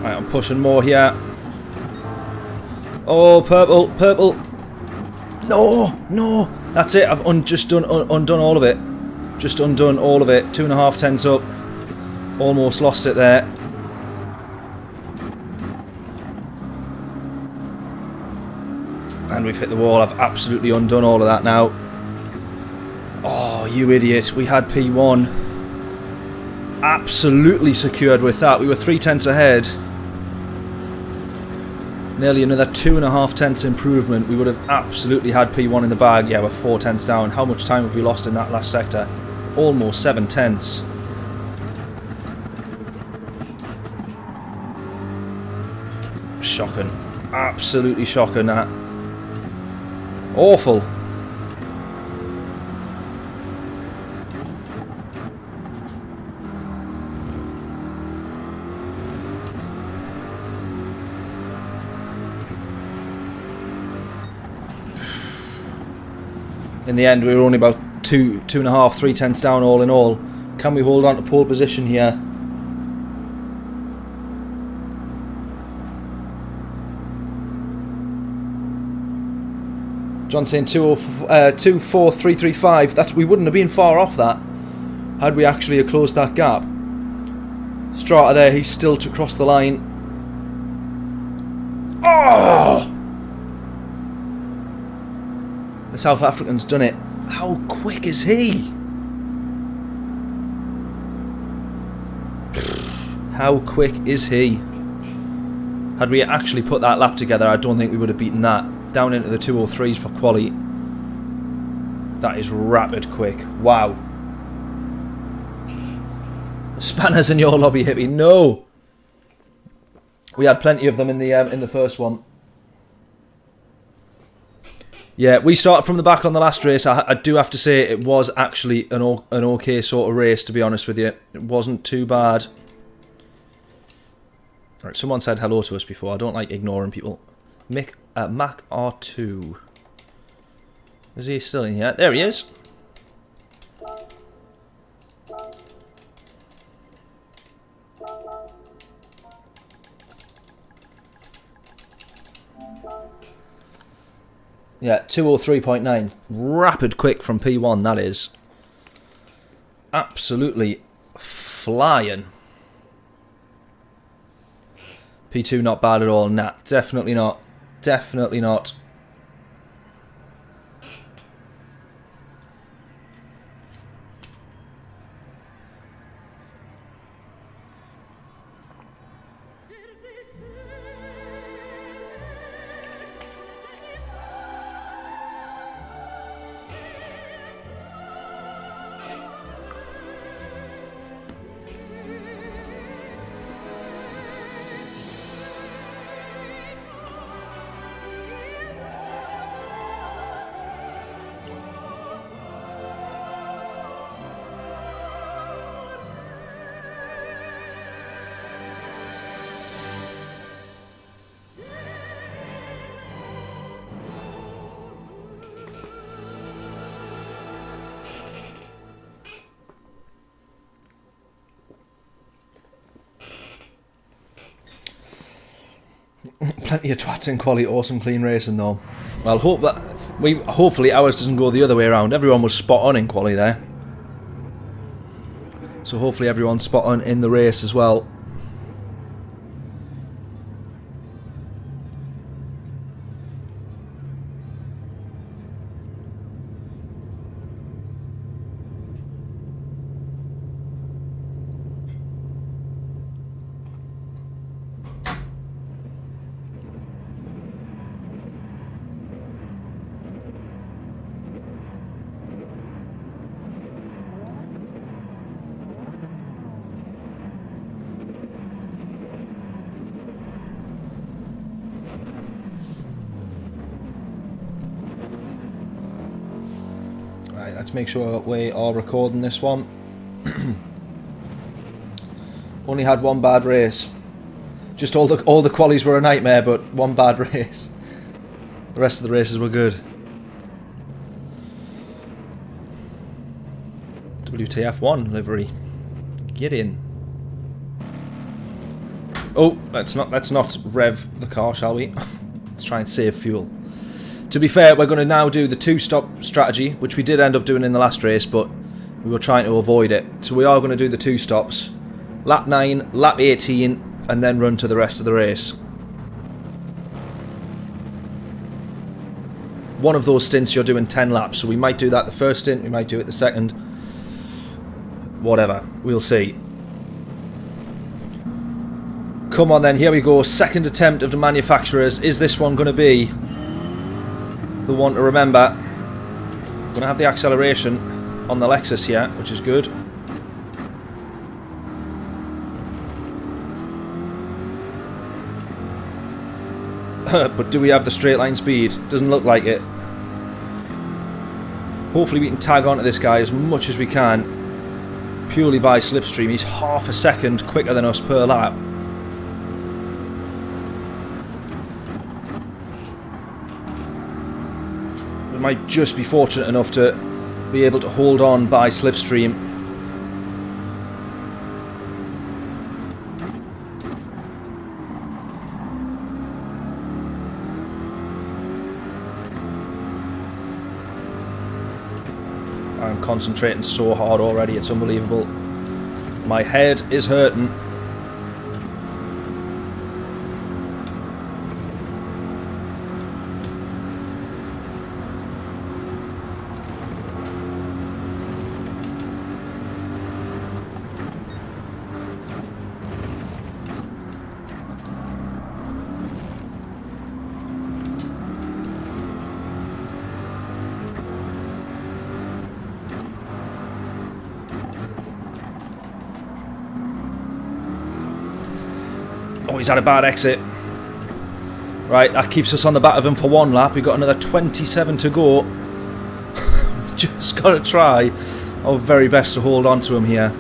Right, I'm pushing more here. Oh, purple, purple. No, no. That's it. I've undone all of it. Just undone all of it. 2.5 tenths up. Almost lost it there. And we've hit the wall. I've absolutely undone all of that now. Oh, you idiot. We had P1. Absolutely secured with that. We were 3 tenths ahead. Nearly another 2.5 tenths improvement. We would have absolutely had P1 in the bag. Yeah, we're 4 tenths down. How much time have we lost in that last sector? Almost 7 tenths. Shocking. Absolutely shocking, that. Awful. In the end, we were only about 2.5, 3 tenths down all in all. Can we hold on to pole position here? John saying 2.4335. That's, we wouldn't have been far off that had we actually closed that gap. Strata there, he's still to cross the line. Oh! The South African's done it. How quick is he? How quick is he? Had we actually put that lap together, I don't think we would have beaten that. Down into the 203s for quali. That is rapid quick. Wow. Spanners in your lobby, Hippie. No. We had plenty of them in the first one. Yeah, we started from the back on the last race. I do have to say it was actually an okay sort of race, to be honest with you. It wasn't too bad. Right, someone said hello to us before. I don't like ignoring people. Mac R2. Is he still in here? There he is. Yeah, 203.9. Rapid quick from P1, that is. Absolutely flying. P2 not bad at all. Nah, definitely not. Definitely not. Plenty of twats in quality, awesome clean racing though. Well, hopefully ours doesn't go the other way around. Everyone was spot on in quality there, so hopefully everyone's spot on in the race as well. Right, let's make sure we are recording this one. Only had one bad race. Just all the qualies were a nightmare, but one bad race. The rest of the races were good. WTF1 livery. Get in. Oh, let's not rev the car, shall we? Let's try and save fuel. To be fair, we're going to now do the two-stop strategy, which we did end up doing in the last race, but we were trying to avoid it. So we are going to do the two stops. Lap 9, lap 18, and then run to the rest of the race. One of those stints you're doing 10 laps, so we might do that the first stint, we might do it the second. Whatever, we'll see. Come on then, here we go. Second attempt of the manufacturers. Is this one going to be the one to remember? Going to have the acceleration on the Lexus here, which is good. But do we have the straight line speed? Doesn't look like it. Hopefully we can tag onto this guy as much as we can, purely by slipstream. He's half a second quicker than us per lap. We might just be fortunate enough to be able to hold on by slipstream. I'm concentrating so hard already, it's unbelievable. My head is hurting. Oh, he's had a bad exit. Right, that keeps us on the back of him for one lap. We've got another 27 to go. We just got to try our very best to hold on to him here.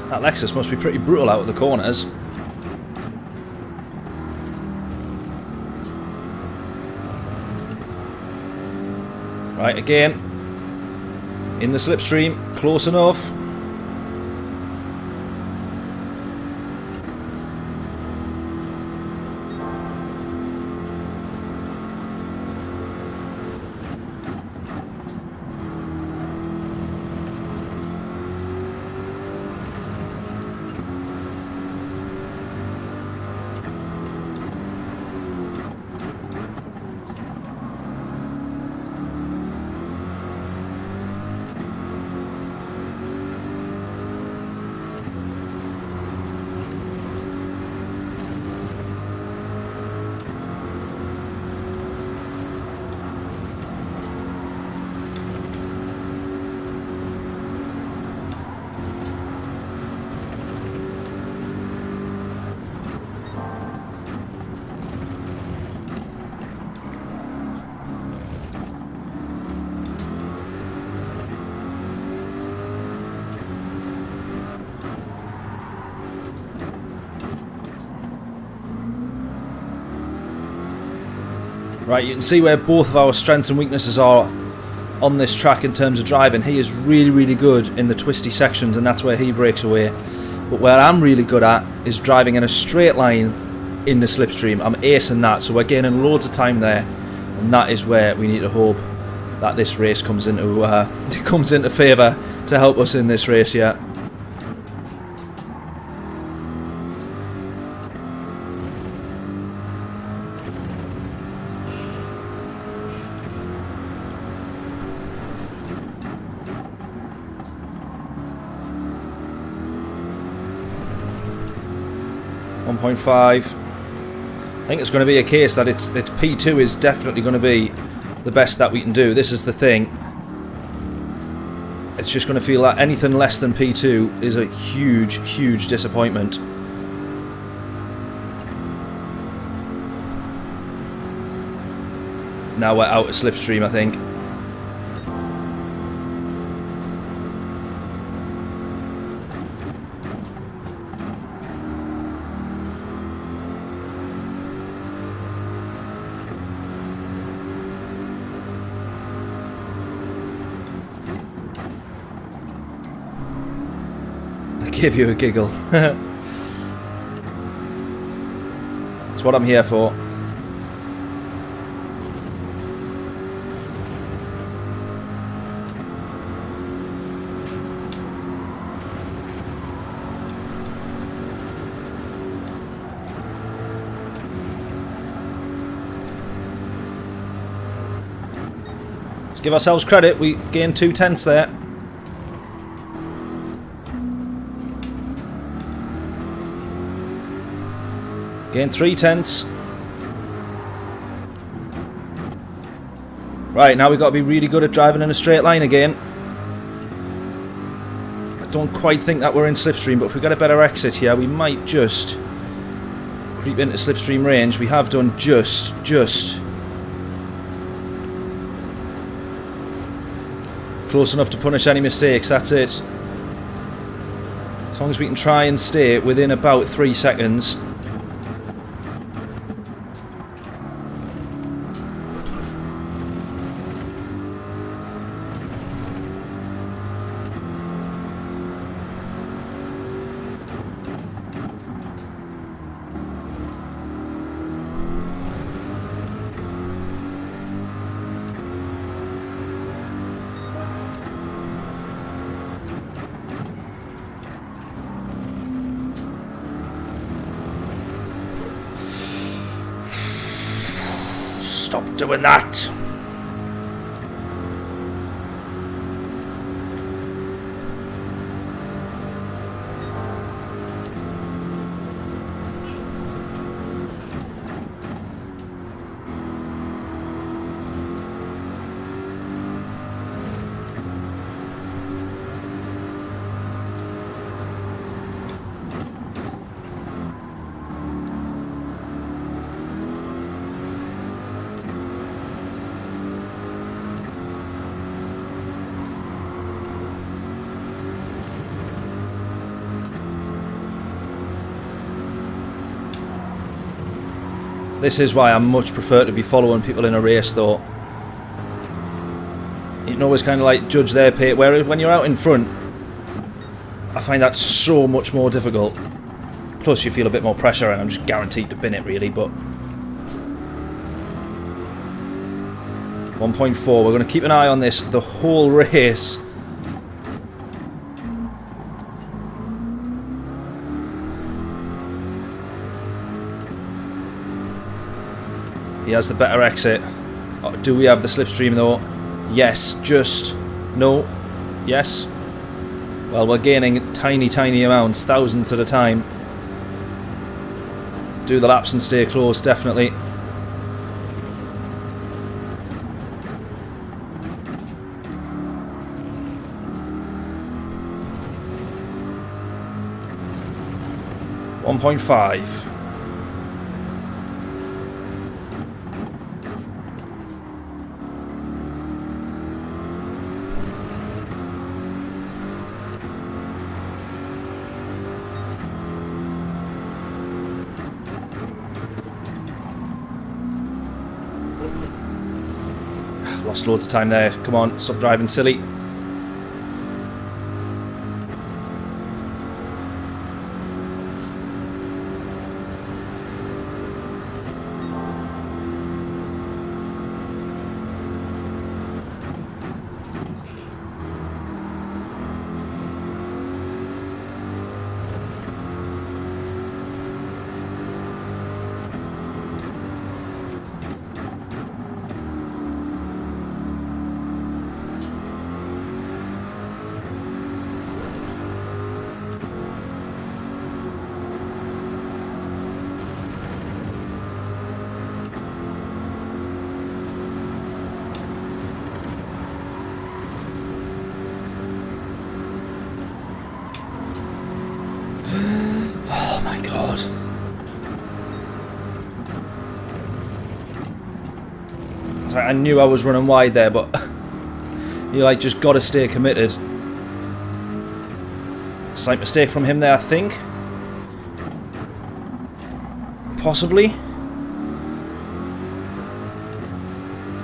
That Lexus must be pretty brutal out of the corners. Right, again. In the slipstream. Close enough. Right, you can see where both of our strengths and weaknesses are on this track in terms of driving. He is really, really good in the twisty sections, and that's where he breaks away. But where I'm really good at is driving in a straight line in the slipstream. I'm acing that, so we're gaining loads of time there, and that is where we need to hope that this race comes into favour to help us in this race here. 1.5. I think it's going to be a case that it's P2 is definitely going to be the best that we can do. This is the thing. It's just going to feel like anything less than P2 is a huge, huge disappointment. Now we're out of slipstream, I think. Give you a giggle. That's what I'm here for. Let's give ourselves credit, we gained 2/10 there. Gain 3/10. Right, now we've got to be really good at driving in a straight line again. I don't quite think that we're in slipstream, but if we get a better exit here, we might just creep into slipstream range. We have done just. Close enough to punish any mistakes, that's it. As long as we can try and stay within about 3 seconds. Stop doing that! This is why I much prefer to be following people in a race, though. You can always kind of like judge their pace, whereas when you're out in front, I find that so much more difficult. Plus you feel a bit more pressure and I'm just guaranteed to bin it really, but 1.4, we're going to keep an eye on this the whole race. He has the better exit. Do we have the slipstream though? Yes. Just. No. Yes. Well, we're gaining tiny amounts, thousandths at a time. Do the laps and stay close, definitely. .5. Lost loads of time there. Come on, stop driving silly. God. It's like I knew I was running wide there, but you like just got to stay committed. Slight mistake from him there, I think. Possibly.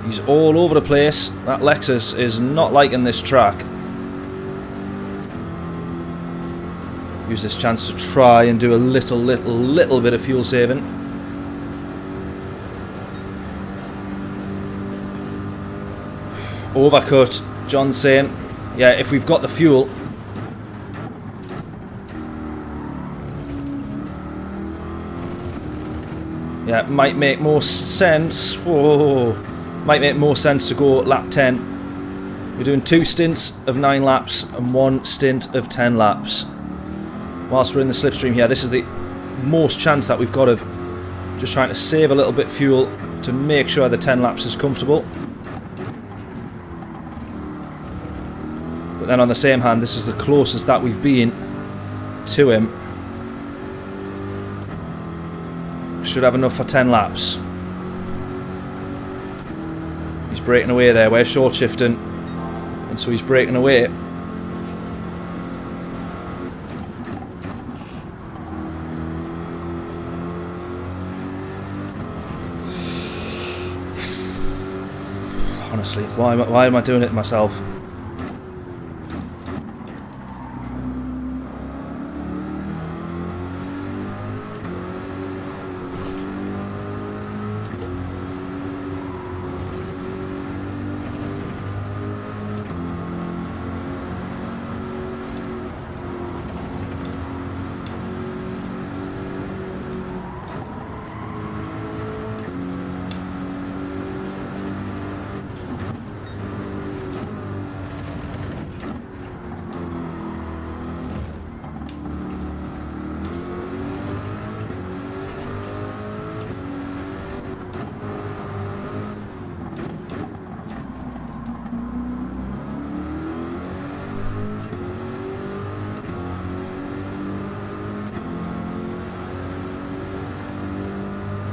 He's all over the place. That Lexus is not liking this track. Use this chance to try and do a little bit of fuel saving. Overcut. John's saying, yeah, if we've got the fuel. Yeah, it might make more sense. Whoa. Might make more sense to go lap 10. We're doing 2 stints of 9 laps and 1 stint of 10 laps. Whilst we're in the slipstream here, this is the most chance that we've got of just trying to save a little bit of fuel to make sure the 10 laps is comfortable. But then on the same hand, this is the closest that we've been to him. Should have enough for 10 laps. He's braking away there. We're short shifting, and so he's braking away. Honestly, why am I doing it myself?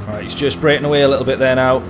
Right, he's just braking away a little bit there now.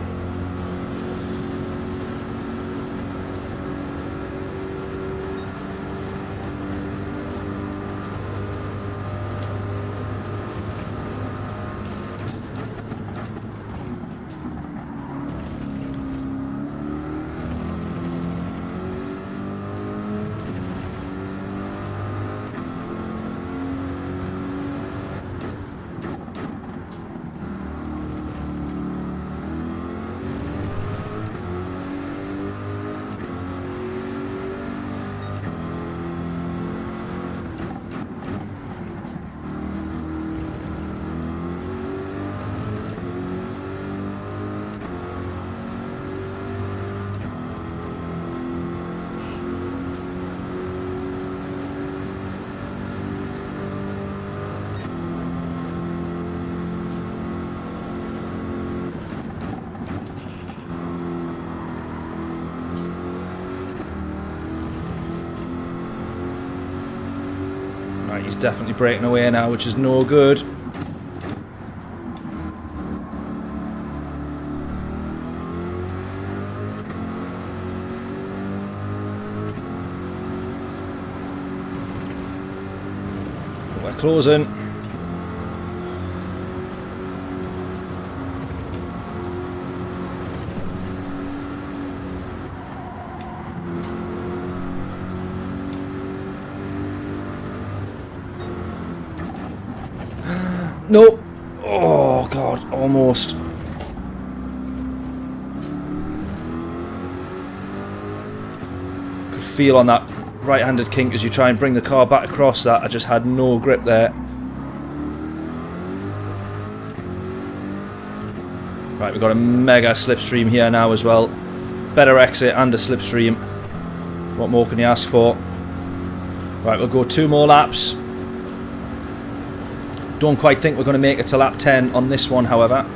He's definitely breaking away now, which is no good. We're closing. Nope. Oh god, almost. Could feel on that right-handed kink as you try and bring the car back across that. I just had no grip there. Right, we've got a mega slipstream here now as well. Better exit and a slipstream. What more can you ask for? Right, we'll go 2 more laps. Don't quite think we're going to make it to lap 10 on this one, however.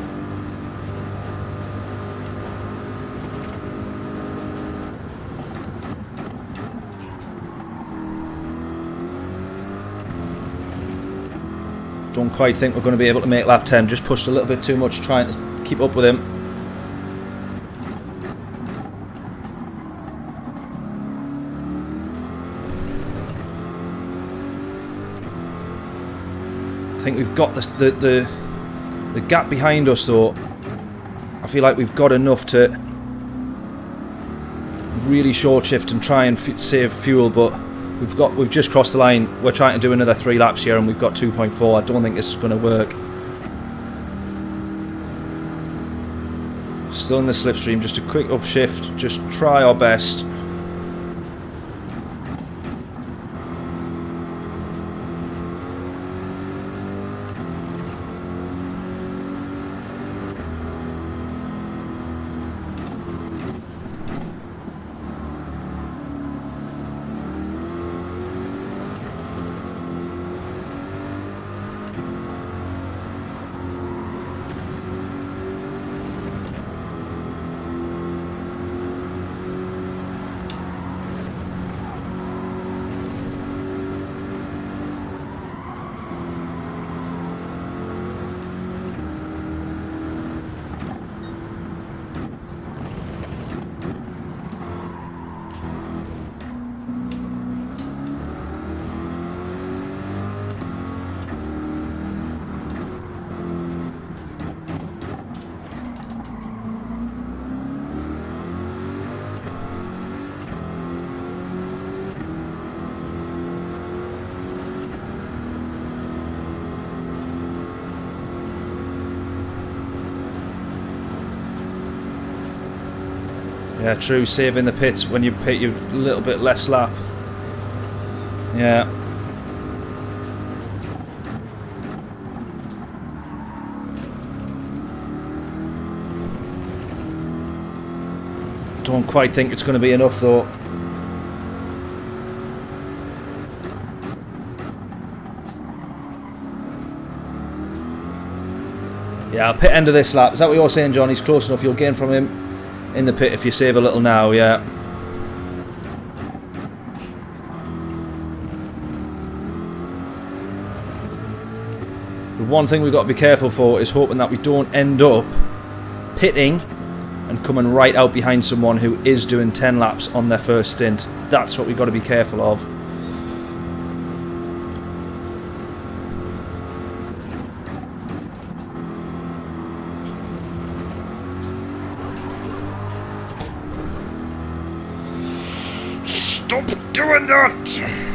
Don't quite think we're going to be able to make lap 10. Just pushed a little bit too much trying to keep up with him. I think we've got the gap behind us though. I feel like we've got enough to really short shift and try and save fuel, but we've just crossed the line. We're trying to do another 3 laps here and we've got 2.4. I don't think this is going to work. Still in the slipstream, just a quick upshift, just try our best. Yeah, true, saving the pits when you pit you a little bit less lap. Yeah. Don't quite think it's going to be enough though. Yeah, I'll pit end of this lap. Is that what you're saying, John? He's close enough, you'll gain from him in the pit if you save a little now, yeah. The one thing we've got to be careful for is hoping that we don't end up pitting and coming right out behind someone who is doing 10 laps on their first stint. That's what we've got to be careful of. Stop doing that!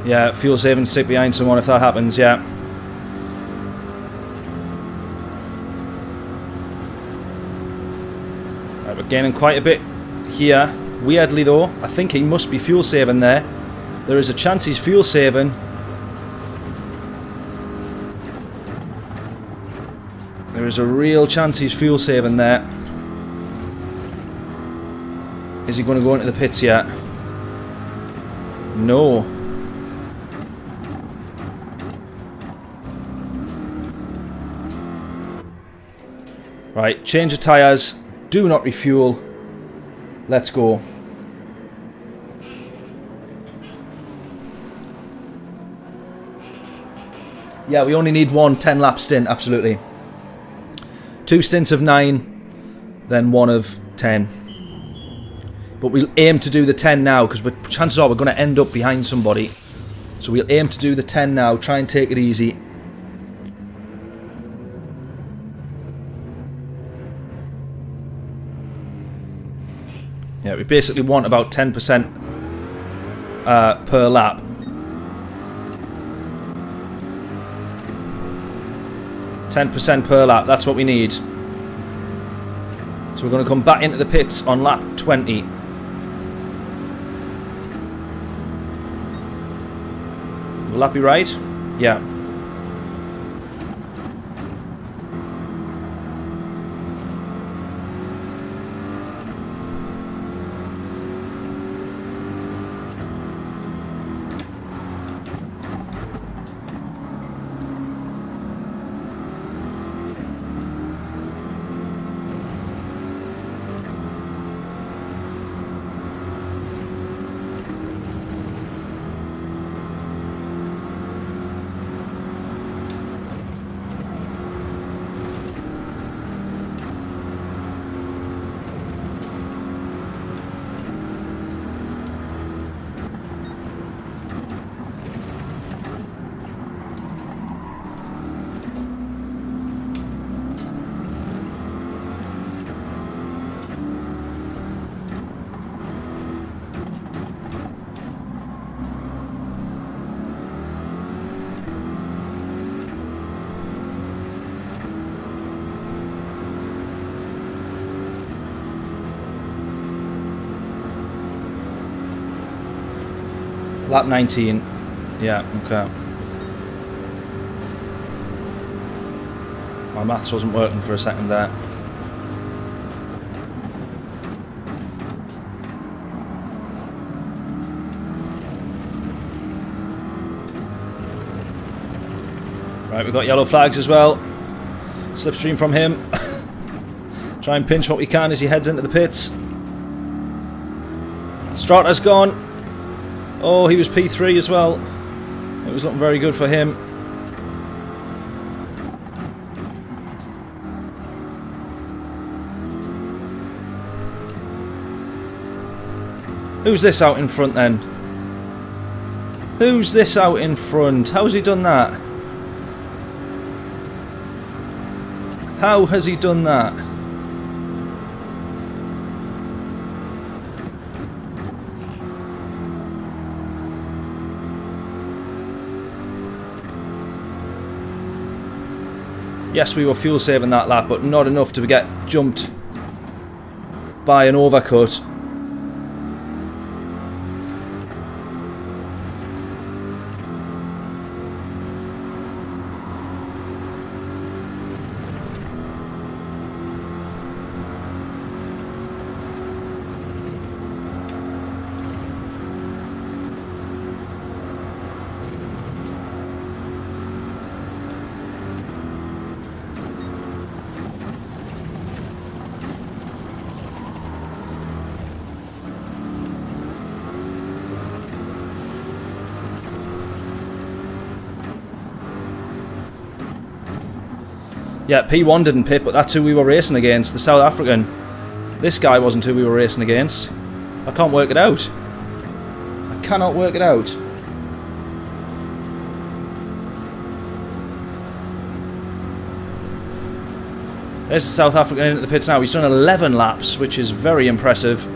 Yeah, fuel saving, stick behind someone if that happens, yeah. Right, we're gaining quite a bit here. Weirdly though, I think he must be fuel saving there. There is a chance he's fuel saving. There is a real chance he's fuel saving there. Is he going to go into the pits yet? No. Right, change of tyres, do not refuel, let's go. Yeah, we only need one 10 lap stint, absolutely. 2 stints of 9, then 1 of 10. But we'll aim to do the 10 now, because chances are we're going to end up behind somebody. So we'll aim to do the 10 now, try and take it easy. Yeah, we basically want about 10% per lap. %10 per lap, that's what we need. So we're going to come back into the pits on lap 20. Will that be right? Yeah. Lap 19. Yeah, okay. My maths wasn't working for a second there. Right, we've got yellow flags as well. Slipstream from him. Try and pinch what we can as he heads into the pits. Strata's gone. Oh, he was P3 as well. It was looking very good for him. Who's this out in front then? Who's this out in front? How's he done that? How has he done that? Yes, we were fuel saving that lap, but not enough to get jumped by an overcut. Yeah, P1 didn't pit, but that's who we were racing against, the South African. This guy wasn't who we were racing against. I can't work it out. I cannot work it out. There's the South African into the pits now. He's done 11 laps, which is very impressive.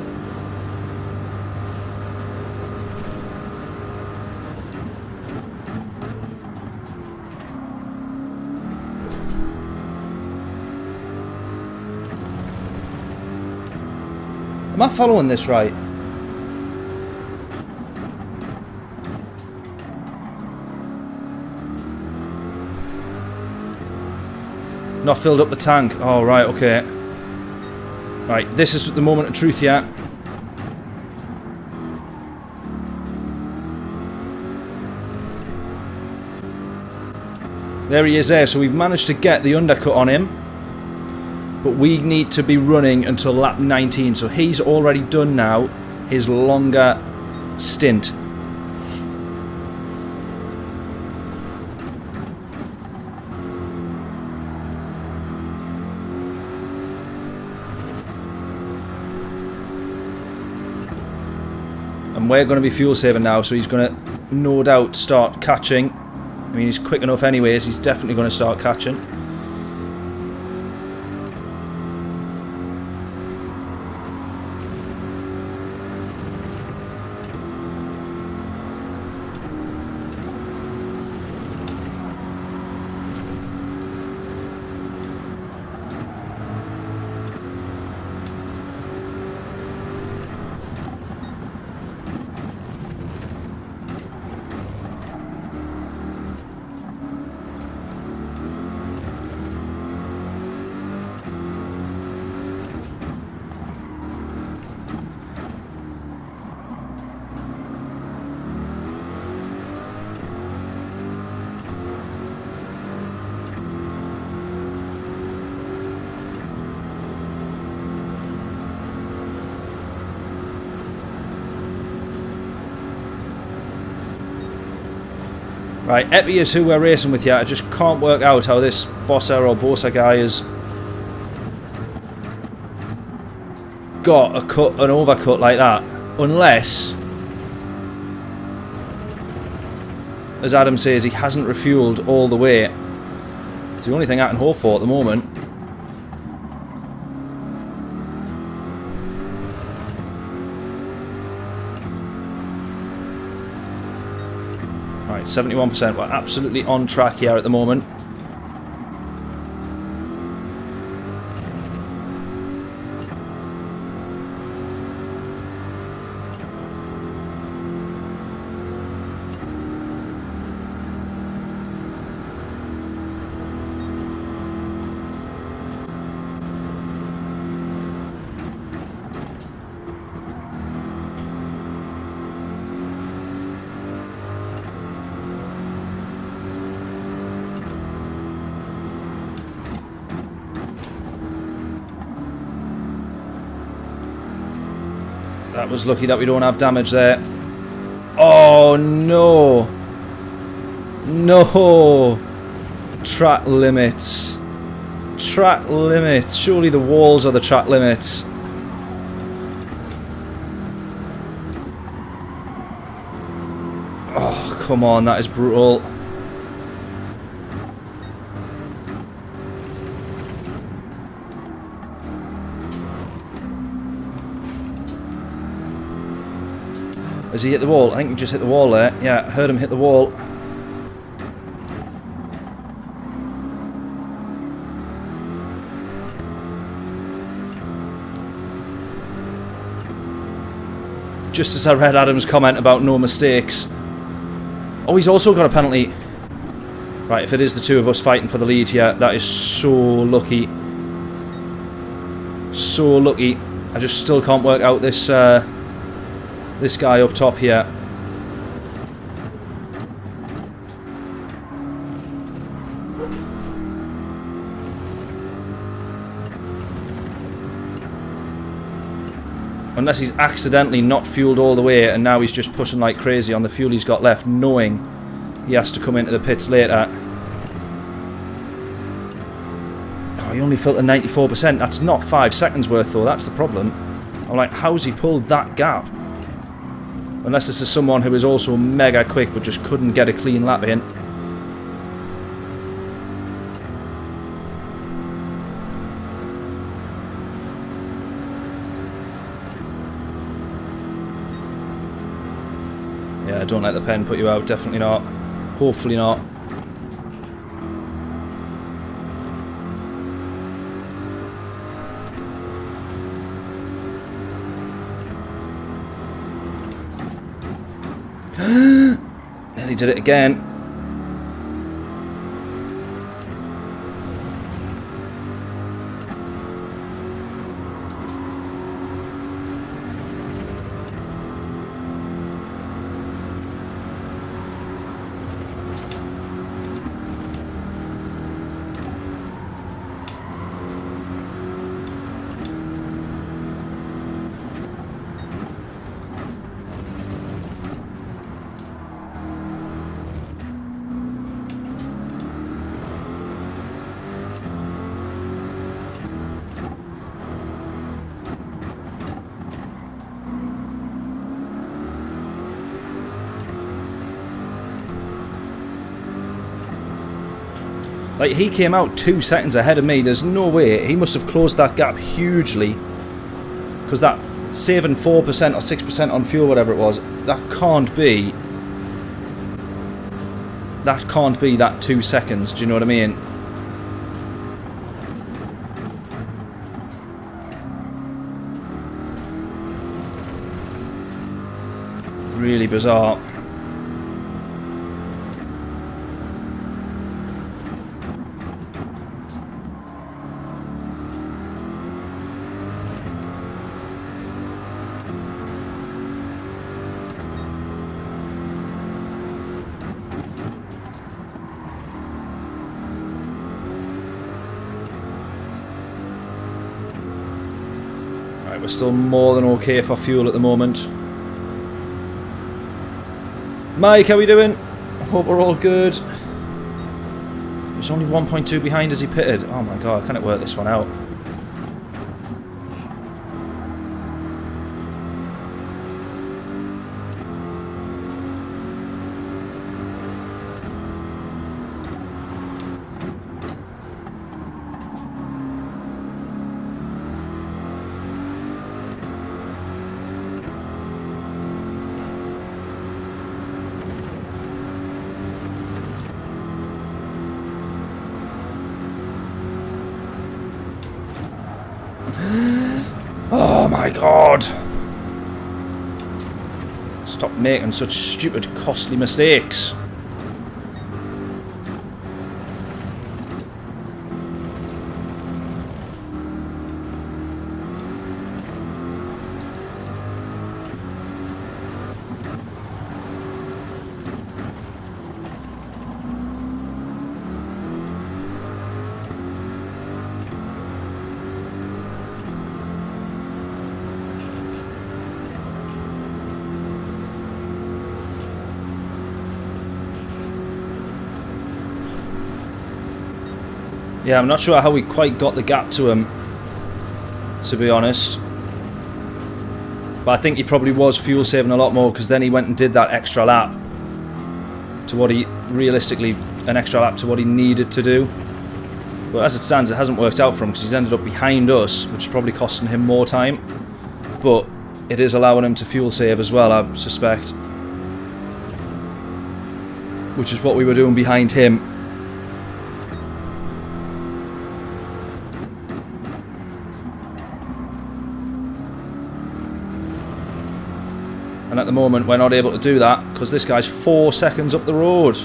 Am I following this right? Not filled up the tank. Oh, right, okay. Right, this is the moment of truth here. There he is there. So we've managed to get the undercut on him. But we need to be running until lap 19. So he's already done now his longer stint. And we're going to be fuel saving now. So he's going to no doubt start catching. I mean, he's quick enough anyways. He's definitely going to start catching. Right, Epi is who we're racing with here. I just can't work out how this Bossa or Bossa guy has got an overcut like that. Unless, as Adam says, he hasn't refueled all the way. It's the only thing I can hope for at the moment. Right, 71%. We're absolutely on track here at the moment. That was lucky that we don't have damage there. Oh no! No! Track limits. Track limits. Surely the walls are the track limits. Oh, come on, that is brutal. Has he hit the wall? I think he just hit the wall there. Yeah, heard him hit the wall. Just as I read Adam's comment about no mistakes. Oh, he's also got a penalty. Right, if it is the two of us fighting for the lead here, that is so lucky. So lucky. I just still can't work out this this guy up top here. Unless he's accidentally not fueled all the way and now he's just pushing like crazy on the fuel he's got left, knowing he has to come into the pits later. Oh, he only filled at 94%. That's not 5 seconds worth though, that's the problem. I'm like, how's he pulled that gap? Unless this is someone who is also mega quick but just couldn't get a clean lap in. Yeah, don't let the pen put you out, definitely not. Hopefully not. And he did it again. Like, he came out 2 seconds ahead of me. There's no way. He must have closed that gap hugely. Because that saving 4% or 6% on fuel, whatever it was, that can't be. That can't be that 2 seconds. Do you know what I mean? Really bizarre. We're still more than okay for fuel at the moment. Mike, how are we doing? Hope we're all good. He's only 1.2 behind as he pitted. Oh my god, I can't work this one out. Oh my god! Stop making such stupid, costly mistakes. Yeah, I'm not sure how we quite got the gap to him, to be honest. But I think he probably was fuel saving a lot more, because then he went and did that extra lap to what he, realistically, an extra lap to what he needed to do. But as it stands, it hasn't worked out for him, because he's ended up behind us, which is probably costing him more time. But it is allowing him to fuel save as well, I suspect. Which is what we were doing behind him. And at the moment we're not able to do that because this guy's 4 seconds up the road.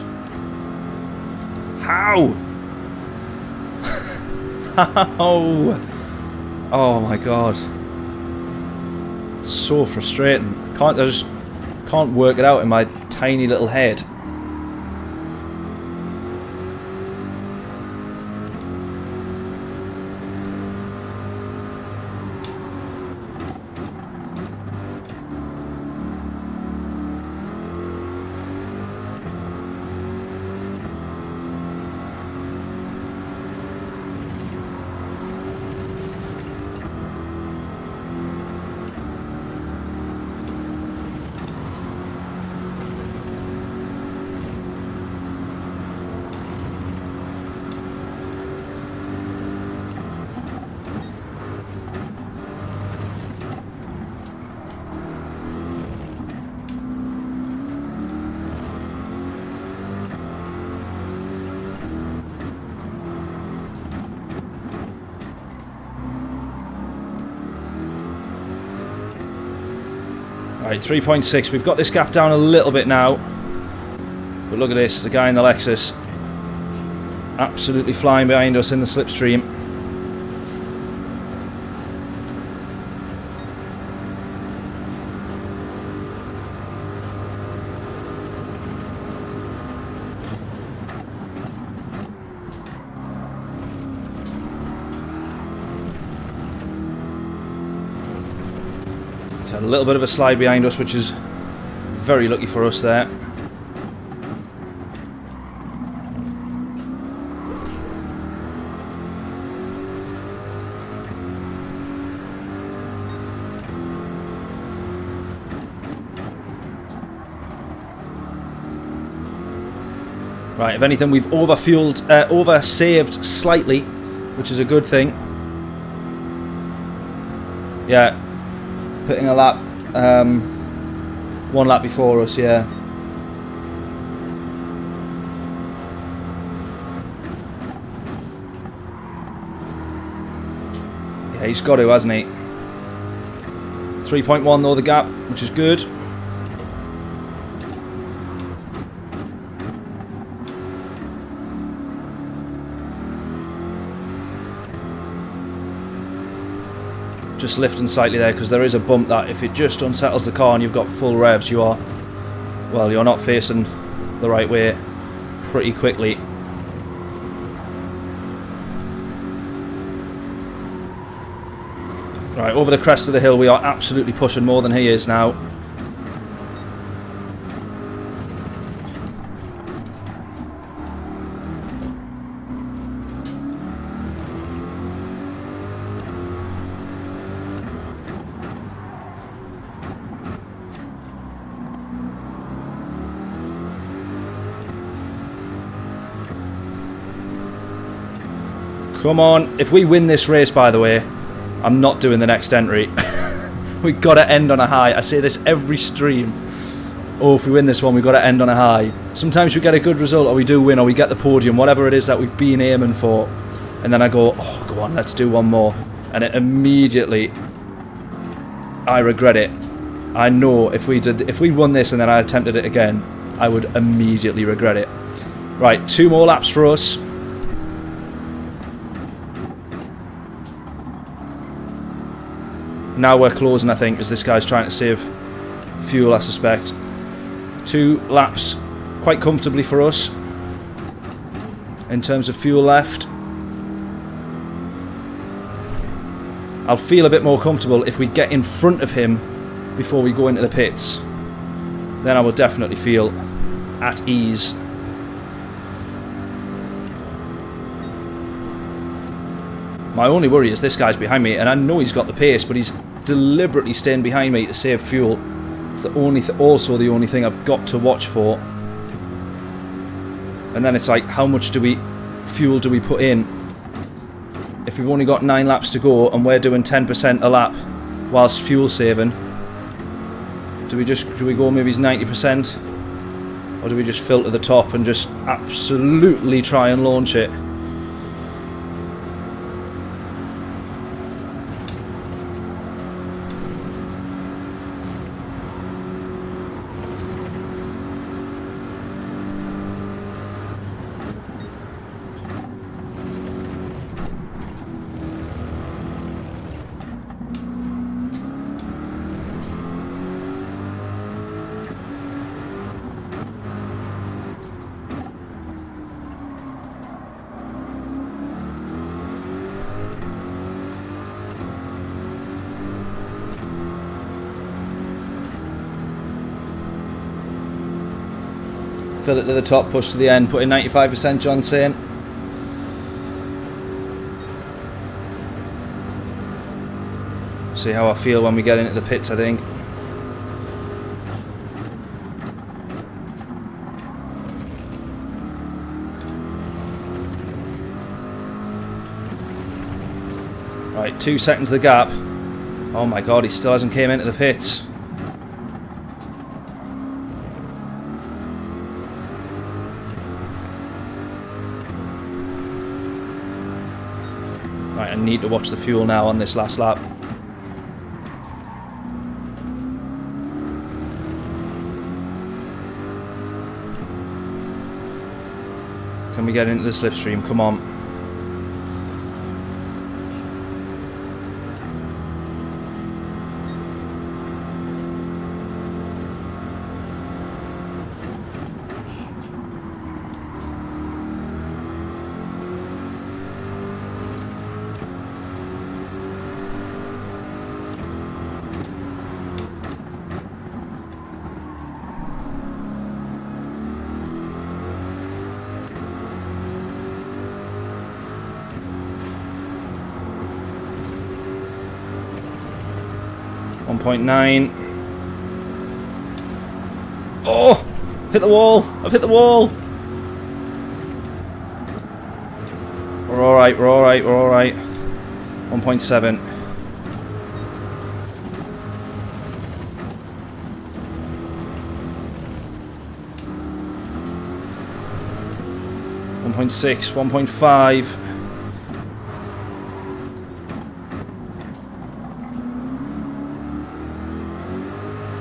How? How? Oh my god. It's so frustrating. I just can't work it out in my tiny little head. Right, 3.6. We've got this gap down a little bit now. But look at this, the guy in the Lexus absolutely flying behind us in the slipstream. A little bit of a slide behind us, which is very lucky for us there. Right, if anything, we've over-saved slightly, which is a good thing. Yeah. Putting a lap, 1 lap before us, yeah. Yeah, he's got to, hasn't he? 3.1 though, the gap, which is good. Just lifting slightly there because there is a bump that if it just unsettles the car and you've got full revs, you are, well, you're not facing the right way pretty quickly. Right, over the crest of the hill we are absolutely pushing more than he is now. Come on. If we win this race, by the way, I'm not doing the next entry. We've got to end on a high. I say this every stream. Oh, if we win this one, we've got to end on a high. Sometimes we get a good result, or we do win, or we get the podium, whatever it is that we've been aiming for. And then I go, oh, go on, let's do one more. And it immediately, I regret it. I know if we won this and then I attempted it again, I would immediately regret it. Right, 2 more laps for us. Now we're closing, I think, as this guy's trying to save fuel, I suspect. 2 laps quite comfortably for us in terms of fuel left. I'll feel a bit more comfortable if we get in front of him before we go into the pits. Then I will definitely feel at ease. My only worry is this guy's behind me, and I know he's got the pace, but he's deliberately staying behind me to save fuel. It's the only also the only thing I've got to watch for. And then it's like, how much fuel do we put in? If we've only got 9 laps to go and we're doing 10% a lap whilst fuel saving, do we go maybe 90%? Or do we just filter the top and just absolutely try and launch it? Fill it to the top, push to the end, put in 95%, John's saying. See how I feel when we get into the pits, I think. Right, 2 seconds the gap. Oh my god, he still hasn't came into the pits. Right, I need to watch the fuel now on this last lap. Can we get into the slipstream? Come on. .9. Oh! Hit the wall! I've hit the wall! We're alright, we're alright, we're alright. 1.7. .6, 1.5.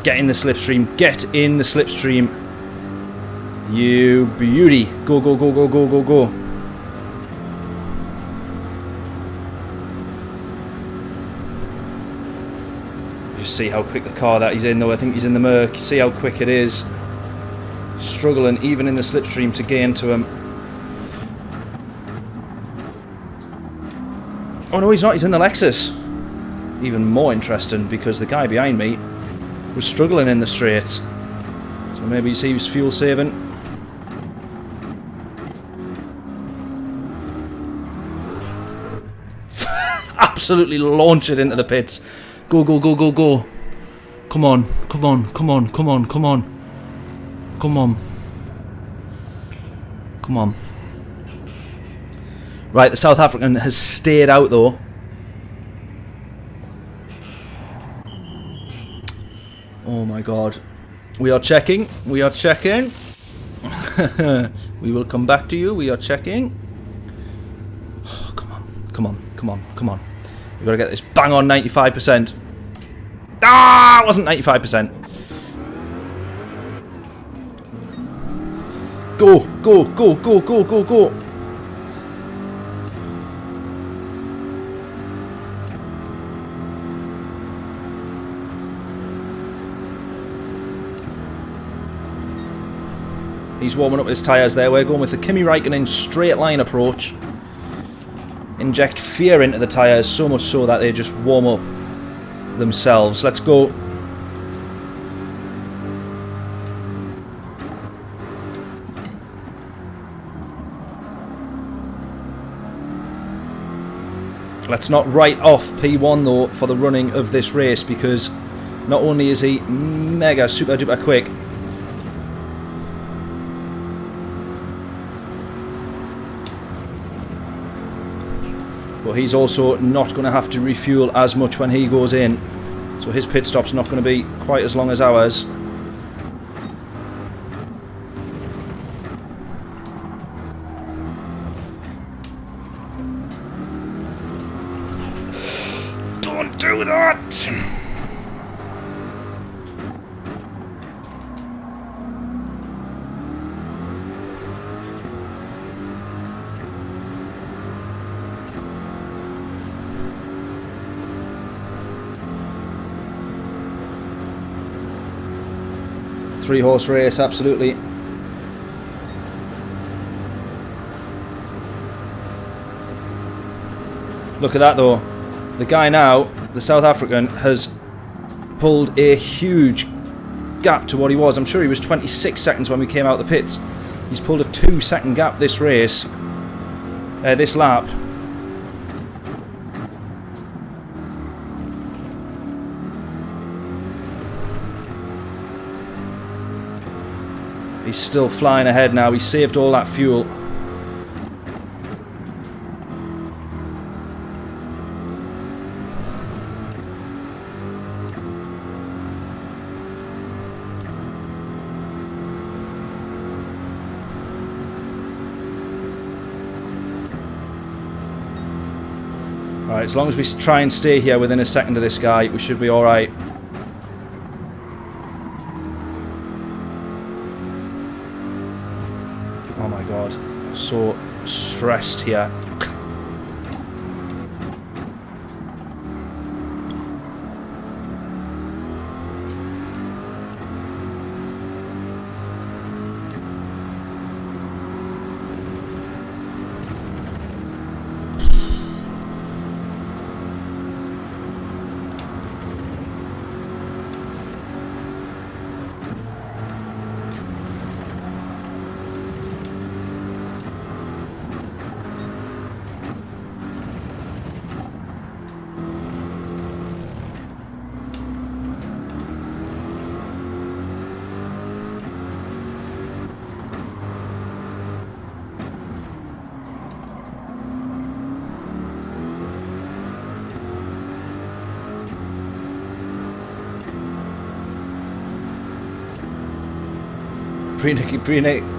Get in the slipstream. Get in the slipstream. You beauty. Go, go, go, go, go, go, go. Just see how quick the car that he's in, though. I think he's in the Merc. See how quick it is. Struggling, even in the slipstream, to gain to him. Oh no, he's not. He's in the Lexus. Even more interesting, because the guy behind me was struggling in the straights. So maybe he was fuel saving. Absolutely launch it into the pits. Go, go, go, go, go. Come on, come on, come on, come on, come on. Come on. Come on. Right, the South African has stayed out though. Oh my god. We are checking. We are checking. We will come back to you. We are checking. Oh, come on. Come on. Come on. Come on. We've got to get this bang on 95%. Ah! It wasn't 95%. Go. Go. Go. Go. Go. Go. Go. He's warming up his tyres there. We're going with the Kimi Räikkönen straight line approach. Inject fear into the tyres, so much so that they just warm up themselves. Let's go. Let's not write off P1 though for the running of this race, because not only is he mega super duper quick, but he's also not going to have to refuel as much when he goes in. So his pit stop's not going to be quite as long as ours. Don't do that! Three-horse race, absolutely. Look at that though. The guy now, the South African, has pulled a huge gap to what he was. I'm sure he was 26 seconds when we came out the pits. He's pulled a 2-second gap this race, this lap. He's still flying ahead now. He saved all that fuel. Alright, as long as we try and stay here within a second of this guy, we should be alright. Oh my god, so stressed here.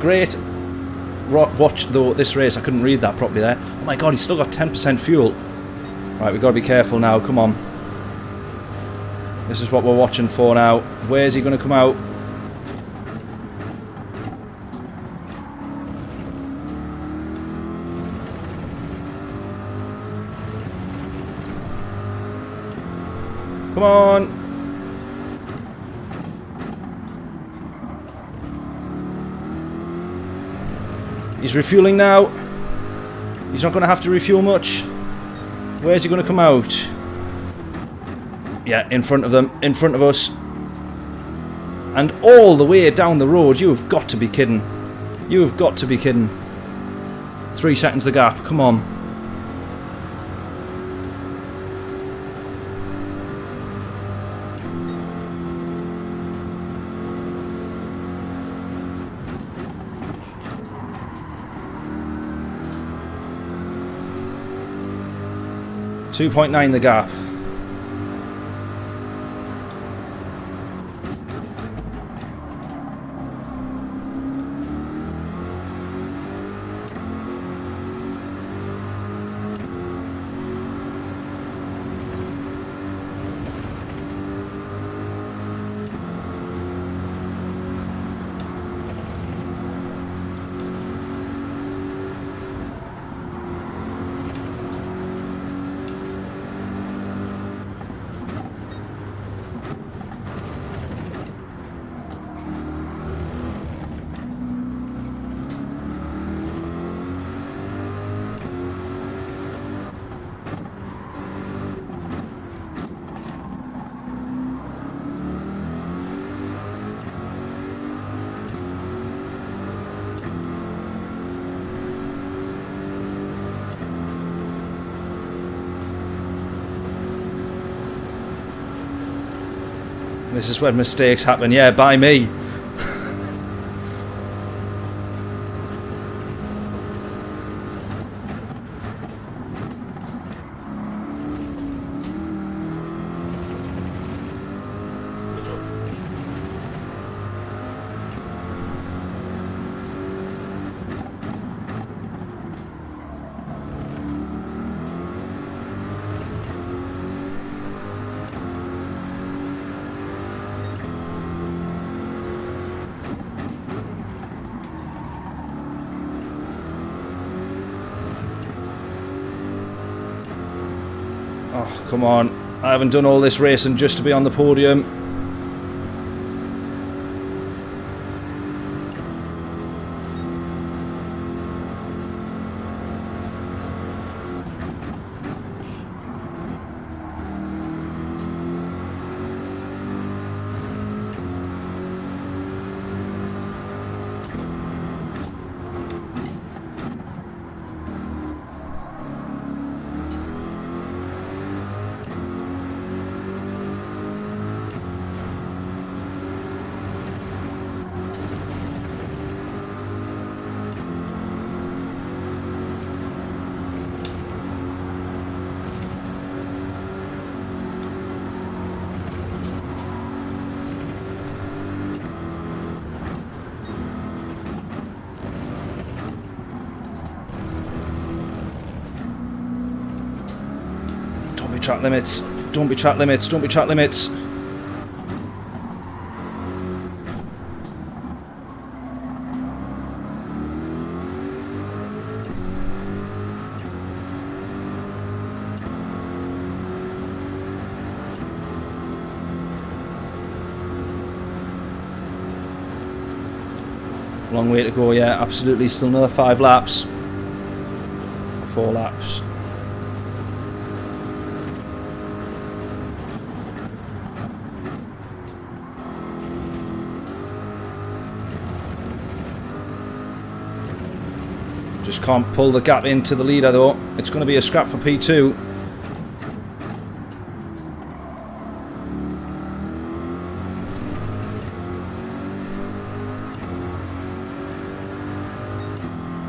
Great watch though this race. I couldn't read that properly there. Oh my god, he's still got 10% fuel. Right, we've got to be careful now. Come on. This is what we're watching for now. Where's he going to come out? Come on. He's refueling now. He's not going to have to refuel much. Where's he going to come out? Yeah, in front of them, in front of us. And all the way down the road. You have got to be kidding. You have got to be kidding. 3 seconds the gap. Come on. 2.9 the gap. This is when mistakes happen, yeah, by me. Oh, come on. I haven't done all this racing just to be on the podium. Track limits. Don't be track limits. Don't be track limits. Long way to go, yeah, absolutely. Still another 5 laps. 4 laps. Just can't pull the gap into the leader though. It's going to be a scrap for P2.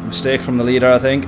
Mistake from the leader, I think.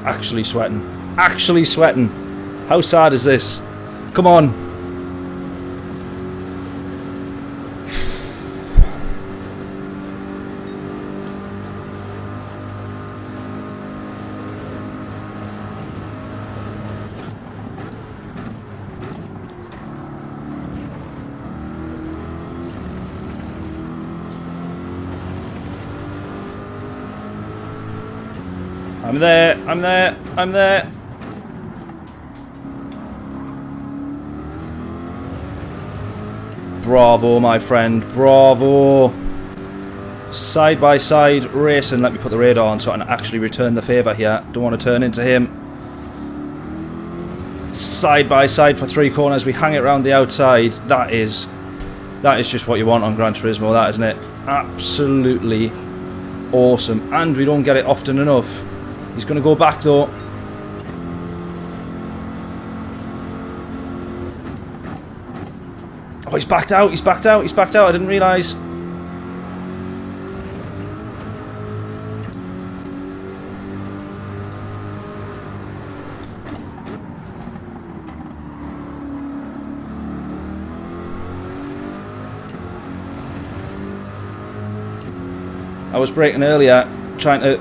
Actually sweating. Actually sweating. How sad is this? Come on. I'm there, I'm there, I'm there. Bravo, my friend, bravo. Side by side racing. Let me put the radar on so I can actually return the favour here. Don't want to turn into him. Side by side for 3 corners. We hang it around the outside. That is just what you want on Gran Turismo, that, isn't it? Absolutely awesome. And we don't get it often enough. He's going to go back though. Oh, he's backed out, he's backed out, he's backed out. I didn't realise. I was braking earlier trying to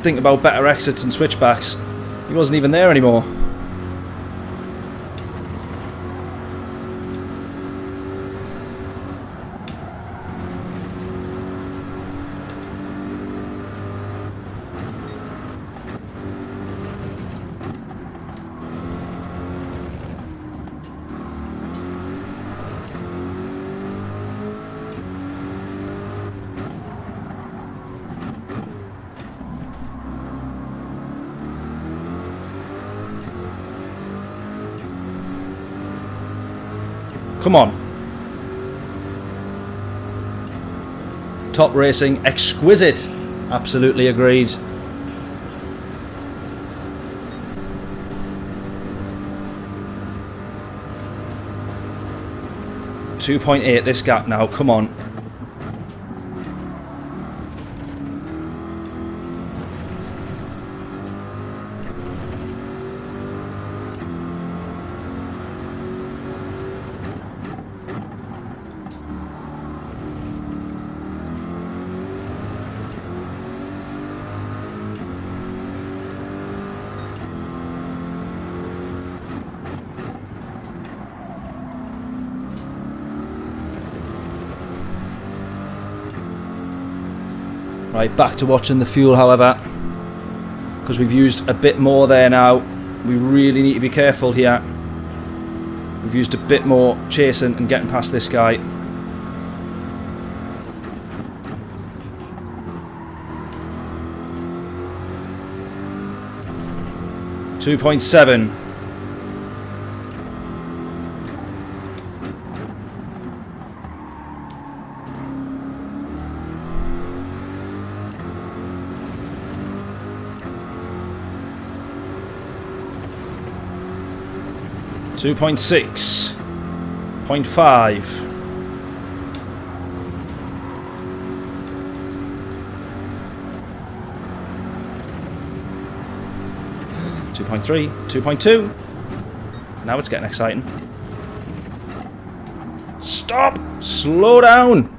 think about better exits and switchbacks. He wasn't even there anymore. Come on. Top racing, exquisite. Absolutely agreed. .8 this gap now, come on. Right, back to watching the fuel, however, because we've used a bit more there now. We really need to be careful here. We've used a bit more chasing and getting past this guy. .7. .6, .5, 2.3, 2.2. Now it's getting exciting. Stop! Slow down!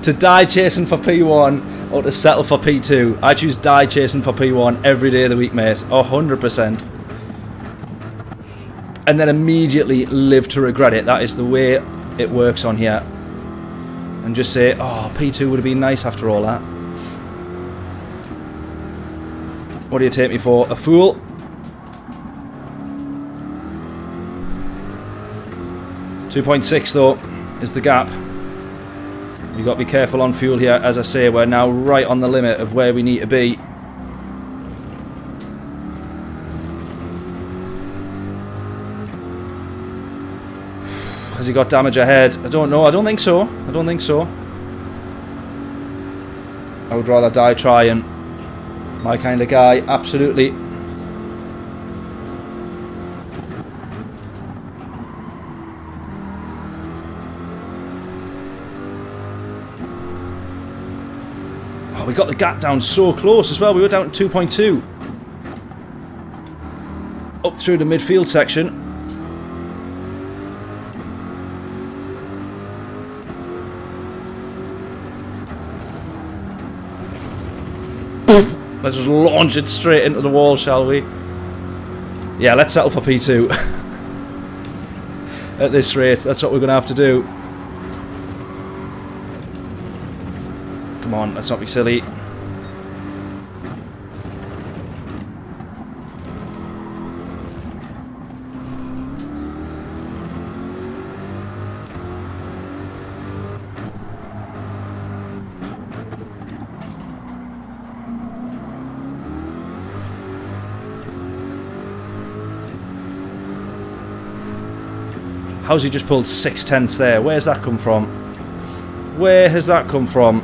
To die chasing for P1 or to settle for P2, I choose die chasing for P1 every day of the week, mate. 100%. And then immediately live to regret it. That is the way it works on here. And just say, oh, P2 would have been nice after all that. What do you take me for? A fool? .6 though is the gap. You've got to be careful on fuel here. As I say, we're now right on the limit of where we need to be. Has he got damage ahead? I don't know. I don't think so. I don't think so. I would rather die trying. My kind of guy. Absolutely. Oh, we got the gap down so close as well. We were down to 2.2. Up through the midfield section. Let's just launch it straight into the wall, shall we? Yeah, let's settle for P2. At this rate, that's what we're going to have to do. Come on, let's not be silly. How's he just pulled 6/10 there? Where's that come from? Where has that come from?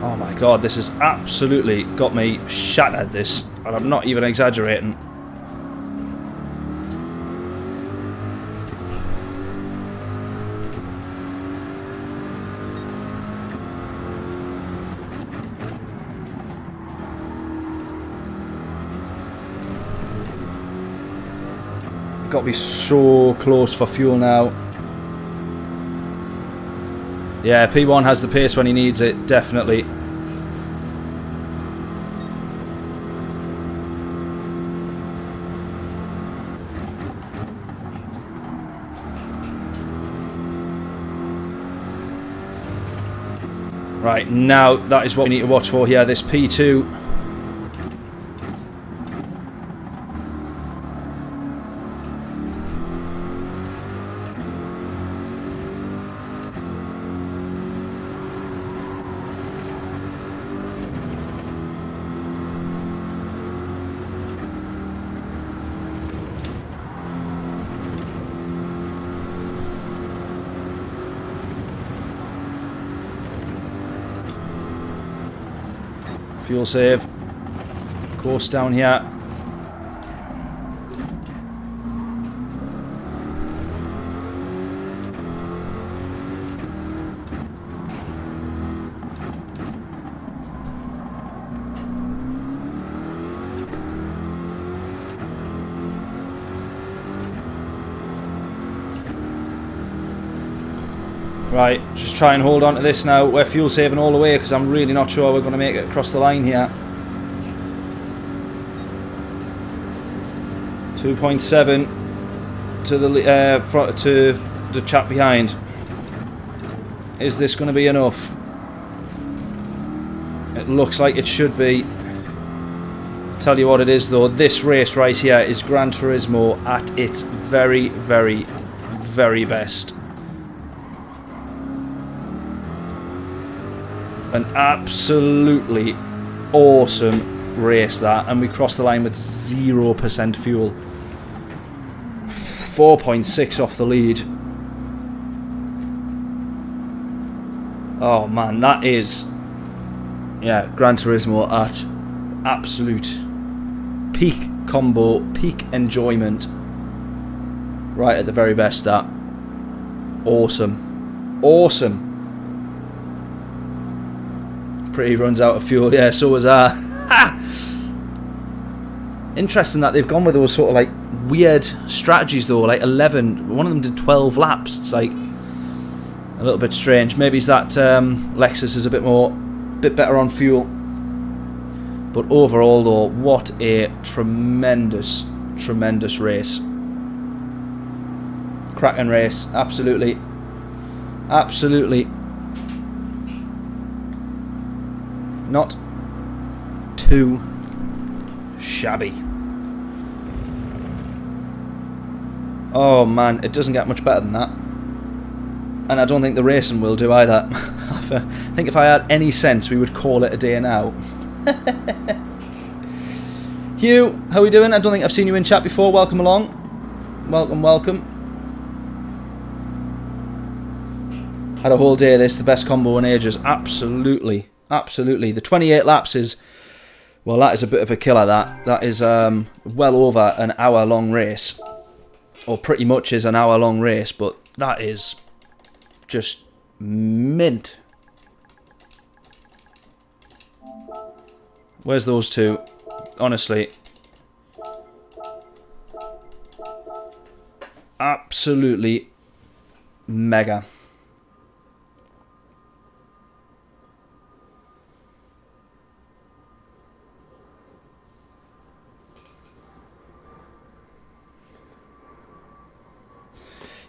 Oh my god, this has absolutely got me shattered, this. And I'm not even exaggerating. Got to be so close for fuel now. Yeah, P1 has the pace when he needs it, definitely. Right, now that is what we need to watch for here, this P2. Fuel save. Course down here. Right, just try and hold on to this now. We're fuel saving all the way because I'm really not sure we're going to make it across the line here. 2.7 to the chap behind. Is this going to be enough? It looks like it should be. Tell you what it is though, this race right here is Gran Turismo at its very, very, very best. An absolutely awesome race that, and we crossed the line with 0% fuel. 4.6 off the lead. Oh man, that is, yeah, Gran Turismo at absolute peak combo, peak enjoyment, right at the very best. That awesome, awesome. Pretty runs out of fuel, yeah, so was I. Interesting that they've gone with those sort of like weird strategies though, like 11, one of them did 12 laps. It's like a little bit strange. Maybe it's that Lexus is a bit better on fuel. But overall though, what a tremendous, tremendous race. Cracking race, absolutely. Absolutely. Not too shabby. Oh man, it doesn't get much better than that. And I don't think the racing will do either. I think if I had any sense, we would call it a day now. Hugh, how are we doing? I don't think I've seen you in chat before. Welcome along. Welcome, welcome. Had a whole day of this, the best combo in ages. Absolutely, absolutely. The 28 laps is, well, that is a bit of a killer, that. That is well over an hour-long race. Or pretty much is an hour-long race, but that is just mint. Where's those two? Honestly. Absolutely mega.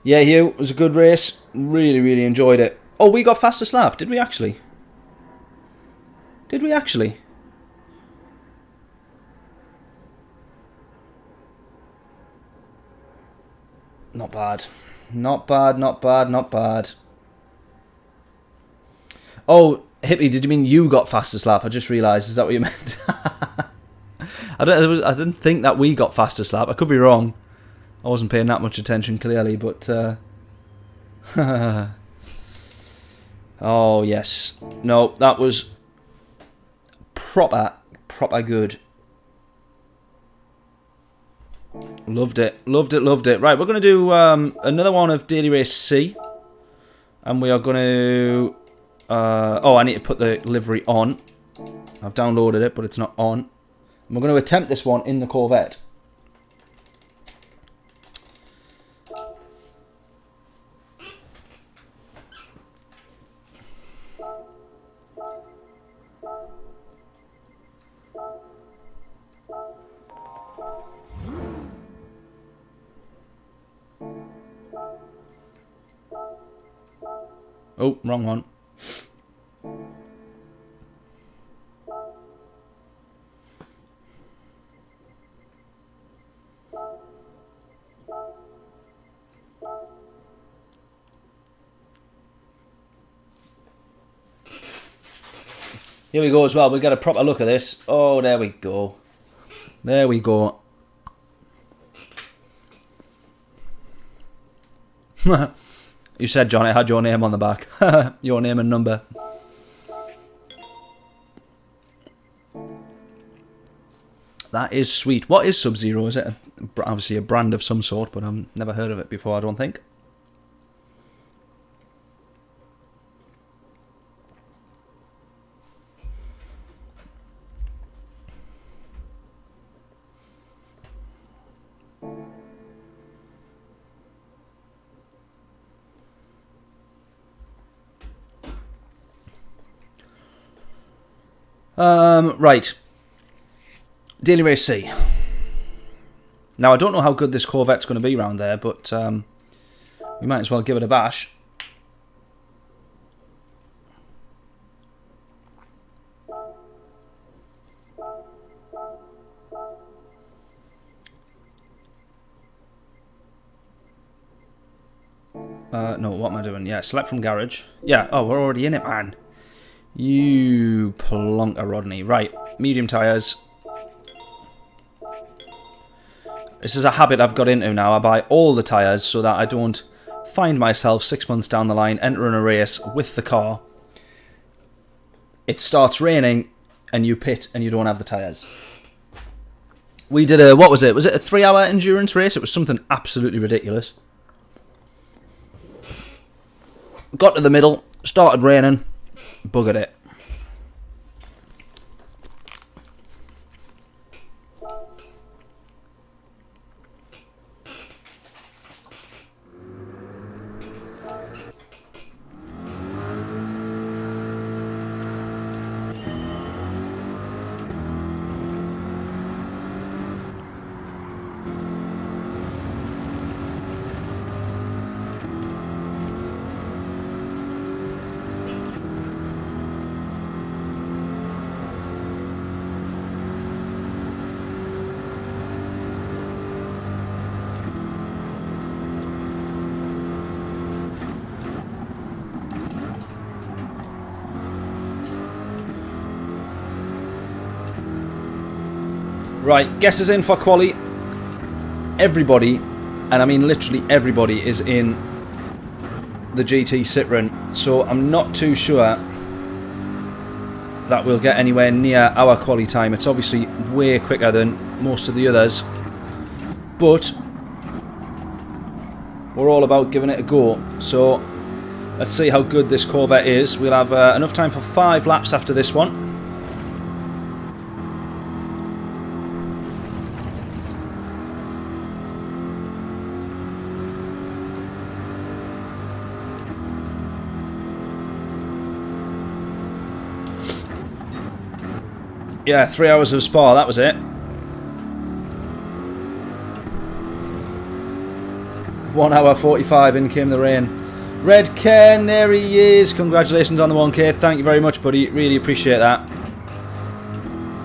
Yeah, Hugh, it was a good race. Really, really enjoyed it. Oh, we got fastest lap. Did we actually? Did we actually? Not bad. Not bad, not bad, not bad. Oh, Hippie, did you mean you got fastest lap? I just realised. Is that what you meant? I didn't think that we got fastest lap. I could be wrong. I wasn't paying that much attention, clearly, but... oh, yes. No, that was proper good. Loved it, loved it, loved it. Right, we're going to do another one of Daily Race C. And we are going to... oh, I need to put the livery on. I've downloaded it, but it's not on. And we're going to attempt this one in the Corvette. Oh, wrong one. Here we go as well. We've got a proper look at this. Oh, there we go. There we go. You said, John, it had your name on the back. Your name and number. That is sweet. What is Sub-Zero? Is it obviously a brand of some sort, but I've never heard of it before, I don't think. Right. Daily Race C. Now, I don't know how good this Corvette's going to be around there, but we might as well give it a bash. No, what am I doing? Yeah, select from garage. Yeah, oh, we're already in it, man. You plonker, Rodney. Right, medium tyres. This is a habit I've got into now. I buy all the tyres so that I don't find myself 6 months down the line entering a race with the car. It starts raining and you pit and you don't have the tyres. We did a, what was it? Was it a 3-hour endurance race? It was something absolutely ridiculous. Got to the middle, started raining, buggered it. Right, guesses in for quali. Everybody, and I mean literally everybody, is in the GT Citroen. So I'm not too sure that we'll get anywhere near our quali time. It's obviously way quicker than most of the others, but we're all about giving it a go. So let's see how good this Corvette is. We'll have enough time for 5 laps after this one. Yeah, 3 hours of Spa, that was it. 1 hour 45, in came the rain. Red Ken, there he is. Congratulations on the 1K. Thank you very much, buddy. Really appreciate that.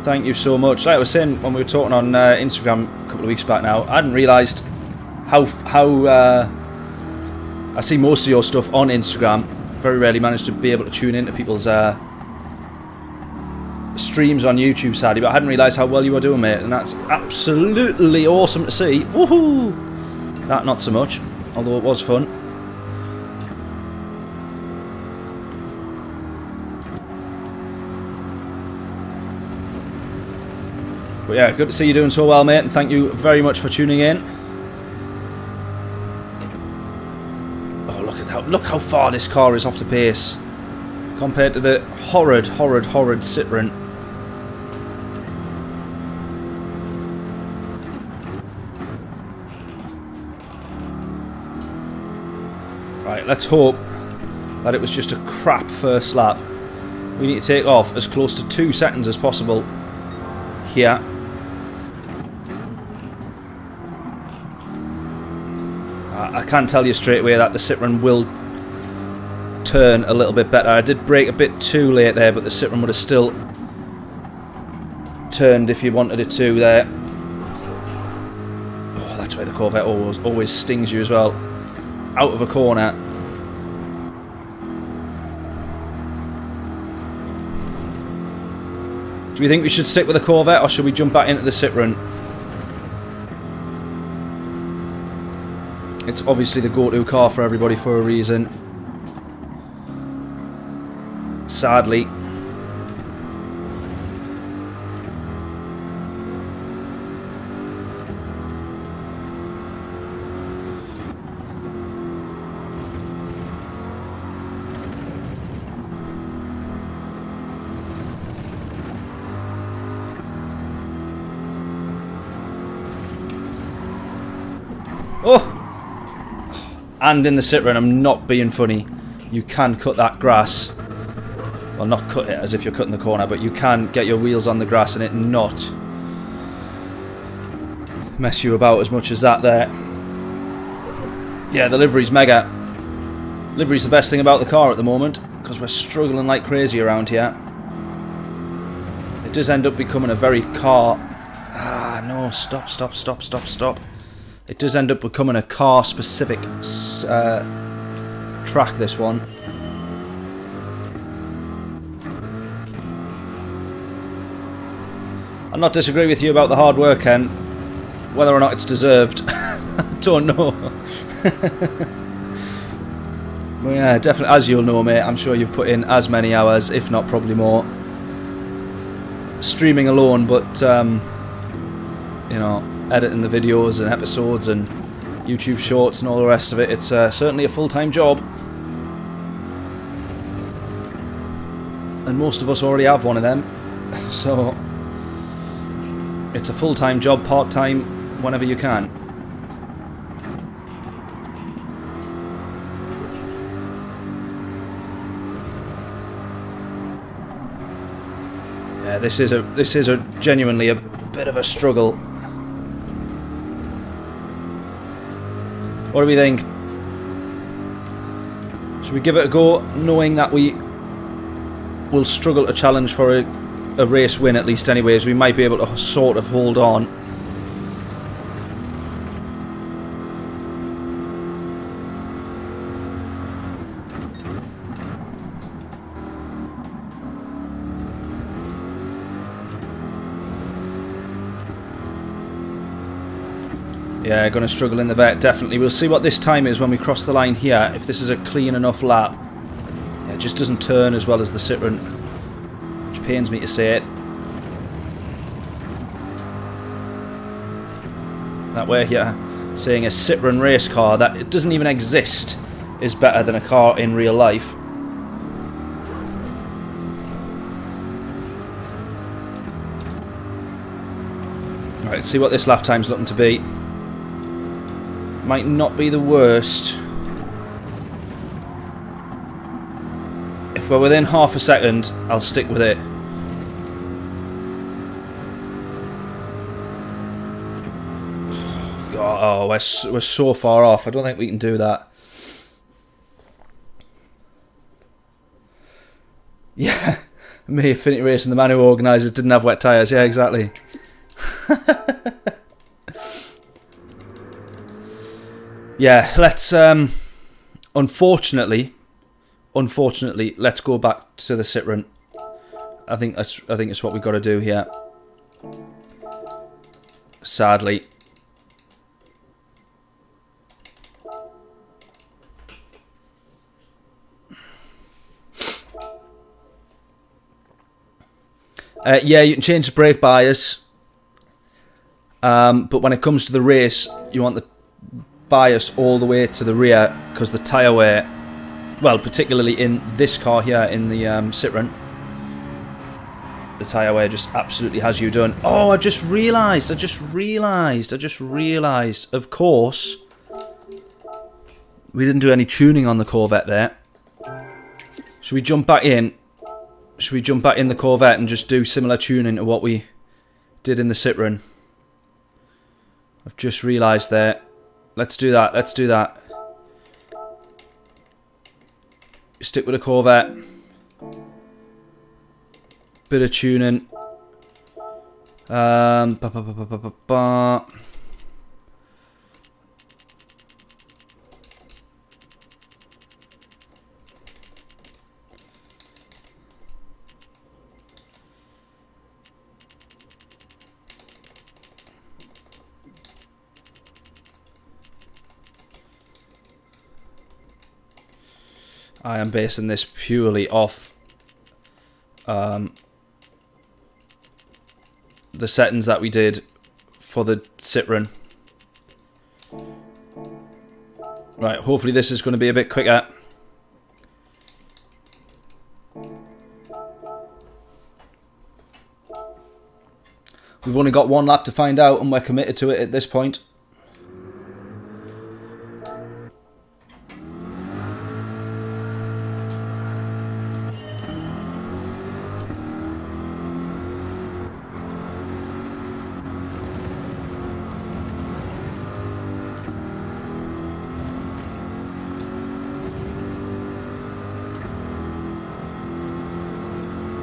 Thank you so much. Like I was saying when we were talking on Instagram a couple of weeks back now, I hadn't realised how I see most of your stuff on Instagram. Very rarely managed to be able to tune into people's streams on YouTube, sadly, but I hadn't realised how well you were doing, mate, and that's absolutely awesome to see. Woohoo! That not so much, although it was fun. But yeah, good to see you doing so well, mate, and thank you very much for tuning in. Oh, look how far this car is off the pace compared to the horrid Citroen. Right, let's hope that it was just a crap first lap. We need to take off as close to 2 seconds as possible here. I can tell you straight away that the Citroen will turn a little bit better. I did brake a bit too late there, but the Citroen would have still turned if you wanted it to there. Oh, that's where the Corvette always stings you as well. Out of a corner. Do we think we should stick with the Corvette, or should we jump back into the Citroen? It's obviously the go-to car for everybody for a reason. Sadly. Oh! And in the Citroen, I'm not being funny, you can cut that grass. Well, not cut it as if you're cutting the corner, but you can get your wheels on the grass and it not mess you about as much as that there. Yeah, the livery's mega. Livery's the best thing about the car at the moment, because we're struggling like crazy around here. It does end up becoming a very car... Ah, no, stop. It does end up becoming a car-specific track, this one. I'm not disagreeing with you about the hard work, Ken. Whether or not it's deserved, I don't know. Well, yeah, definitely, as you'll know, mate, I'm sure you've put in as many hours, if not probably more, streaming alone, but, you know, editing the videos and episodes and YouTube shorts and all the rest of it. It's certainly a full-time job. And most of us already have one of them. So it's a full-time job, part-time, whenever you can. Yeah, this is a genuinely a bit of a struggle. What do we think? Should we give it a go, knowing that we will struggle to challenge for a race win at least anyways? We might be able to sort of hold on. Yeah, going to struggle in the vet, definitely. We'll see what this time is when we cross the line here, if this is a clean enough lap. Yeah, it just doesn't turn as well as the Citroen, which pains me to say it. That way here, saying a Citroen race car that it doesn't even exist is better than a car in real life. Right, let's see what this lap time's looking to be. Might not be the worst. If we're within half a second, I'll stick with it. Oh, we're so far off. I don't think we can do that. Yeah, me, Affinity Racing, the man who organises, didn't have wet tyres. Yeah, exactly. Yeah, let's unfortunately, let's go back to the Citroen. I think it's what we've got to do here. Sadly. Yeah, you can change the brake bias, but when it comes to the race, you want the bias all the way to the rear, because the tyre wear, well, particularly in this car here, in the Citroen, the tyre wear just absolutely has you done. Oh, I just realised, of course, we didn't do any tuning on the Corvette there. Should we jump back in? Should we jump back in the Corvette and just do similar tuning to what we did in the Citroen? I've just realised there. Let's do that. Let's do that. Stick with the Corvette. Bit of tuning. I am basing this purely off the settings that we did for the Citroen. Right, hopefully this is going to be a bit quicker. We've only got one lap to find out, and we're committed to it at this point.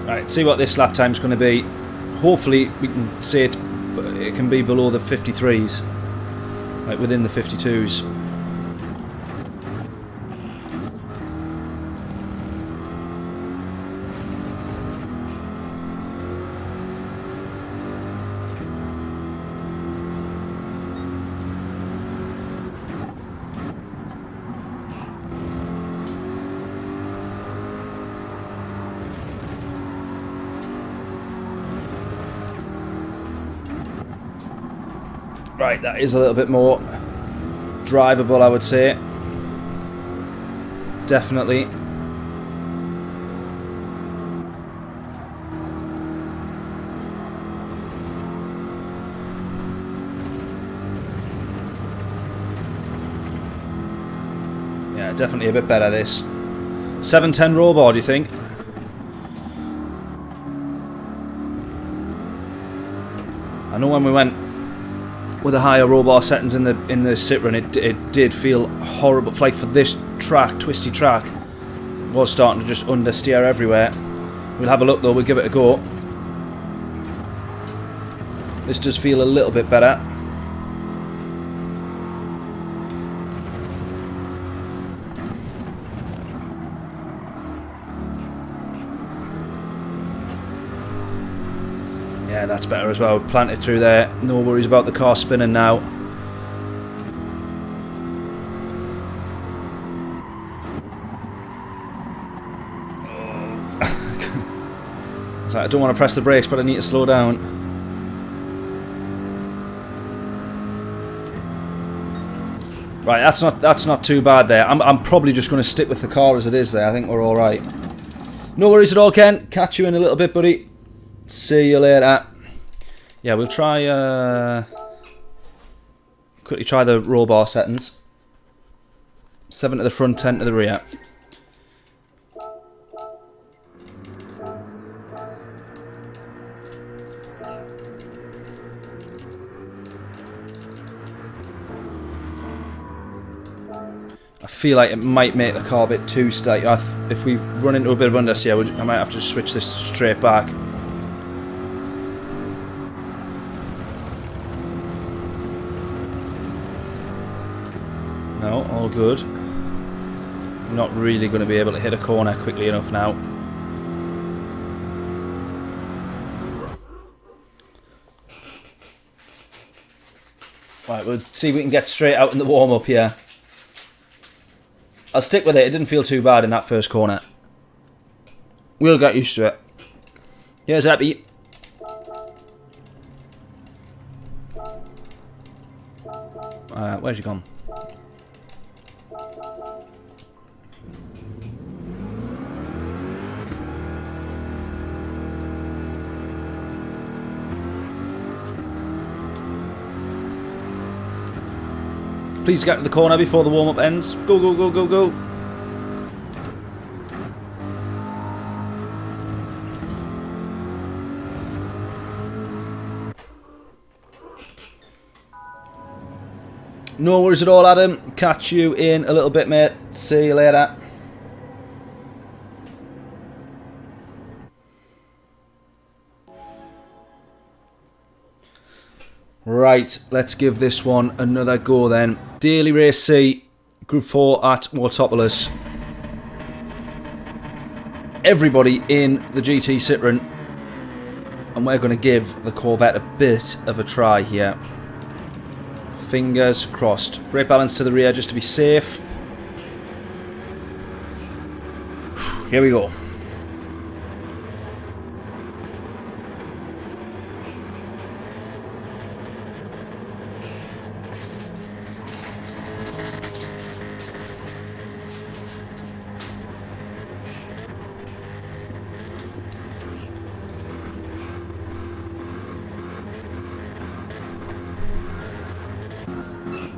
Right, see what this lap time's going to be. Hopefully we can say it can be below the 53s, like within the 52s. Right, that is a little bit more drivable, I would say. Definitely. Yeah, definitely a bit better this. 710 roll bar, do you think? I know when we went with the higher roll bar settings in the Citroen, it did feel horrible. Like for this track, twisty track, it was starting to just understeer everywhere. We'll have a look though. We'll give it a go. This does feel a little bit better. Yeah, that's better as well. Planted through there. No worries about the car spinning now. So I don't want to press the brakes, but I need to slow down. Right, that's not too bad there. I'm probably just going to stick with the car as it is there. I think we're all right. No worries at all, Ken. Catch you in a little bit, buddy. See you later. Yeah, we'll try quickly try the roll bar settings. 7 to the front, 10 to the rear. I feel like it might make the car a bit too steady. If we run into a bit of understeer, I might have to switch this straight back. No, all good. I'm not really going to be able to hit a corner quickly enough now. Right, we'll see if we can get straight out in the warm-up here. I'll stick with it. It didn't feel too bad in that first corner. We'll get used to it. Here's Happy. Where's she gone? Please get to the corner before the warm-up ends. Go, go, go, go, go. No worries at all, Adam. Catch you in a little bit, mate. See you later. Right, let's give this one another go then. Daily Race C, Group 4 at Wartopolis. Everybody in the GT Citroen. And we're going to give the Corvette a bit of a try here. Fingers crossed. Brake balance to the rear just to be safe. Here we go.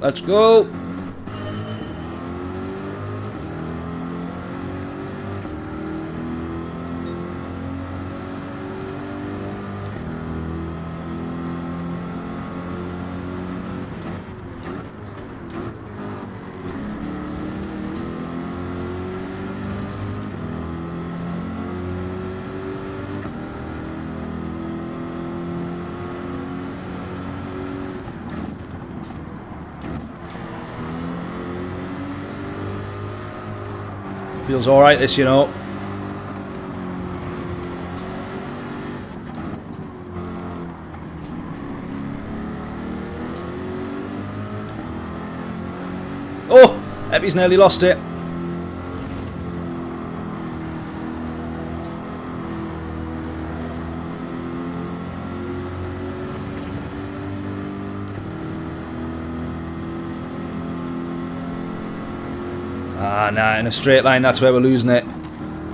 Let's go. Feels alright this, you know. Oh! Eppy's nearly lost it. Ah, nah, in a straight line, that's where we're losing it.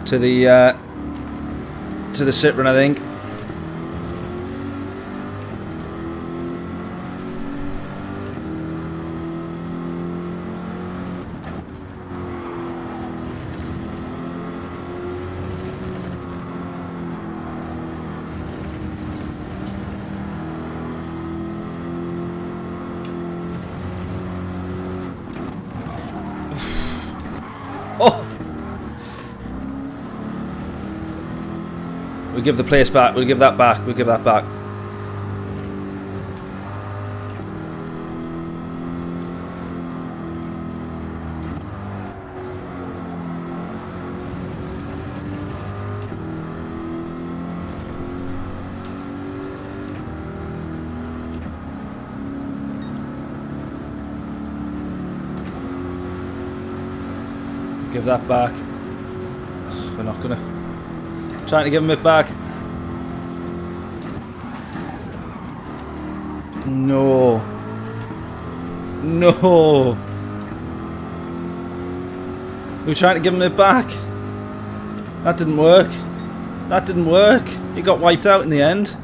To the Citroen, I think. Oh! We'll give the place back. We'll give that back. We'll give that back. Give that back. We're not gonna. Trying to give him it back. No. No. We were trying to give him it back. That didn't work. That didn't work. He got wiped out in the end.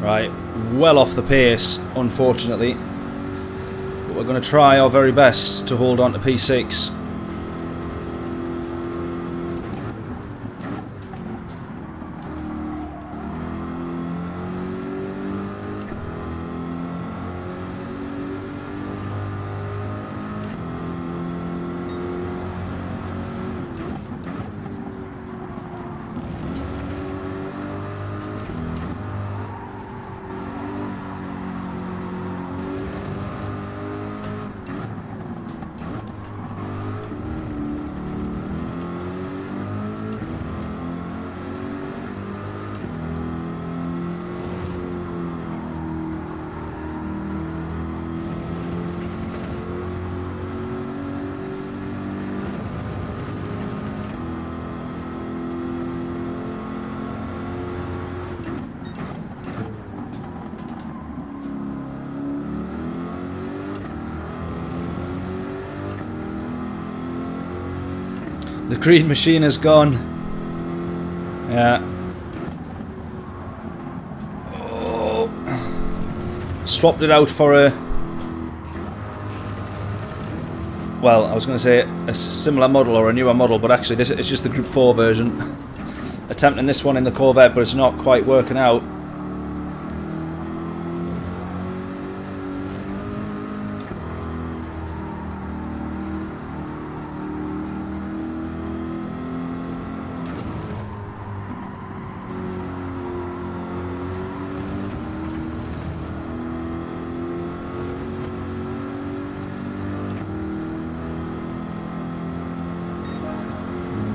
Right, well off the pace, unfortunately. But we're going to try our very best to hold on to P6. The green machine is gone. Yeah. Oh. Swapped it out for a... Well, I was going to say a similar model or a newer model, but actually this is just the Group 4 version. Attempting this one in the Corvette, but it's not quite working out.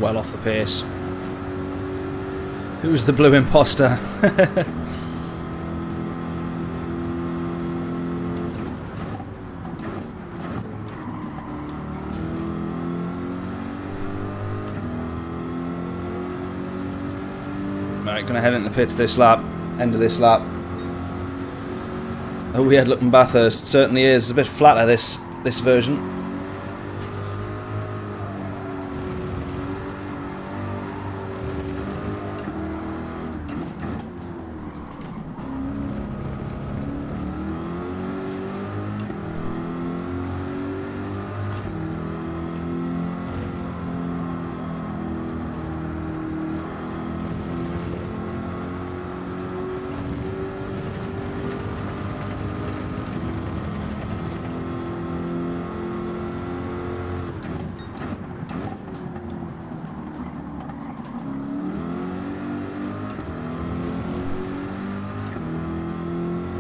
Well off the pace. Who's the blue imposter? Right, gonna head into the pits this lap. End of this lap. A weird looking Bathurst. Certainly is. It's a bit flatter this version.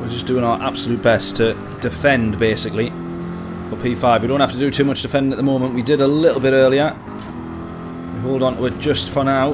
Just doing our absolute best to defend, basically, for P5. We don't have to do too much defending at the moment. We did a little bit earlier. We hold on to it just for now.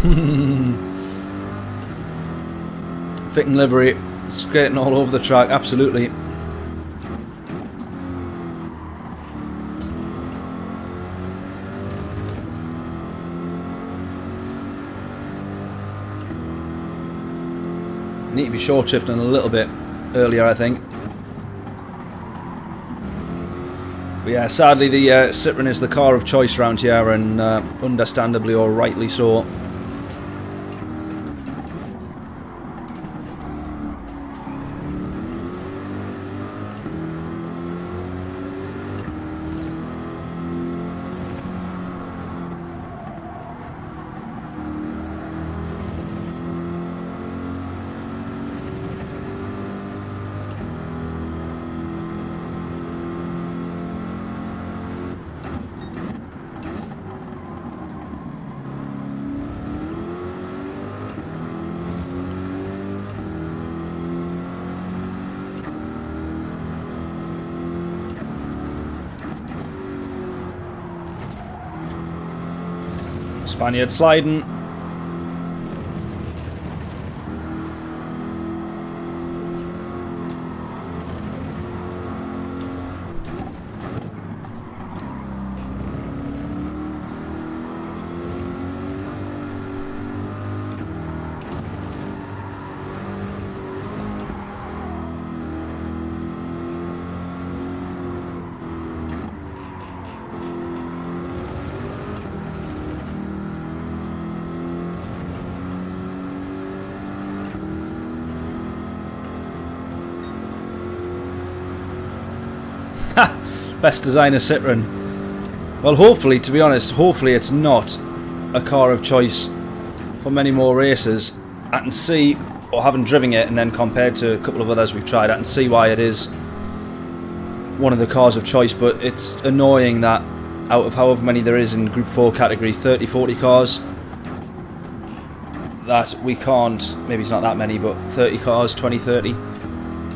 Fitting livery, skating all over the track, absolutely. Need to be short shifting a little bit earlier, I think. But yeah, sadly the Citroen is the car of choice around here, and understandably or rightly so. Spaniard sliding. Best designer Citroen. Well, hopefully, to be honest, hopefully it's not a car of choice for many more races. I can see, or haven't driven it and then compared to a couple of others we've tried, I can see why it is one of the cars of choice, but it's annoying that out of however many there is in Group 4 category, 30, 40 cars, that we can't, maybe it's not that many, but 30 cars, 20, 30,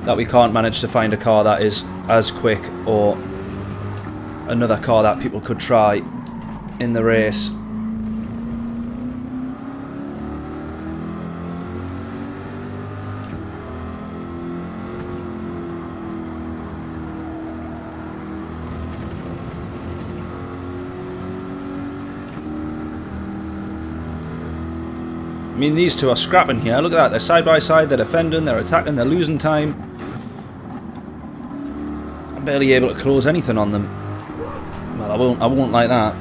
that we can't manage to find a car that is as quick or another car that people could try in the race. I mean, these two are scrapping here. Look at that, they're side by side, they're defending, they're attacking, they're losing time. I'm barely able to close anything on them. Well, I won't like that.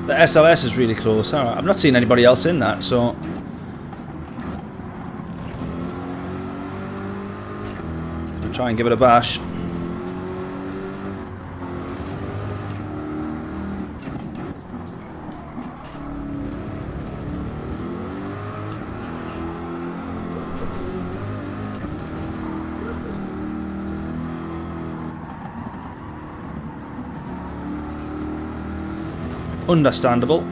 The SLS is really close. Alright, I've not seen anybody else in that, so I'll try and give it a bash. Understandable.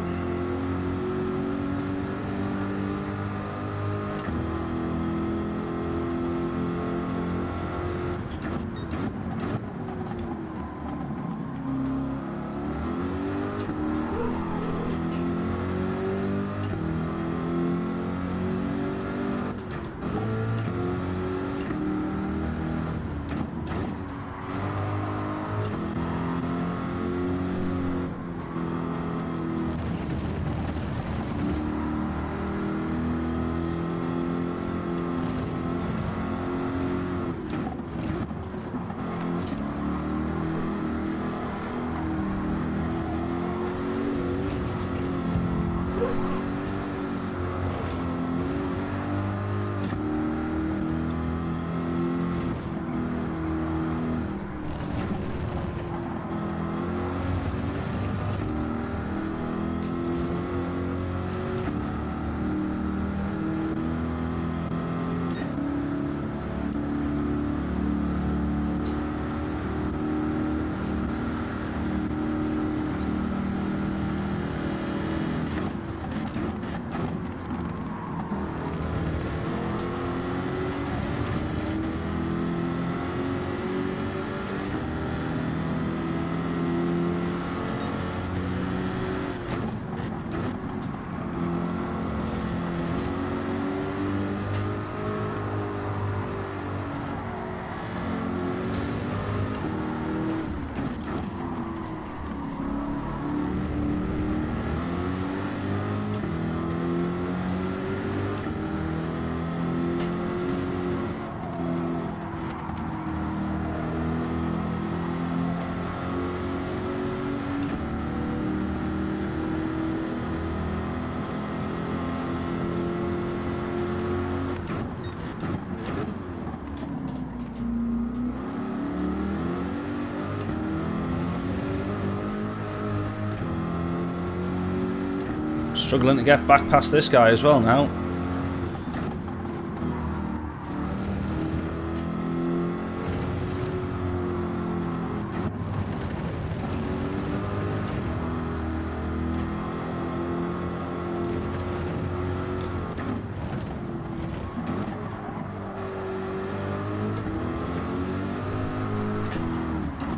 Struggling to get back past this guy as well now.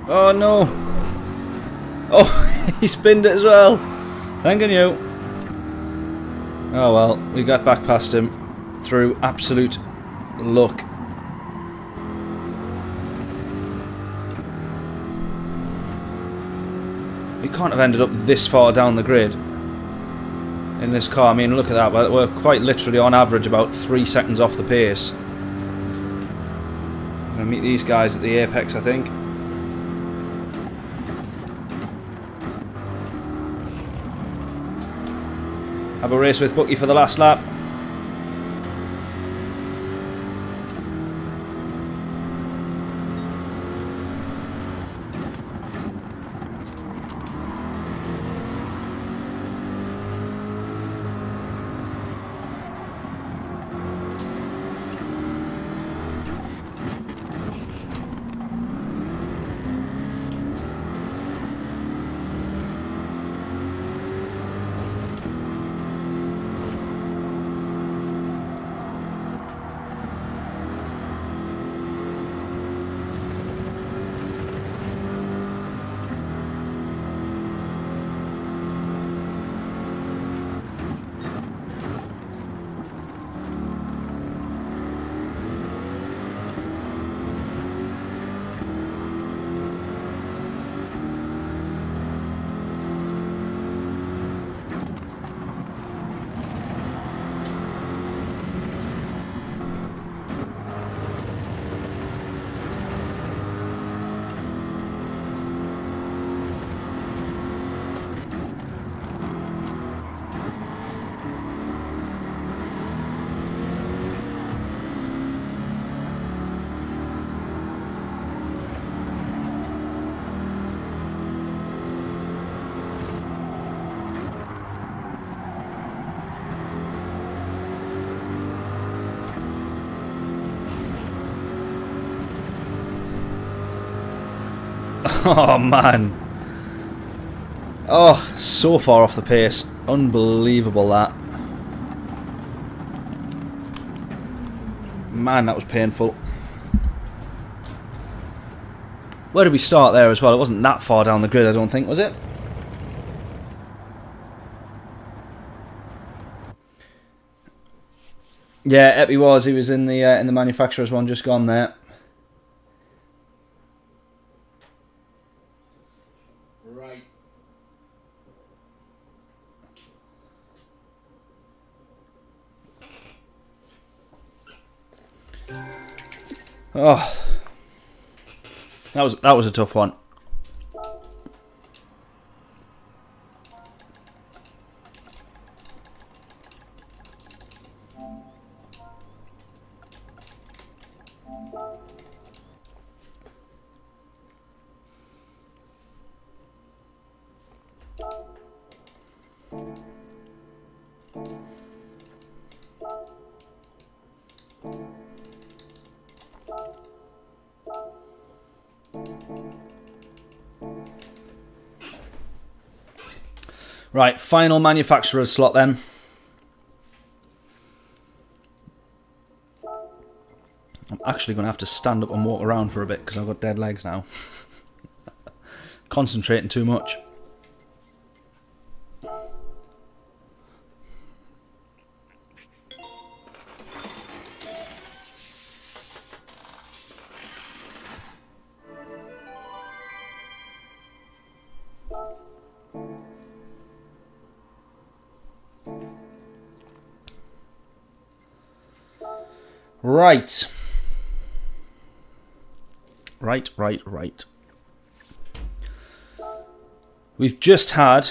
Oh no! Oh, he spinned it as well. Thanking you. Oh well, we got back past him through absolute luck. We can't have ended up this far down the grid in this car. I mean, look at that. We're quite literally on average about 3 seconds off the pace. I'm going to meet these guys at the apex, I think. Have a race with Bucky for the last lap. Oh man. Oh, so far off the pace. Unbelievable that. Man, that was painful. Where did we start there as well? It wasn't that far down the grid, I don't think, was it? Yeah, Epi was. He was in the manufacturers one, just gone there. Right. Oh, that was a tough one. Right, final manufacturer's slot then. I'm actually going to have to stand up and walk around for a bit because I've got dead legs now. Concentrating too much. Right. Right. We've just had,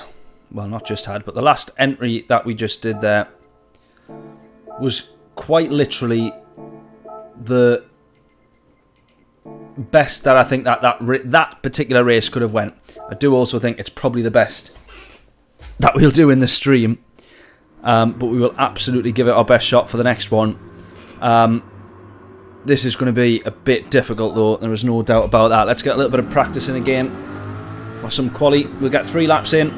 well, not just had, but the last entry that we just did there was quite literally the best that I think that particular race could have went. I do also think it's probably the best that we'll do in the stream, but we will absolutely give it our best shot for the next one. This is going to be a bit difficult though, there is no doubt about that. Let's get a little bit of practice in again for some quali. We'll get 3 laps in.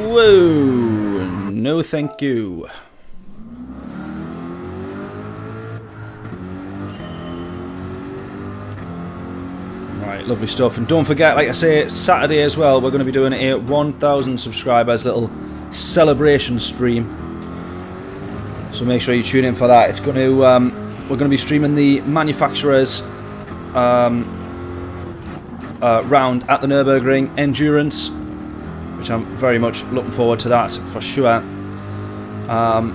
Whoa, no thank you. Right, lovely stuff. And don't forget, like I say, Saturday as well, we're going to be doing a 1,000 subscribers little celebration stream. So make sure you tune in for that. It's going to we're going to be streaming the manufacturers round at the Nürburgring Endurance, which I'm very much looking forward to that for sure. And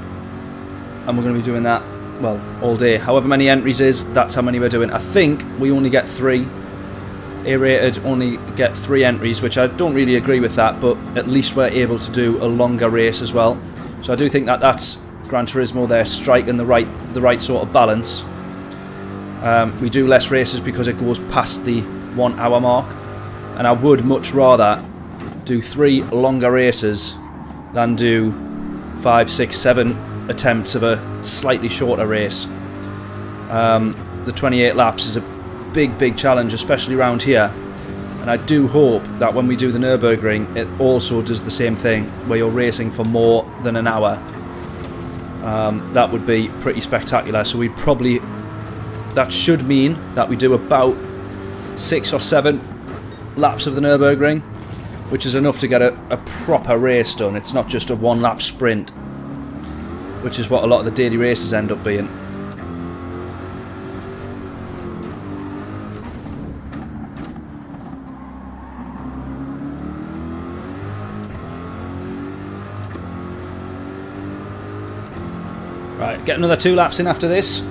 we're going to be doing that, well, all day. However many entries is, that's how many we're doing. I think we only get 3. A-rated only get 3 entries, which I don't really agree with that, but at least we're able to do a longer race as well. So I do think that that's Gran Turismo there striking the right sort of balance. We do less races because it goes past the 1 hour mark, and I would much rather do 3 longer races than do 5, 6, 7 attempts of a slightly shorter race. The 28 laps is a big challenge, especially around here, and I do hope that when we do the Nürburgring it also does the same thing, where you're racing for more than an hour. That would be pretty spectacular. So we'd probably, that should mean that we do about 6 or 7 laps of the Nürburgring, which is enough to get a proper race done. It's not just a 1 lap sprint, which is what a lot of the daily races end up being. Right, get another 2 laps in after this.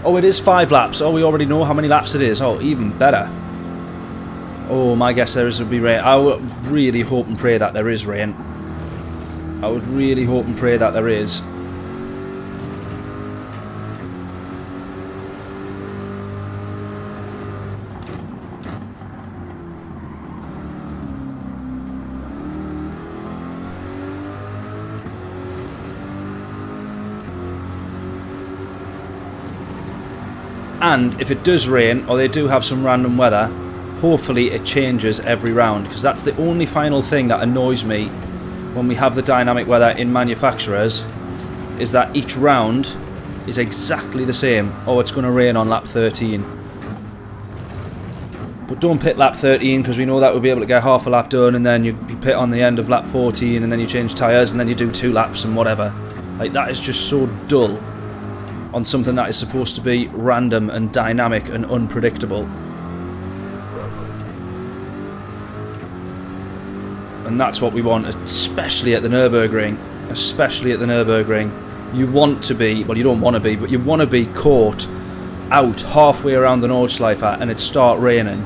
Oh, it is 5 laps. Oh, we already know how many laps it is. Oh, even better. Oh, my guess there is would be rain. I would really hope and pray that there is rain. I would really hope and pray that there is. And if it does rain, or they do have some random weather, hopefully it changes every round, because that's the only final thing that annoys me when we have the dynamic weather in manufacturers, is that each round is exactly the same. Oh, it's going to rain on lap 13. But don't pit lap 13, because we know that we'll be able to get half a lap done, and then you pit on the end of lap 14, and then you change tyres, and then you do 2 laps and whatever. Like, that is just so dull on something that is supposed to be random and dynamic and unpredictable. And that's what we want, especially at the Nürburgring. Especially at the Nürburgring. You want to be, well, you don't want to be, but you want to be caught out halfway around the Nordschleife and it start raining,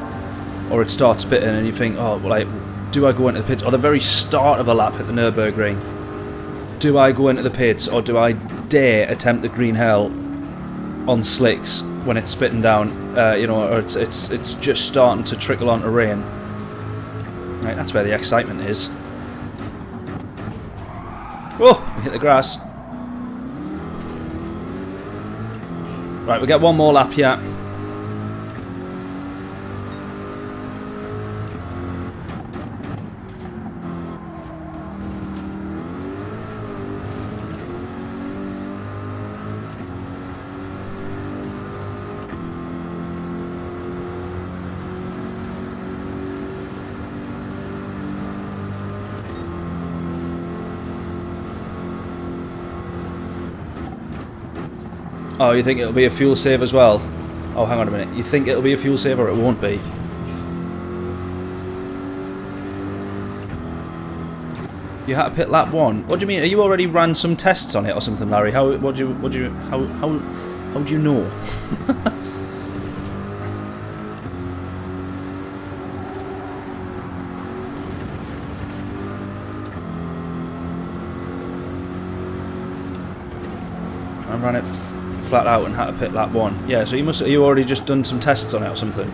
or it starts spitting, and you think, oh, well, like, do I go into the pits? Or the very start of a lap at the Nürburgring, do I go into the pits, or do I dare attempt the green hell on slicks when it's spitting down, you know, or it's just starting to trickle onto rain? Right, that's where the excitement is. Oh, we hit the grass. Right, we get one more lap here. Oh, you think it'll be a fuel save as well? Oh, hang on a minute. You think it'll be a fuel save, or it won't be? You had to pit lap 1. What do you mean? Are you already ran some tests on it or something, Larry? How do you know? I ran it flat out and had to pit lap 1. Yeah, so you already just done some tests on it or something.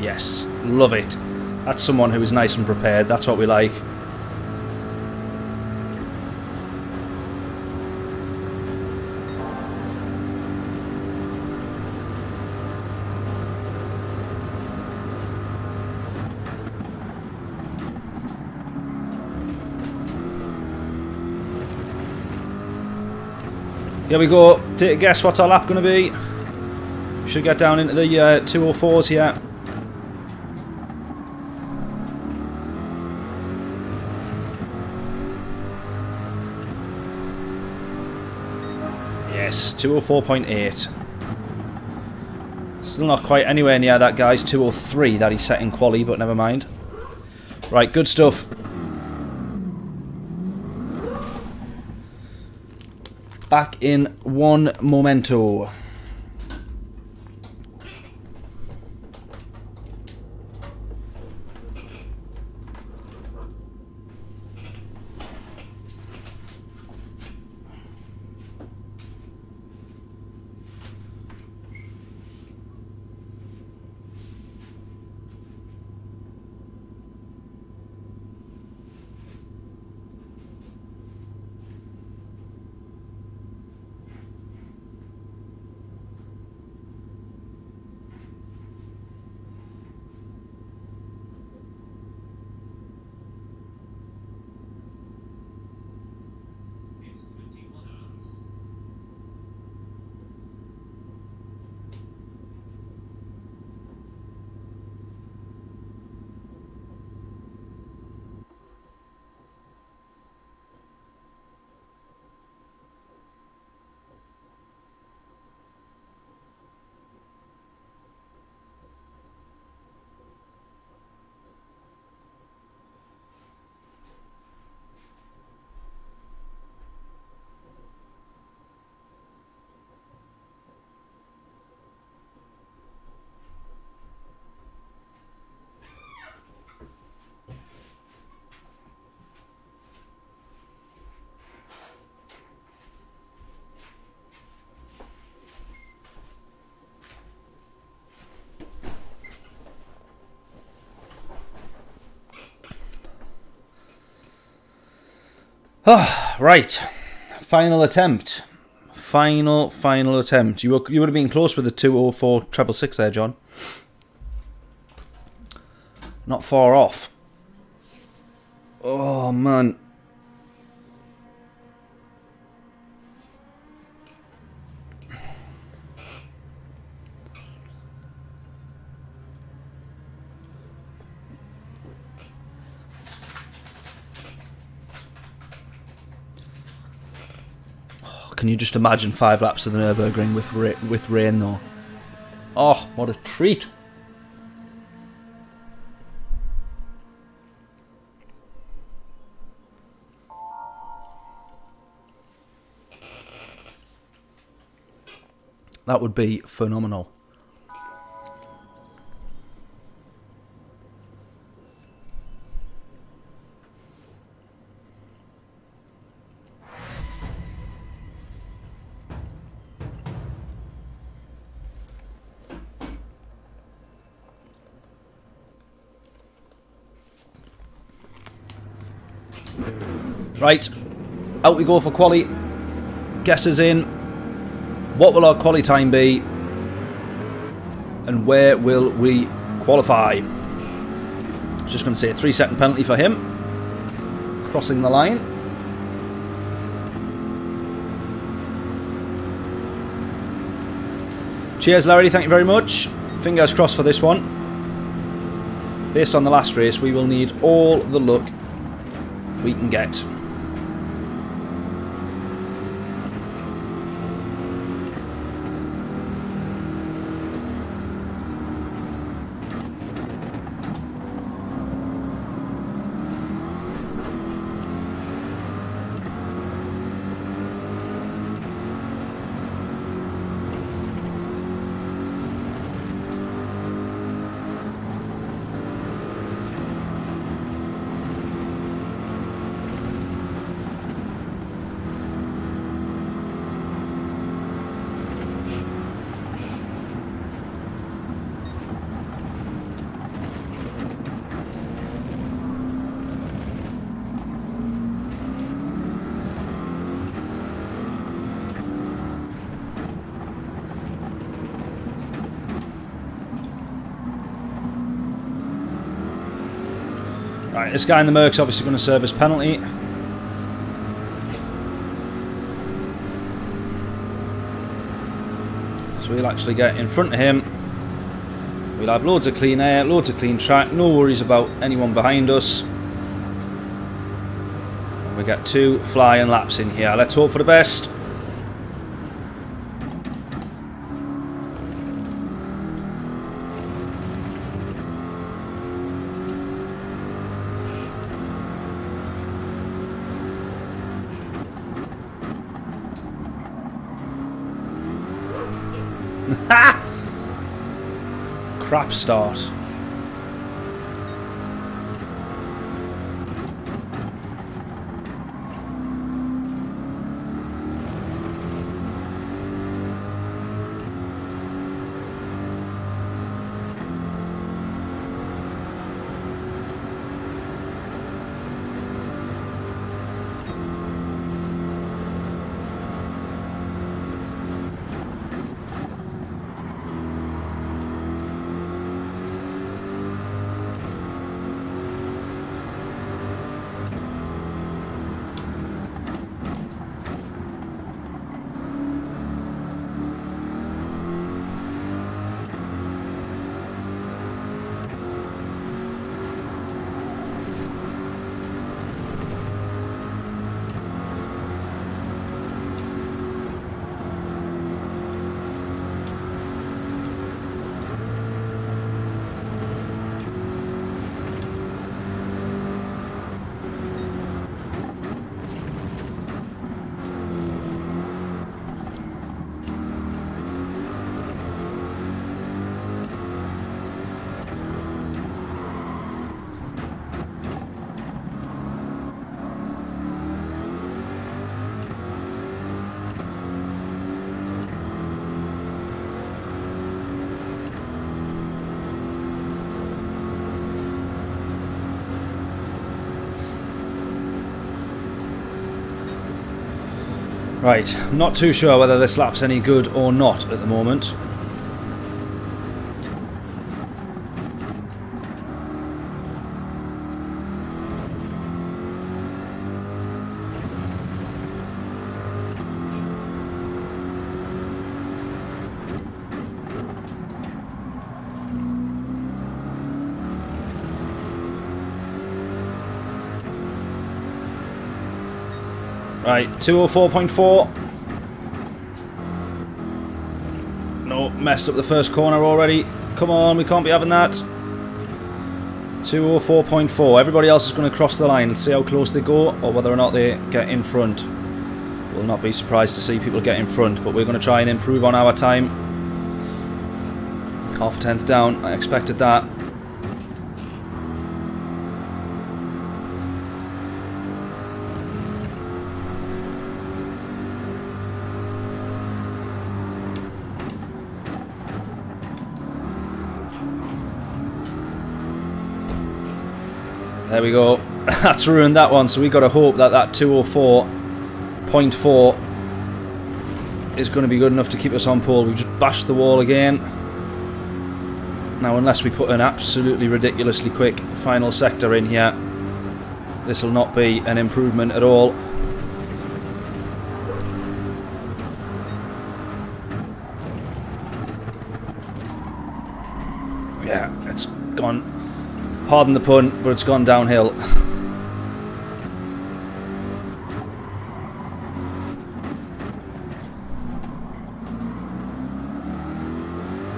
Yes, love it. That's someone who is nice and prepared. That's what we like. Here we go. Take a guess what's our lap going to be. We should get down into the 204s here. Yes, 204.8. Still not quite anywhere near that guy's 203 that he set in quali, but never mind. Right, good stuff. Back in one momento. Right. Final attempt. Final attempt. You would have been close with the 204 666 there, John. Not far off. Oh, man. Can you just imagine 5 laps of the Nürburgring with rain, though? Oh, what a treat. That would be phenomenal. Right, out we go for quali. Guesses in. What will our quali time be? And where will we qualify? Just going to say a 3-second penalty for him. Crossing the line. Cheers, Larry. Thank you very much. Fingers crossed for this one. Based on the last race, we will need all the luck we can get. Right, this guy in the Merc's obviously going to serve his penalty. So we'll actually get in front of him. We'll have loads of clean air, loads of clean track, no worries about anyone behind us. And we get 2 flying laps in here. Let's hope for the best. Crap start. Right, I'm not too sure whether this lap's any good or not at the moment. Right, 204.4. No, messed up the first corner already. Come on, we can't be having that. 204.4. Everybody else is going to cross the line. Let's see how close they go or whether or not they get in front. Will not be surprised to see people get in front, but we're going to try and improve on our time. Half a tenth down. I expected that. There we go. That's ruined that one, so we got to hope that that 204.4 is going to be good enough to keep us on pole. We've just bashed the wall again. Now, unless we put an absolutely ridiculously quick final sector in here, this will not be an improvement at all. Yeah, it's gone. Pardon the pun, but it's gone downhill.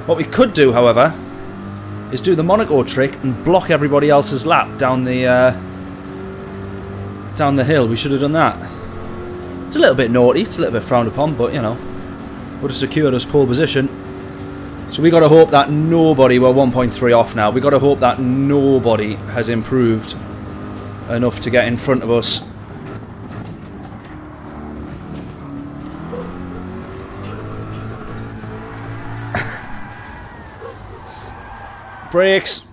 What we could do, however, is do the Monaco trick and block everybody else's lap down the hill. We should have done that. It's a little bit naughty, it's a little bit frowned upon, but you know, would have secured us pole position. So we got to hope that nobody, we're 1.3 off now, we got to hope that nobody has improved enough to get in front of us. Brakes.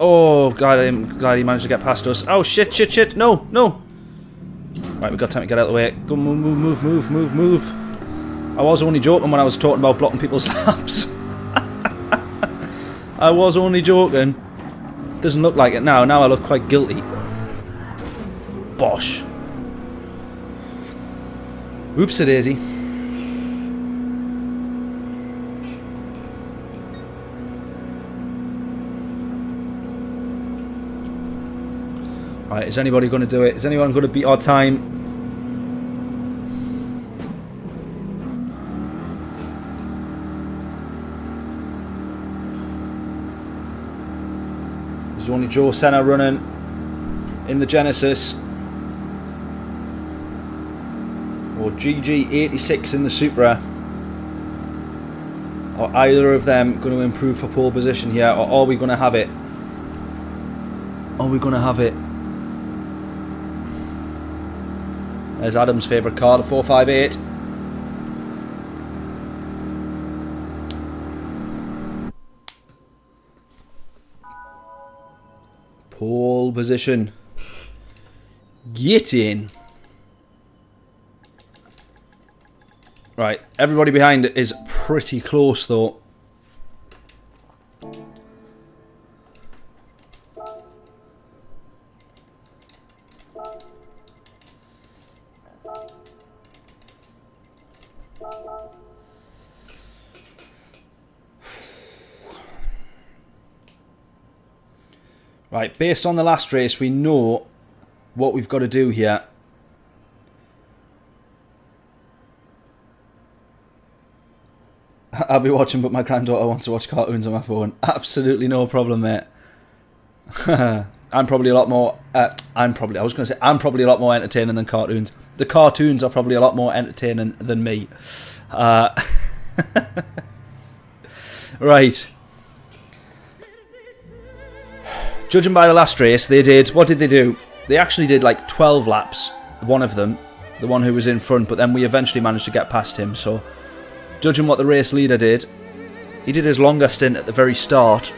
Oh, God, I'm glad he managed to get past us. Oh, shit, shit, shit. No, no. Right, we've got time to get out of the way. Go, move, move, move, move, move. I was only joking when I was talking about blocking people's laps. I was only joking. Doesn't look like it now. Now I look quite guilty. Bosh. Oopsie-daisy. Right, is anybody going to do it? Is anyone going to beat our time? There's only Joe Senna running in the Genesis. Or GG86 in the Supra. Are either of them going to improve for pole position here? Or are we going to have it? Are we going to have it? There's Adam's favourite car, the 458. Pole position. Get in. Right, everybody behind it is pretty close though. Right, based on the last race, we know what we've got to do here. I'll be watching, but my granddaughter wants to watch cartoons on my phone. Absolutely no problem, mate. I'm probably a lot more... I'm probably a lot more entertaining than cartoons. The cartoons are probably a lot more entertaining than me. Right. Judging by the last race, they did... What did they do? They actually did like 12 laps. One of them. The one who was in front. But then we eventually managed to get past him. So, judging what the race leader did, he did his longer stint at the very start.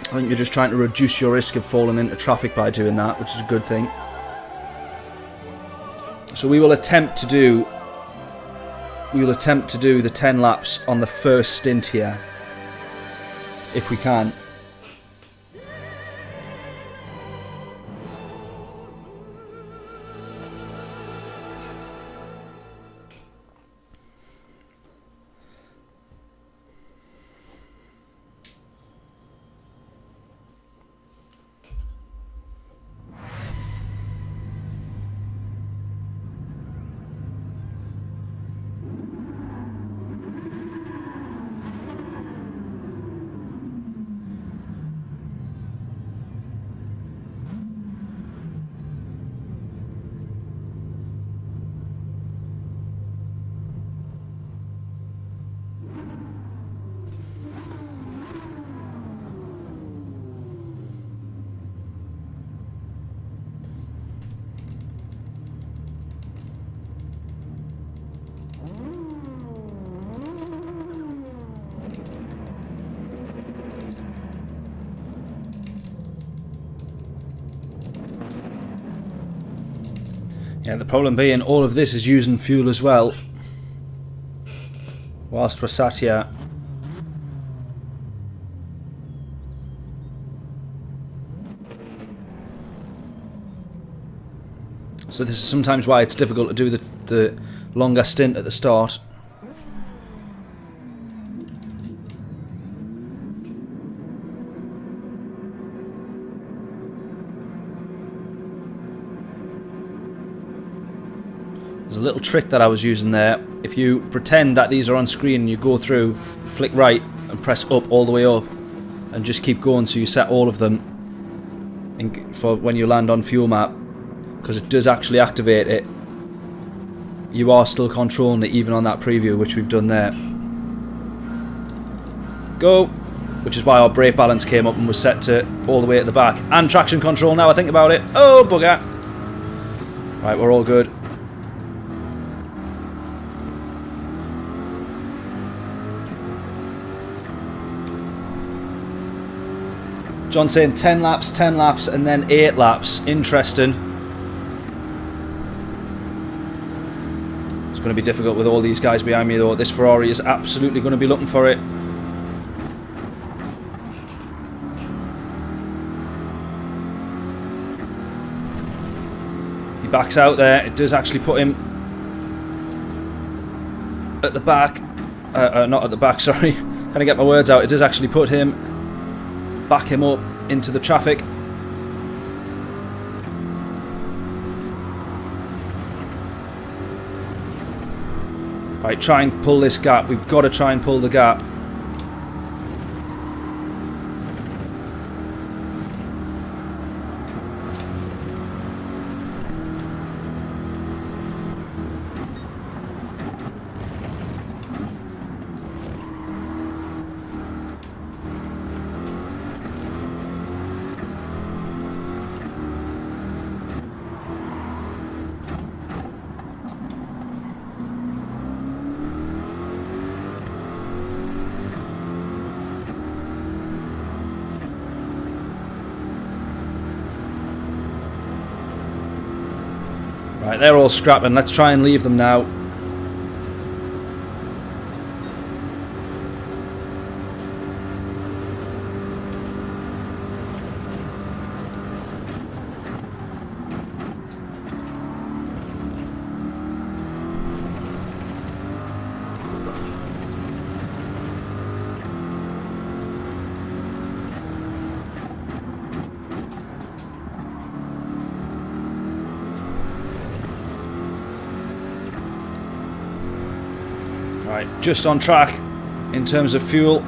I think you're just trying to reduce your risk of falling into traffic by doing that, which is a good thing. So we will attempt to do the 10 laps on the first stint here, if we can. Yeah, the problem being all of this is using fuel as well whilst we're sat here. So this is sometimes why it's difficult to do the longer stint at the start. There's a little trick that I was using there. If you pretend that these are on screen and you go through, flick right and press up all the way up and just keep going so you set all of them for when you land on fuel map, because it does actually activate it. You are still controlling it even on that preview, which we've done there. Go! Which is why our brake balance came up and was set to all the way at the back. And traction control now I think about it. Oh, bugger! Right, we're all good. John's saying 10 laps, and then 8 laps. Interesting. It's going to be difficult with all these guys behind me though. This Ferrari is absolutely going to be looking for it. He backs out there. It does actually put him at the back. Not at the back, sorry. Can I get my words out? It does actually put him... back him up into the traffic. Right, try and pull this gap. We've got to try and pull the gap. Right, they're all scrapping. Let's try and leave them now. Right, just on track in terms of fuel.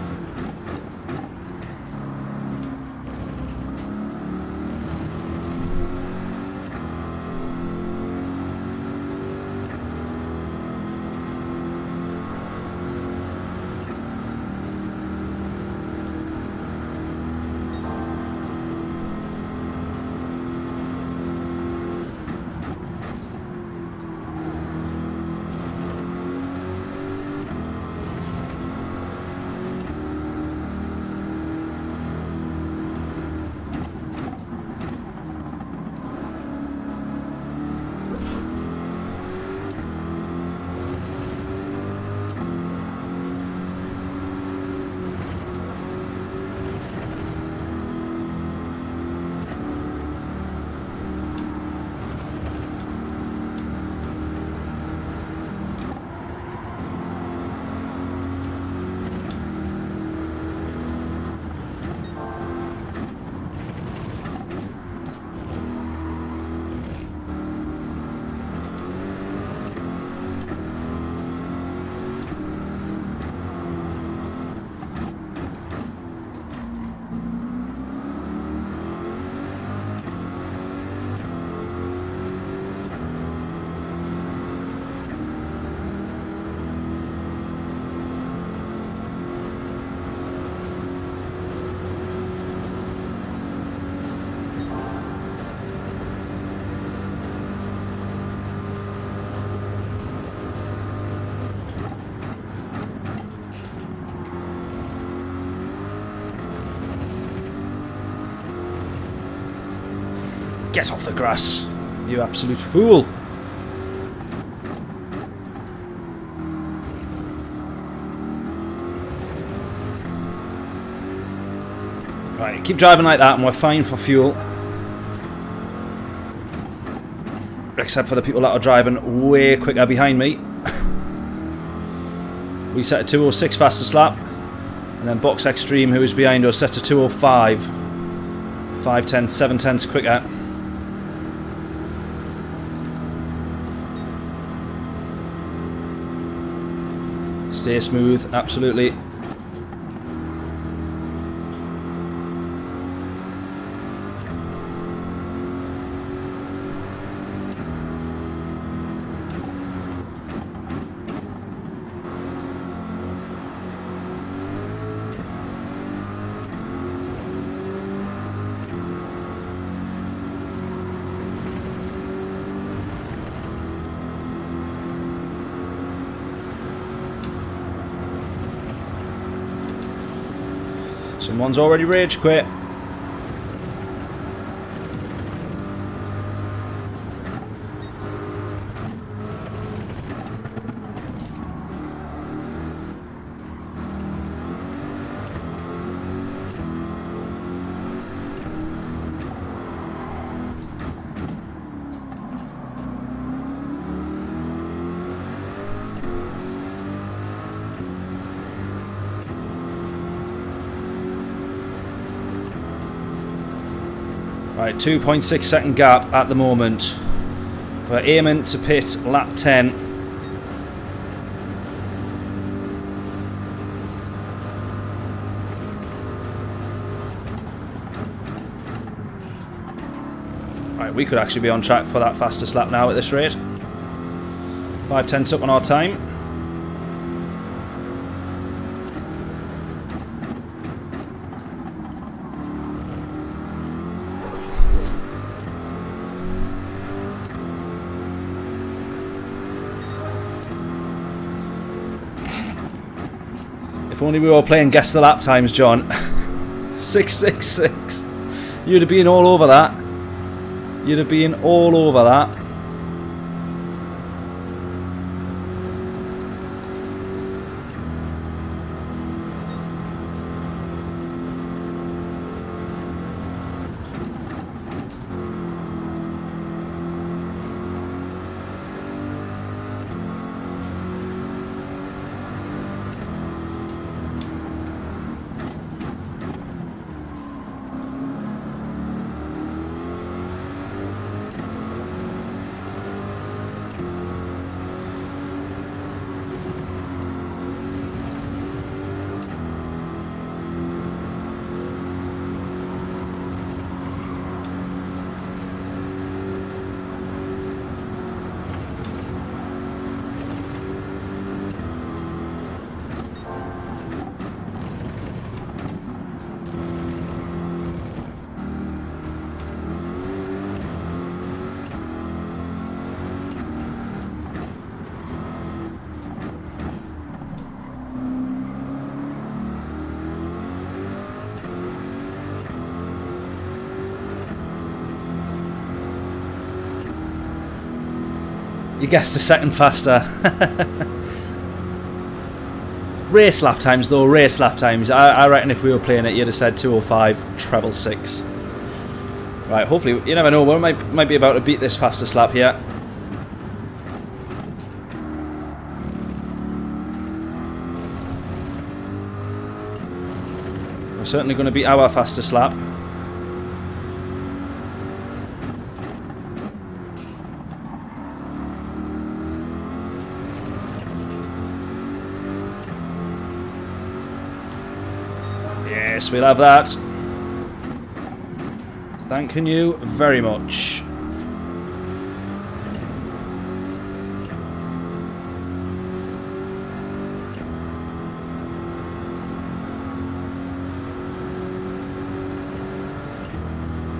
Get off the grass, you absolute fool. Right, keep driving like that and we're fine for fuel. Except for the people that are driving way quicker behind me. We set a 206 fastest lap. And then Box Extreme, who is behind us, sets a 205. 5 tenths, 7 tenths quicker. Stay smooth, absolutely. Someone's already rage quit. Right, 2.6 second gap at the moment. We're aiming to pit lap 10. Right, we could actually be on track for that fastest lap now at this rate. 5 tenths up on our time. If only we were playing guess the lap times, John. 666. You'd have been all over that. You'd have been all over that. You guessed a second faster. Race lap times though, race lap times. I reckon if we were playing it, you'd have said 205, treble 6. Right, hopefully, you never know, we might be about to beat this fastest lap here. We're certainly going to beat our fastest lap. Yes, we'll have that. Thanking you very much.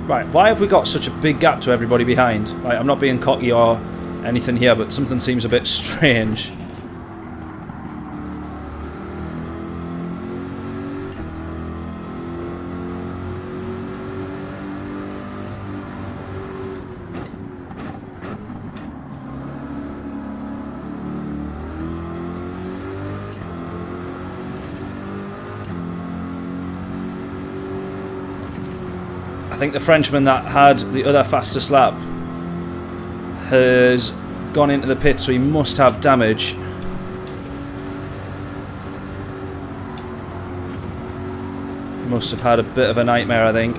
Right, why have we got such a big gap to everybody behind? Right, I'm not being cocky or anything here, but something seems a bit strange. think the Frenchman that had the other fastest lap has gone into the pit, so he must have damage. Must have had a bit of a nightmare, I think.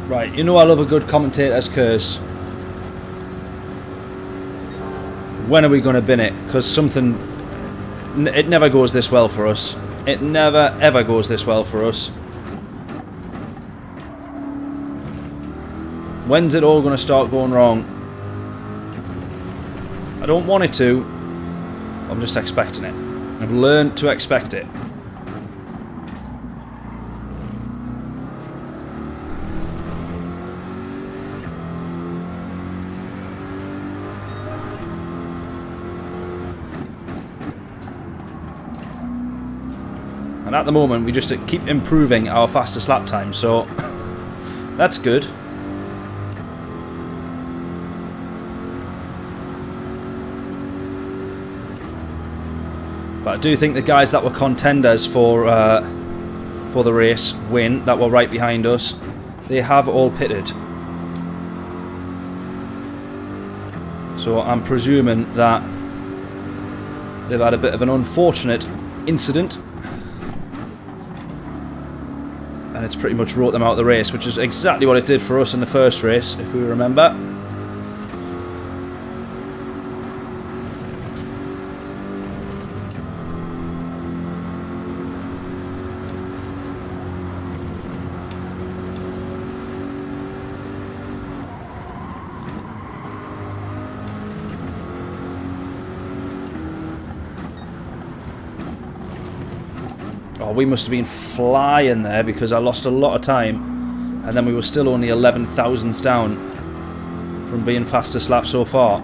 Right, you know I love a good commentator's curse. When are we going to bin it? Because something... It never goes this well for us. It never, ever goes this well for us. When's it all going to start going wrong? I don't want it to. I'm just expecting it. I've learned to expect it. And at the moment, we just keep improving our fastest lap time, so that's good. But I do think the guys that were contenders for the race win, that were right behind us, they have all pitted. So I'm presuming that they've had a bit of an unfortunate incident. And it's pretty much wrote them out of the race, which is exactly what it did for us in the first race, if we remember. Oh, we must have been flying there because I lost a lot of time and then we were still only 11 thousandths down from being fastest lap so far.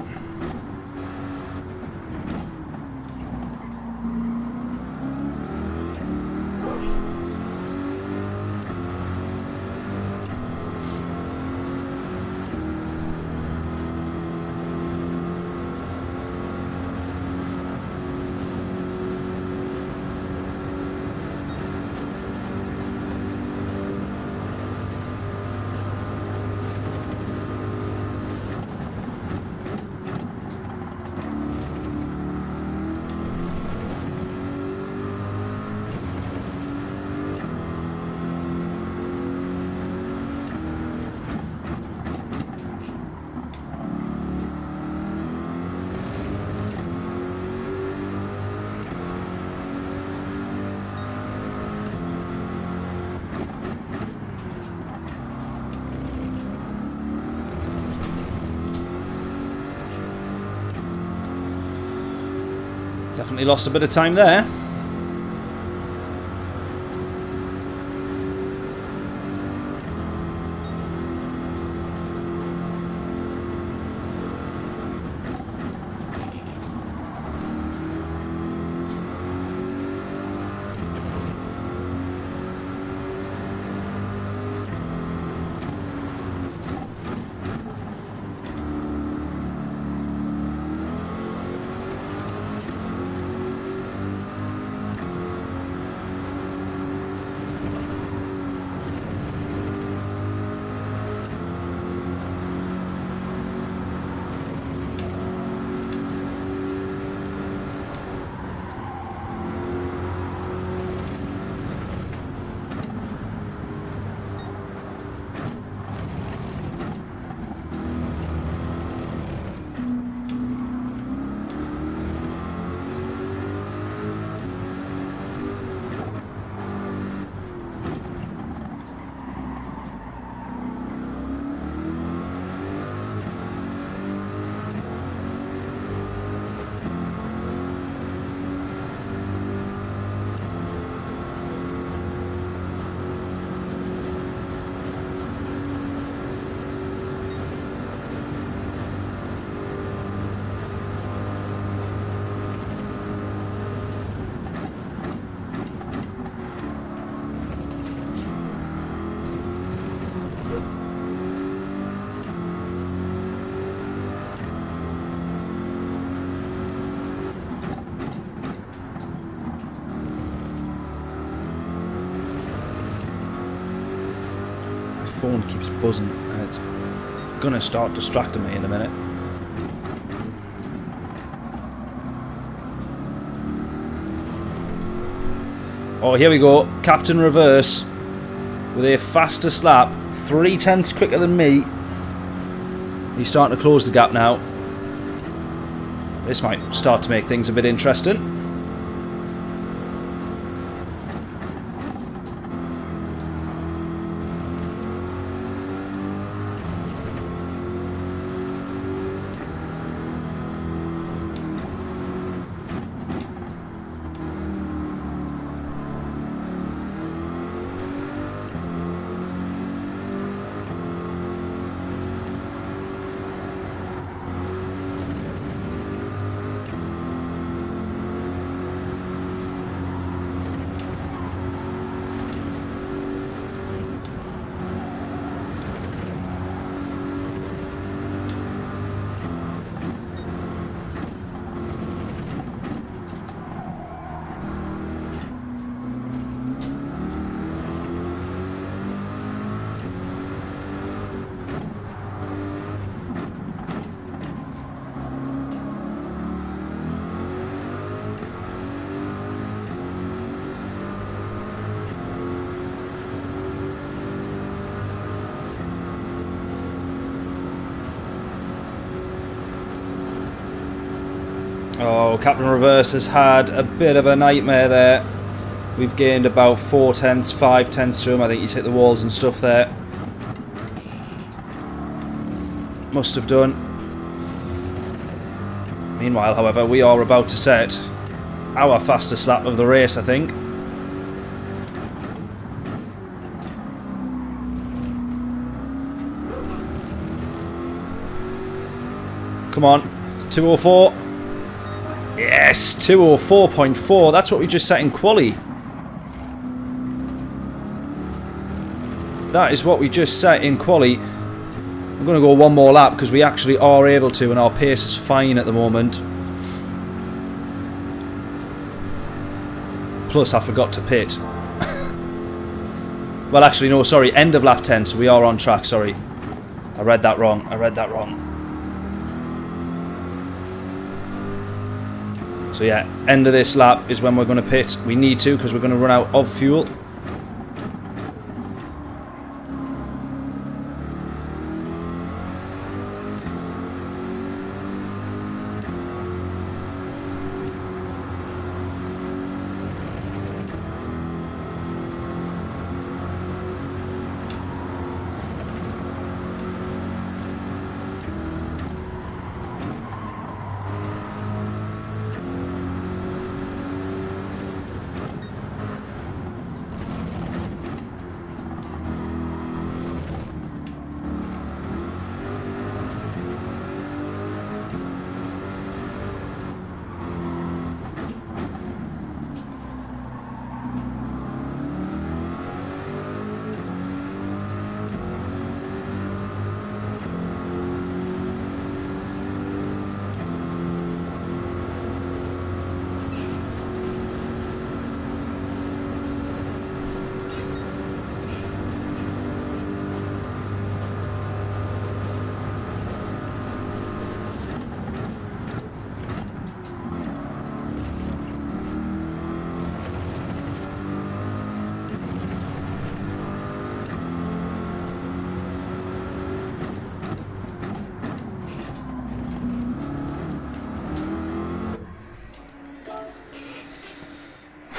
Definitely lost a bit of time there. Phone keeps buzzing and it's gonna start distracting me in a minute. Oh, here we go. Captain Reverse with a fastest lap, 0.3 quicker than me. He's starting to close the gap now. This might start to make things a bit interesting. Oh, Captain Reverse has had a bit of a nightmare there. We've gained about 0.4, 0.5 to him. I think he's hit the walls and stuff there. Must have done. Meanwhile, however, we are about to set our fastest lap of the race, I think. Come on, 2:04. Yes, 2:04.4. That's what we just set in quali. That is what we just set in quali. I'm going to go one more lap because we actually are able to, and our pace is fine at the moment. Plus, I forgot to pit. Well, actually, no, sorry. End of lap 10, so we are on track. Sorry. I read that wrong. So yeah, end of this lap is when we're going to pit. We need to because we're going to run out of fuel.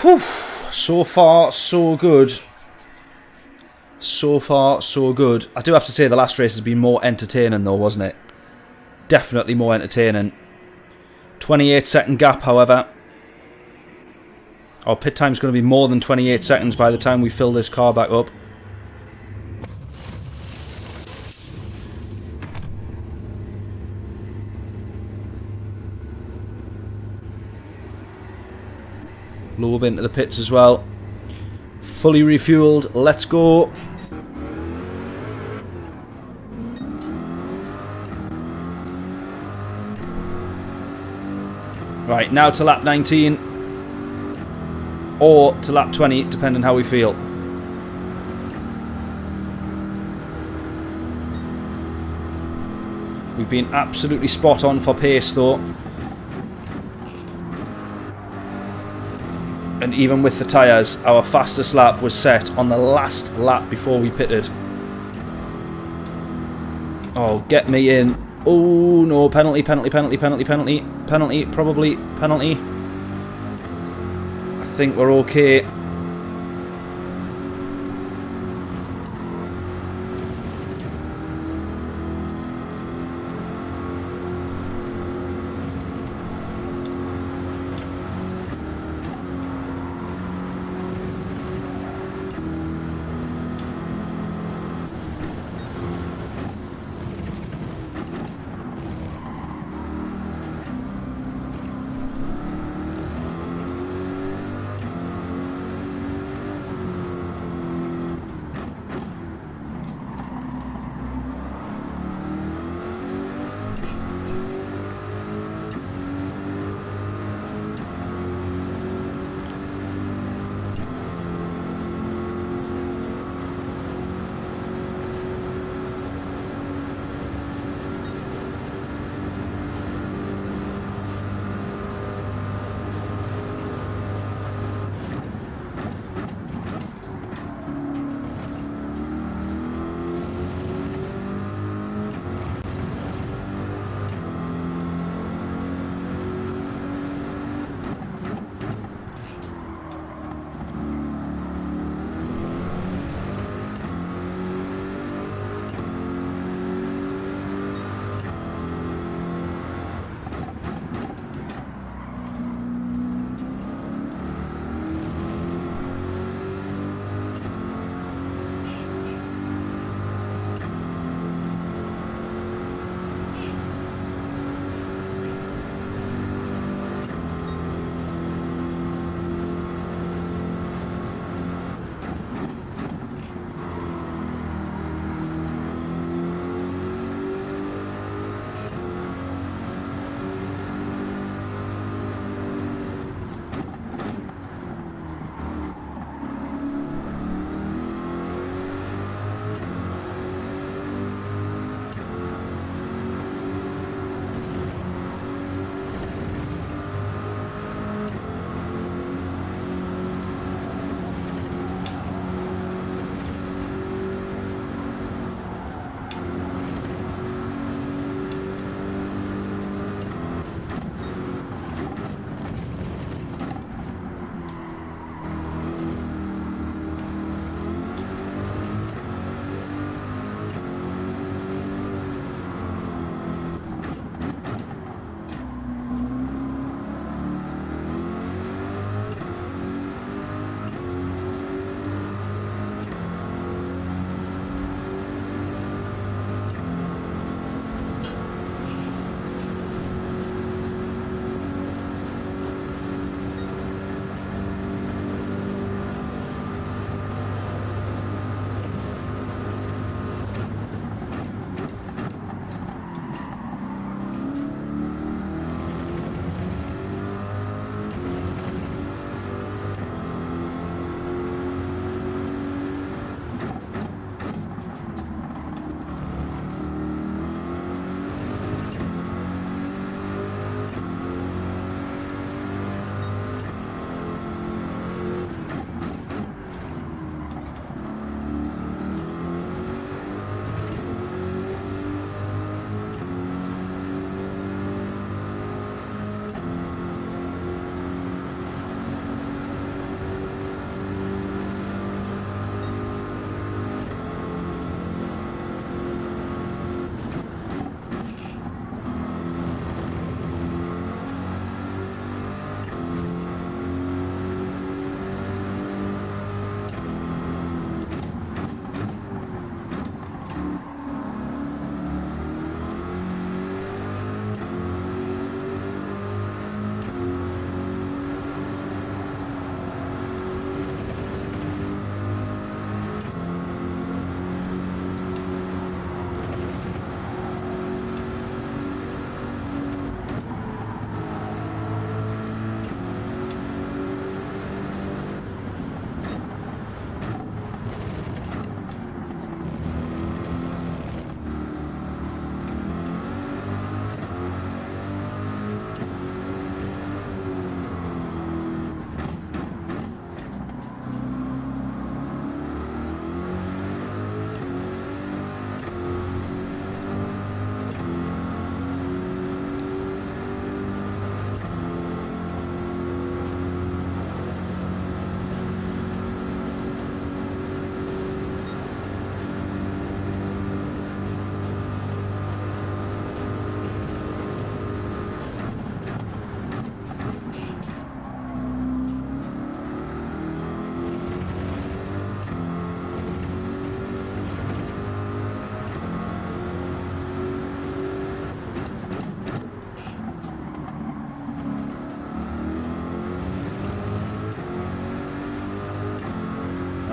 Whew. So far, so good. So far, so good. I do have to say the last race has been more entertaining though, wasn't it? Definitely more entertaining. 28-second gap, however. Our pit time's going to be more than 28 seconds by the time we fill this car back up. Lobe into the pits as well. Fully refueled. Let's go. Right, now to lap 19. Or to lap 20, depending how we feel. We've been absolutely spot on for pace though. And even with the tyres, our fastest lap was set on the last lap before we pitted. Oh, get me in. Oh no, penalty, penalty, penalty, penalty, penalty, penalty, probably penalty. I think we're okay.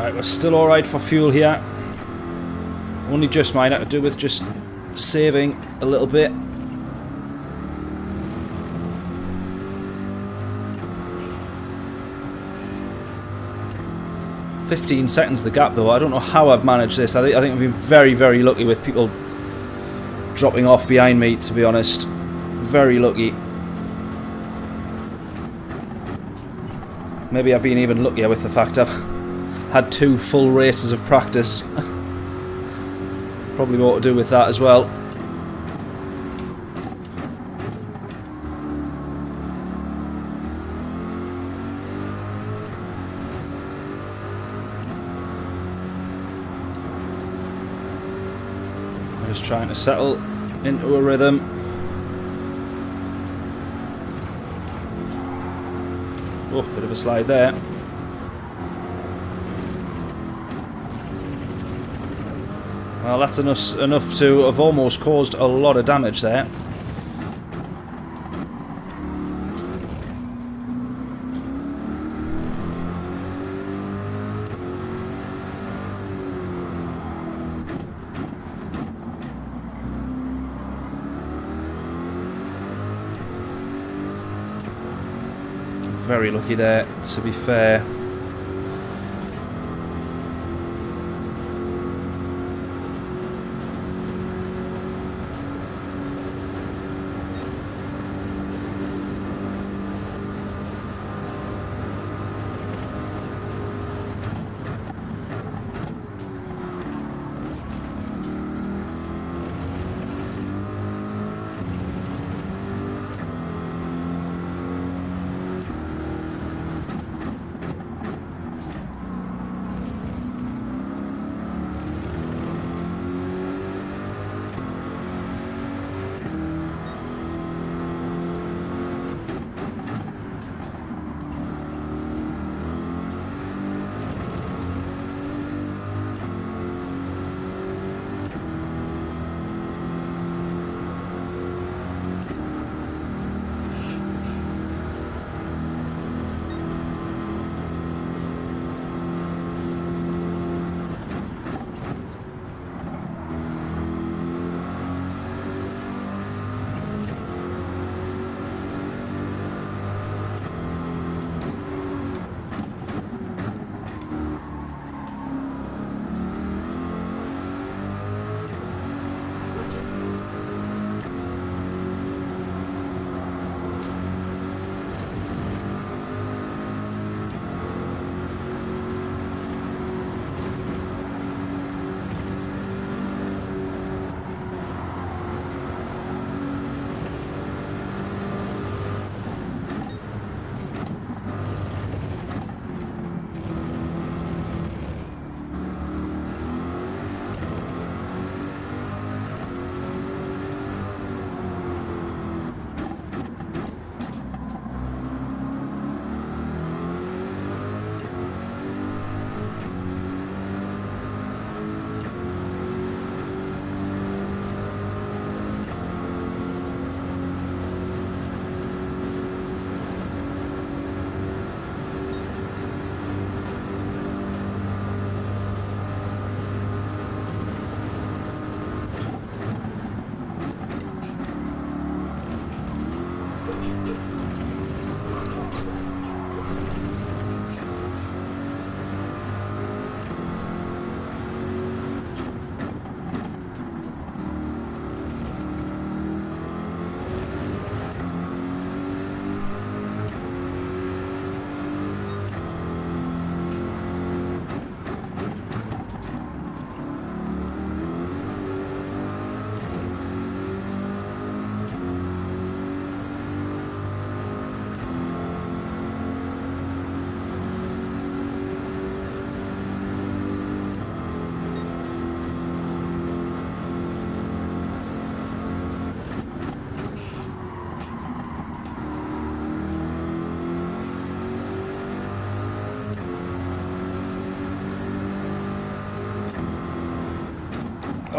Right, we're still alright for fuel here. Only just mine had to do with just saving a little bit. "15 seconds the gap though. I don't know how I've managed this. I think I've been very, very lucky with people dropping off behind me, to be honest. Very lucky. Maybe I've been even luckier with the fact I've had 2 full races of practice. Probably more to do with that as well. I'm just trying to settle into a rhythm. Oh, bit of a slide there. Well, that's enough to have almost caused a lot of damage there. Very lucky there, to be fair.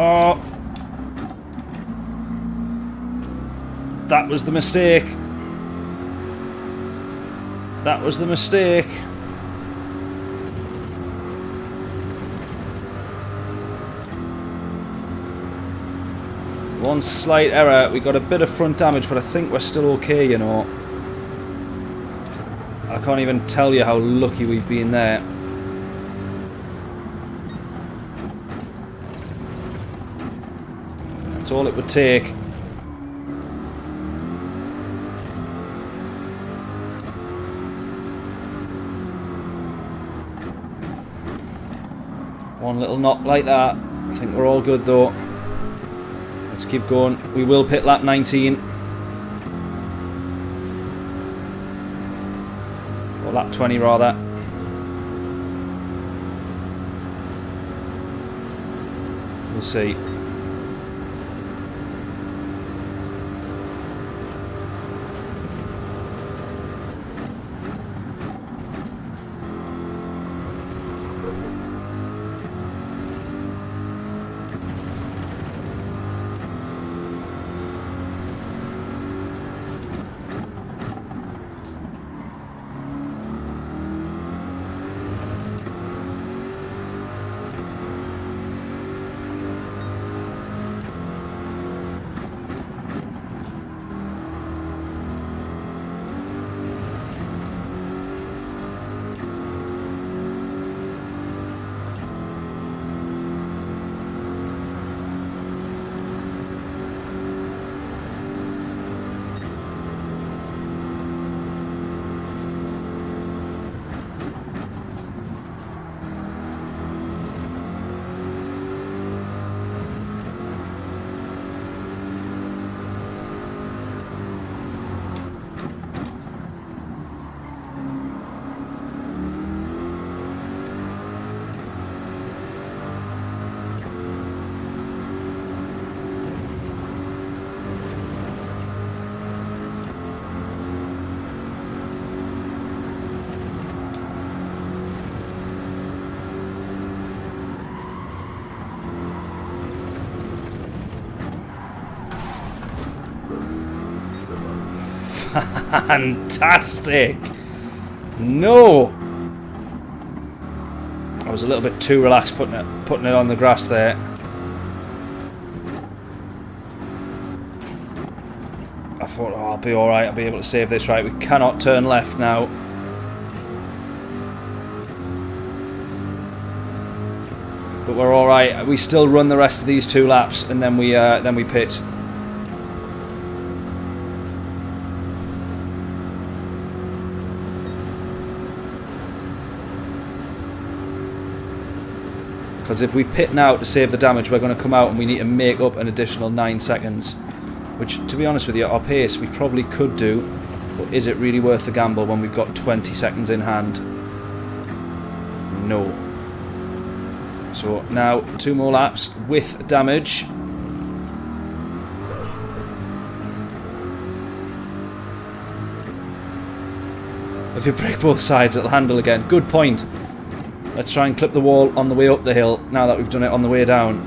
Oh, that was the mistake. That was the mistake. One slight error. We got a bit of front damage, but I think we're still okay, you know. I can't even tell you how lucky we've been there. That's all it would take. One little knock like that. I think we're all good though. Let's keep going. We will pit lap 19. Or lap 20 rather. We'll see. Fantastic! No! I was a little bit too relaxed putting it on the grass there. I thought, oh, I'll be alright, I'll be able to save this right. We cannot turn left now. But we're alright. We still run the rest of these 2 laps and then we pit. Because if we pit now to save the damage, we're going to come out and we need to make up an additional 9 seconds. Which, to be honest with you, at our pace, we probably could do. But is it really worth the gamble when we've got 20 seconds in hand? No. So now 2 more laps with damage. If you break both sides, it'll handle again. Good point. Let's try and clip the wall on the way up the hill, now that we've done it on the way down.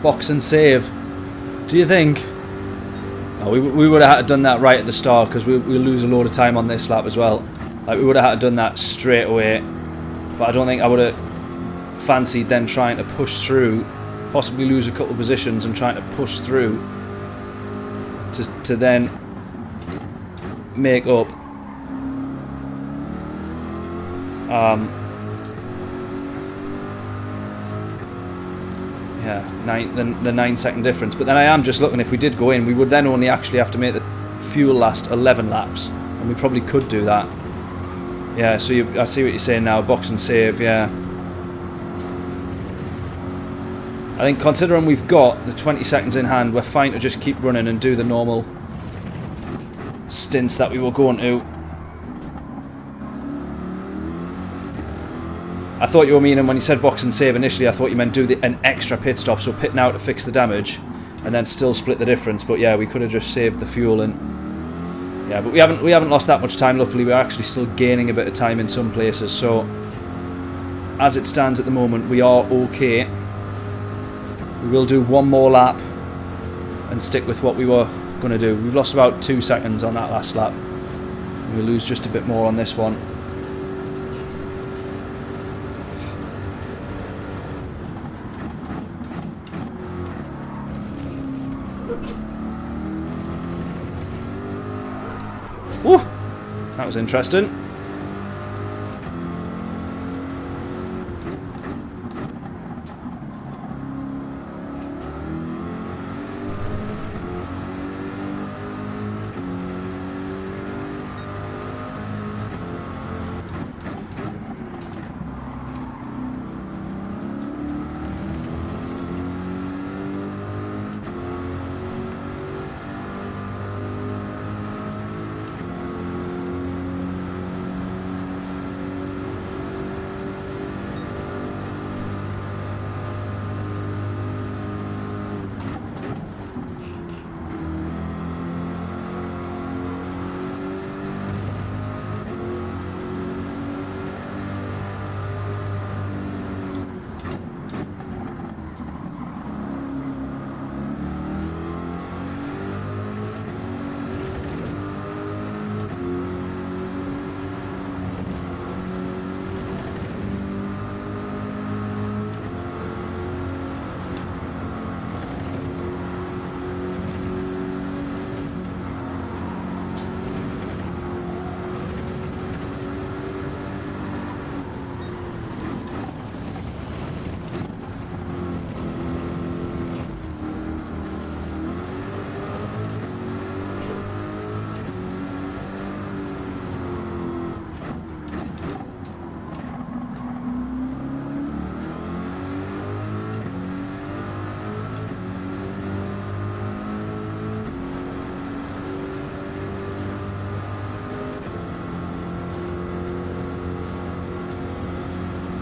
Box and save. Do you think? Oh, we would have had to done that right at the start, because we'll lose a load of time on this lap as well. Like, we would have had to done that straight away. But I don't think I would have fancied then trying to push through. Possibly lose a couple of positions and trying to push through to then make up yeah, the 9 second difference. But then I am just looking, if we did go in, we would then only actually have to make the fuel last 11 laps, and we probably could do that. Yeah, so I see what you're saying now, box and save. Yeah, I think considering we've got the 20 seconds in hand, we're fine to just keep running and do the normal stints that we were going to. I thought you were meaning, when you said box and save initially, I thought you meant do an extra pit stop, so pit now to fix the damage and then still split the difference. But yeah, we could have just saved the fuel. And yeah, but we haven't lost that much time. Luckily, we're actually still gaining a bit of time in some places. So as it stands at the moment, we are okay. We will do 1 more lap and stick with what we were going to do. We've lost about 2 seconds on that last lap. We lose just a bit more on this one. Woo! That was interesting.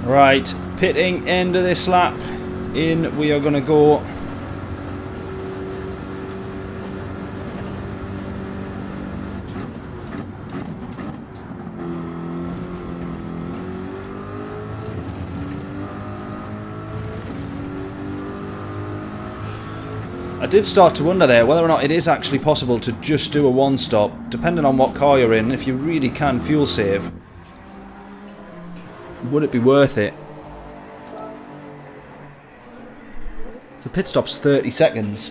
Right, pitting end of this lap. In we are going to go. I did start to wonder there whether or not it is actually possible to just do a one stop, depending on what car you're in. If you really can fuel save, would it be worth it? The pit stop's 30 seconds.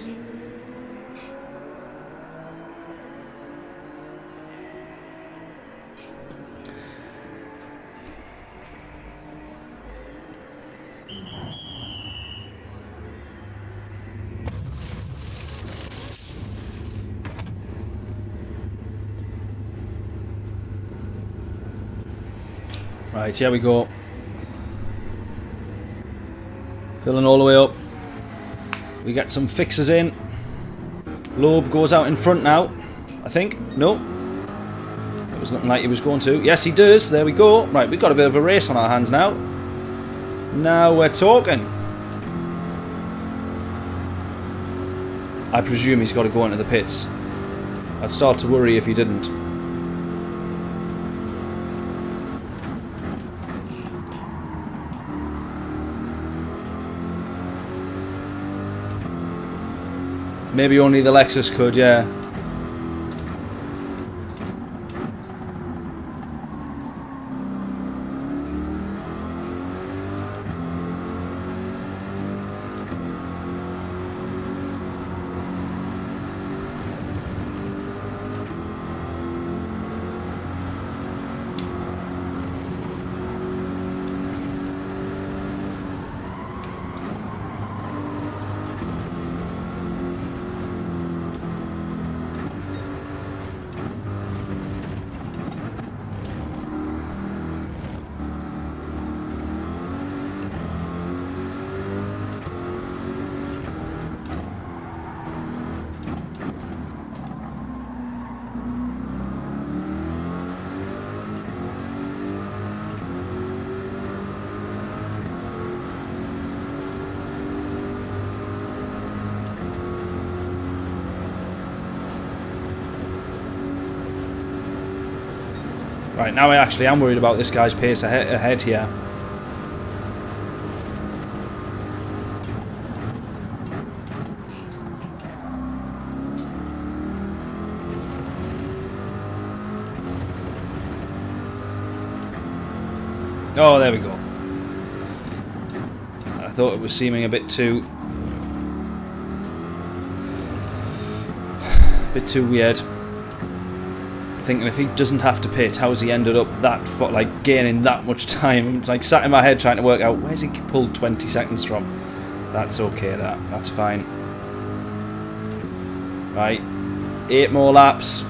Right, here we go. Filling all the way up. We get some fixes in. Loeb goes out in front now, I think. No. It was looking like he was going to. Yes, he does. There we go. Right, we've got a bit of a race on our hands now. Now we're talking. I presume he's got to go into the pits. I'd start to worry if he didn't. Maybe only the Lexus could, yeah. Right, now I actually am worried about this guy's pace ahead here. Oh, there we go. I thought it was seeming a bit too weird. Thinking if he doesn't have to pit, how's he ended up that like gaining that much time? I'm like sat in my head trying to work out where's he pulled 20 seconds from. That's okay. That's fine. Right, 8 more laps.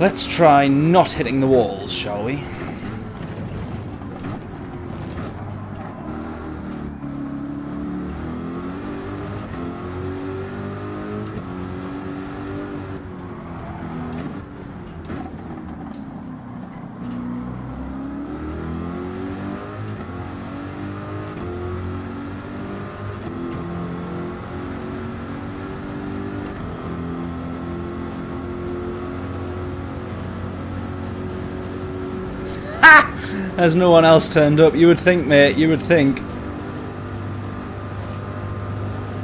Let's try not hitting the walls, shall we? As no one else turned up. You would think, mate, you would think. A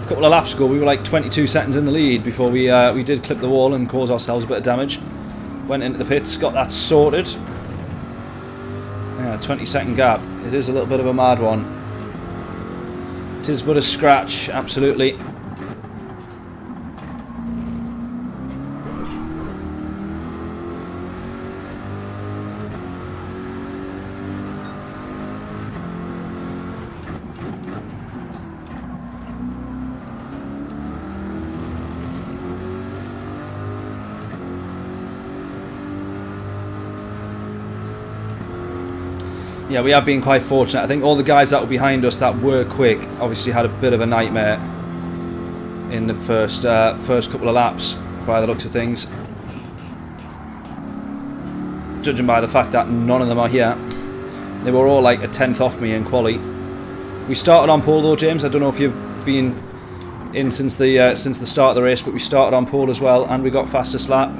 couple of laps ago, we were like 22 seconds in the lead before we did clip the wall and cause ourselves a bit of damage. Went into the pits, got that sorted. Yeah, 20-second gap. It is a little bit of a mad one. It is but a scratch, absolutely. Yeah, we have been quite fortunate. I think all the guys that were behind us that were quick obviously had a bit of a nightmare in the first couple of laps, by the looks of things. Judging by the fact that none of them are here. They were all like a tenth off me in quali. We started on pole though, James. I don't know if you've been in since the start of the race, but we started on pole as well, and we got fastest lap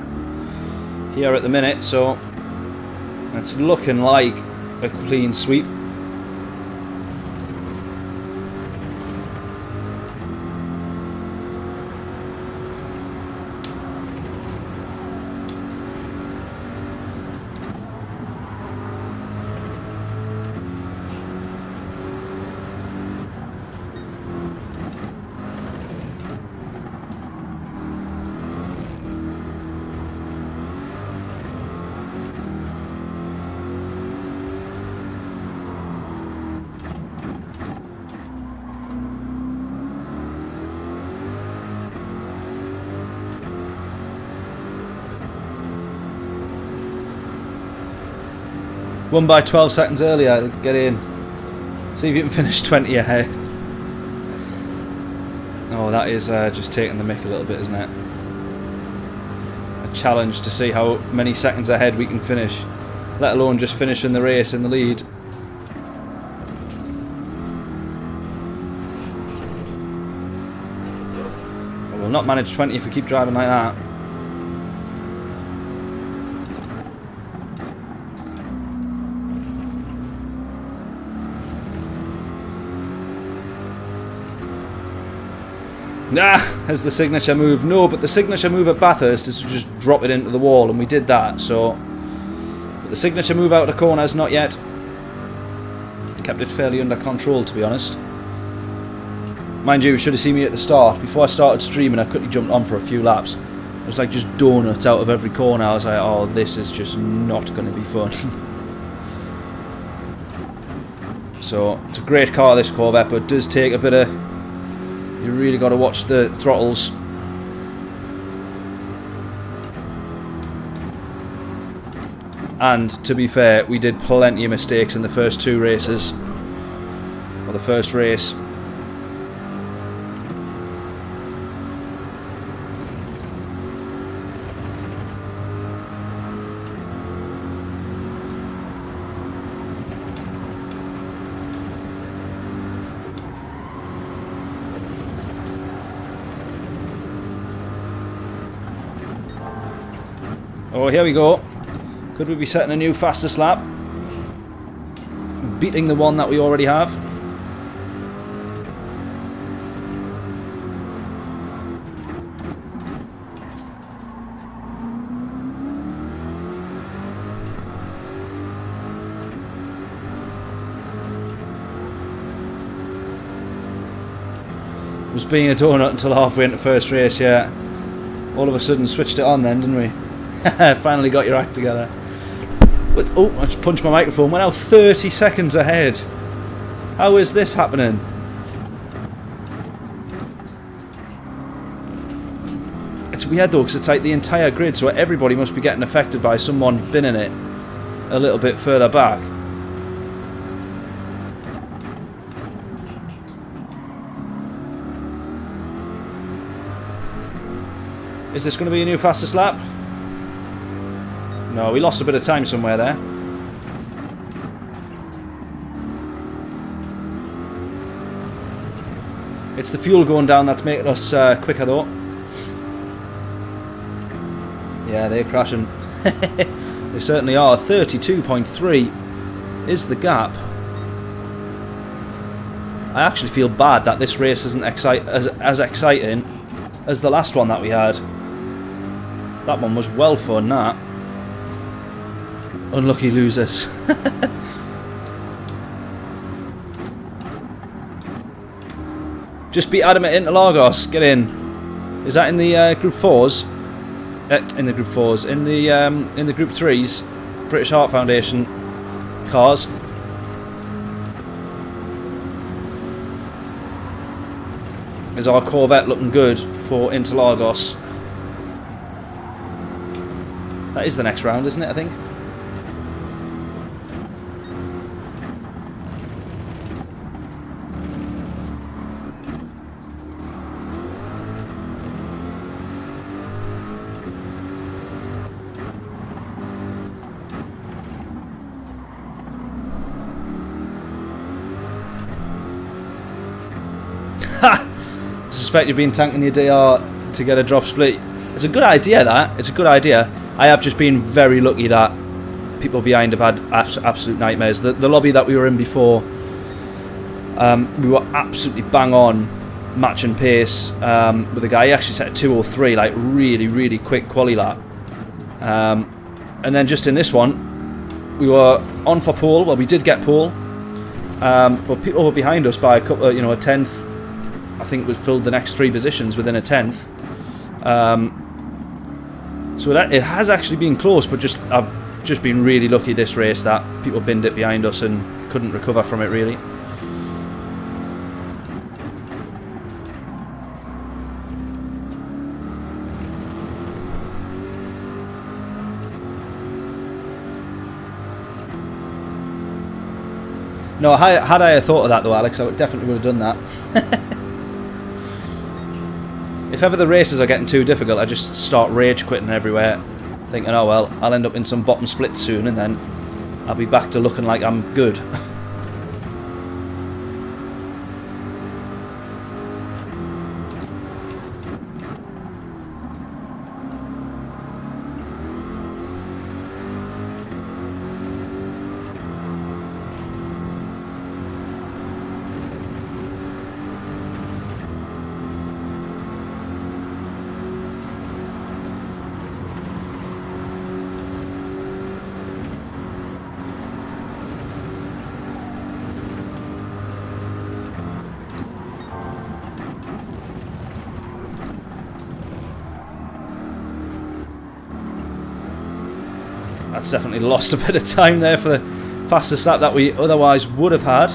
here at the minute, so it's looking like a clean sweep. Won by 12 seconds earlier. Get in. See if you can finish 20 ahead. Oh, that is just taking the mick a little bit, isn't it? A challenge to see how many seconds ahead we can finish, let alone just finishing the race in the lead. We'll not manage 20 if we keep driving like that. As the signature move. No, but the signature move at Bathurst is to just drop it into the wall, and we did that, so... But the signature move out of the corners, not yet. Kept it fairly under control, to be honest. Mind you, you should have seen me at the start. Before I started streaming, I quickly jumped on for a few laps. It was like just donuts out of every corner. I was like, oh, this is just not going to be fun. So, it's a great car, this Corvette, but it does take a bit of... You really got to watch the throttles. And to be fair, we did plenty of mistakes in the first two races. Or the first race. Oh, here we go. Could we be setting a new fastest lap? Beating the one that we already have. Was being a donut until halfway into first race, yeah. All of a sudden switched it on then, didn't we? Finally got your act together. But, oh, I just punched my microphone. We're now 30 seconds ahead. How is this happening? It's weird though, because it's like the entire grid, so everybody must be getting affected by someone binning it a little bit further back. Is this going to be a new fastest lap? No, we lost a bit of time somewhere there. It's the fuel going down that's making us quicker though. Yeah, they're crashing. They certainly are. 32.3 is the gap. I actually feel bad that this race isn't as exciting as the last one that we had. That one was well fun, that. Unlucky losers. Just beat Adam at Interlagos. Get in. Is that in the Group 4s? In the Group 4s. In the Group 3s. British Heart Foundation cars. Is our Corvette looking good for Interlagos? That is the next round, isn't it, I think? suspect you've been tanking your DR to get a drop split. It's a good idea, that. It's a good idea. I have just been very lucky that people behind have had absolute nightmares. The lobby that we were in before, we were absolutely bang on matching pace with a guy. He actually set a 2:03, like really, really quick quali lap. And then just in this one, we were on for pole. Well, we did get pole, but people were behind us by a couple, a tenth. I think we filled the next 3 positions within a tenth. So it has actually been close, but I've just been really lucky this race that people binned it behind us and couldn't recover from it really. No, had I thought of that though, Alex, I definitely would have done that. If ever the races are getting too difficult, I just start rage quitting everywhere, thinking, oh well, I'll end up in some bottom splits soon, and then I'll be back to looking like I'm good. That's definitely lost a bit of time there for the fastest lap that we otherwise would have had.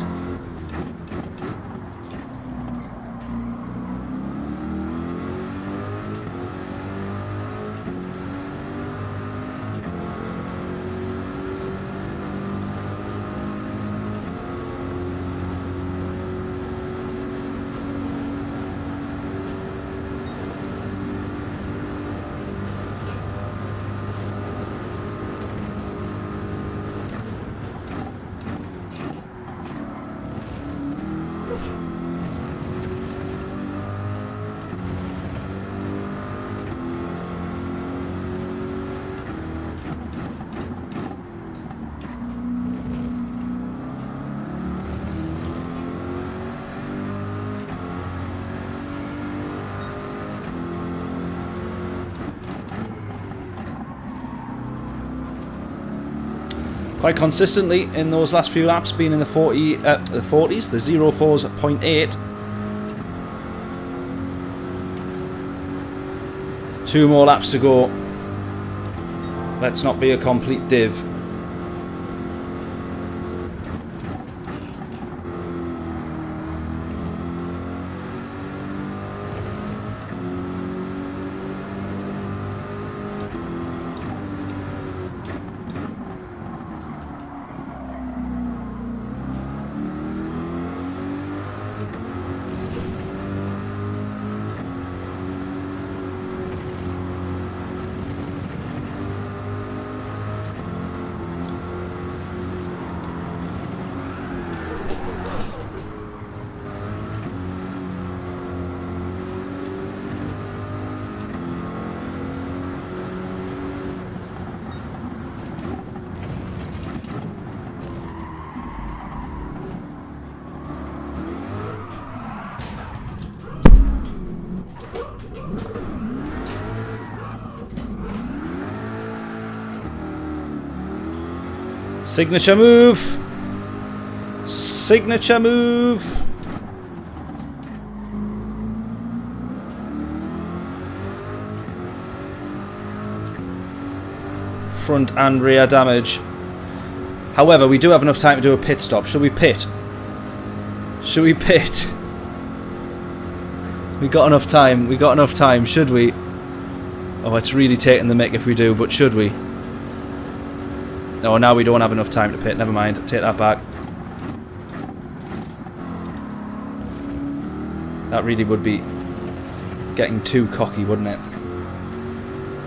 Quite consistently in those last few laps, being in the 40s, the 04s.8. 2 more laps to go. Let's not be a complete div. Signature move! Signature move! Front and rear damage. However, we do have enough time to do a pit stop. Should we pit? Should we pit? We got enough time. We got enough time. Should we? Oh, it's really taking the mick if we do, but should we? No, now we don't have enough time to pit. Never mind. Take that back. That really would be getting too cocky, wouldn't it?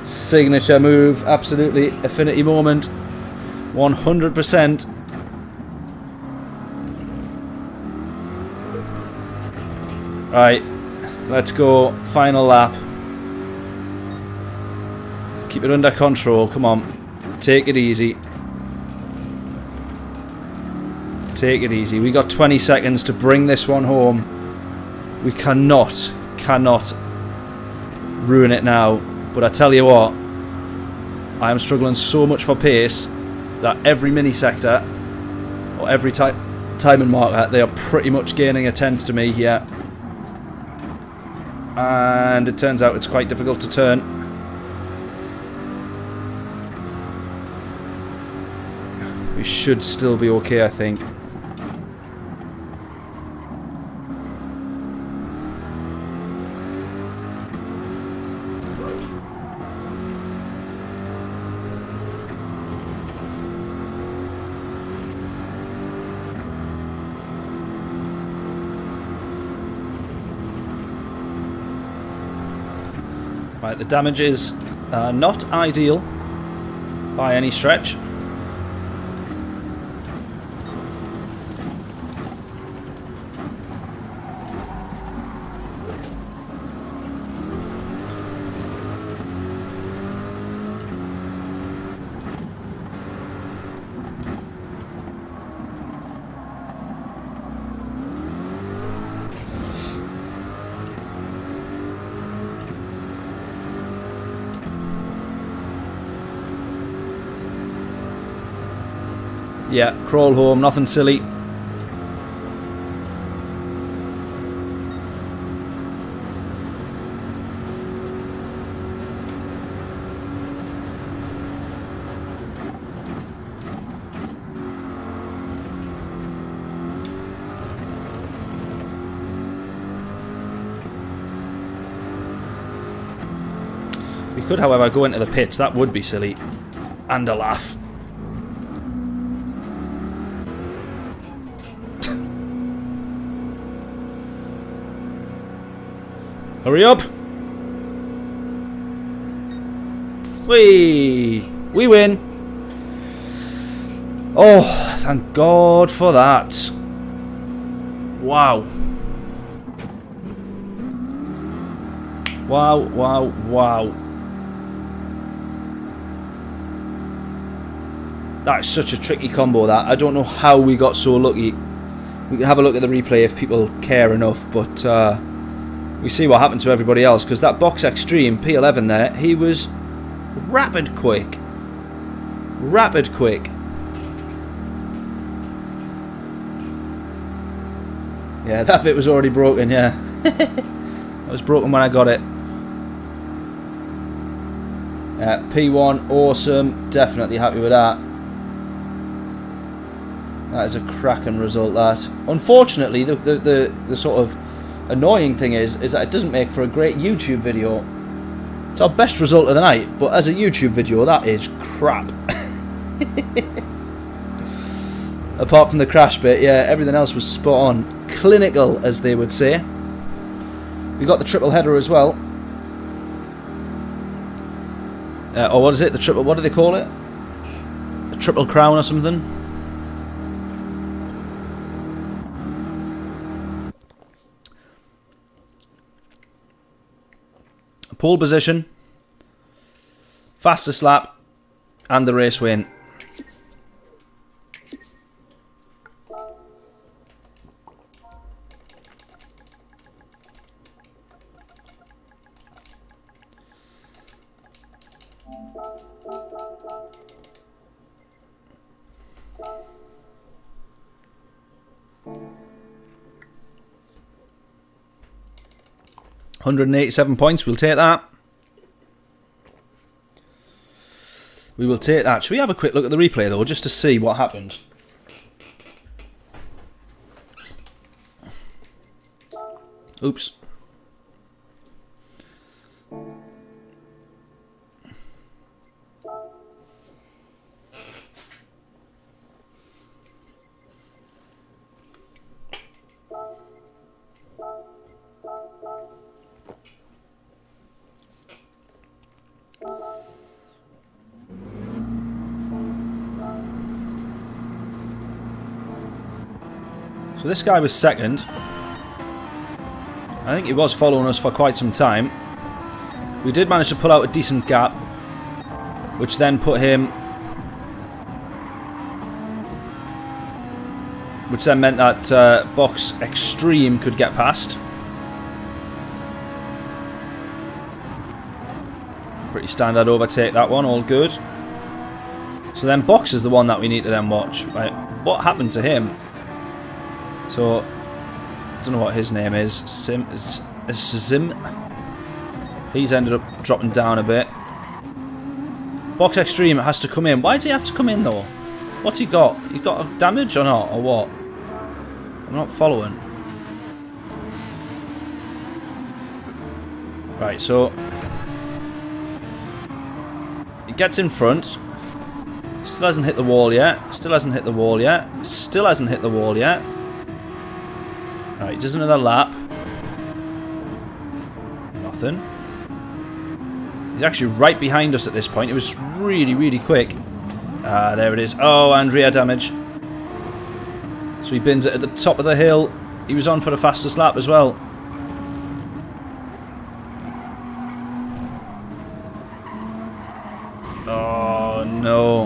Signature move. Absolutely. Affinity moment. 100%. Right. Let's go. Final lap. Keep it under control. Come on. Take it easy. Take it easy. We got 20 seconds to bring this one home. We cannot ruin it now. But I tell you what, I am struggling so much for pace that every mini sector or every timing marker, they are pretty much gaining a tenth to me here. And it turns out it's quite difficult to turn. We should still be okay, I think. Right, the damage is not ideal by any stretch. Yeah, crawl home, nothing silly. We could, however, go into the pits. That would be silly. And a laugh. Hurry up! We win! Oh, thank God for that. Wow. Wow, wow, wow. That's such a tricky combo, that. I don't know how we got so lucky. We can have a look at the replay if people care enough, but we see what happened to everybody else, because that Box Extreme P11 there, he was rapid quick. Rapid quick. Yeah, that bit was already broken, yeah. It was broken when I got it. Yeah, P1, awesome. Definitely happy with that. That is a cracking result, that. Unfortunately, the sort of annoying thing is that it doesn't make for a great YouTube video. It's our best result of the night, but as a YouTube video, that is crap. Apart from the crash bit, yeah, everything else was spot on. Clinical, as they would say. We got the triple header as well. Or what is it? The triple, what do they call it? A triple crown or something? Pole position, fastest lap, and the race win. £187 points, we'll take that. We will take that. Should we have a quick look at the replay though, just to see what happened? Oops. So this guy was second. I think he was following us for quite some time. We did manage to pull out a decent gap, which then put him... which then meant that Box Extreme could get past. Pretty standard overtake, that one, all good. So then Box is the one that we need to then watch. Right, what happened to him? So, I don't know what his name is. Zim. He's ended up dropping down a bit. Box Extreme has to come in. Why does he have to come in though? What's he got? He got a damage or not? Or what? I'm not following. Right, so he gets in front. Still hasn't hit the wall yet. Still hasn't hit the wall yet. Still hasn't hit the wall yet. Right, does another lap. Nothing. He's actually right behind us at this point. It was really, really quick. There it is. Oh, and rear damage. So he bins it at the top of the hill. He was on for the fastest lap as well. Oh, no.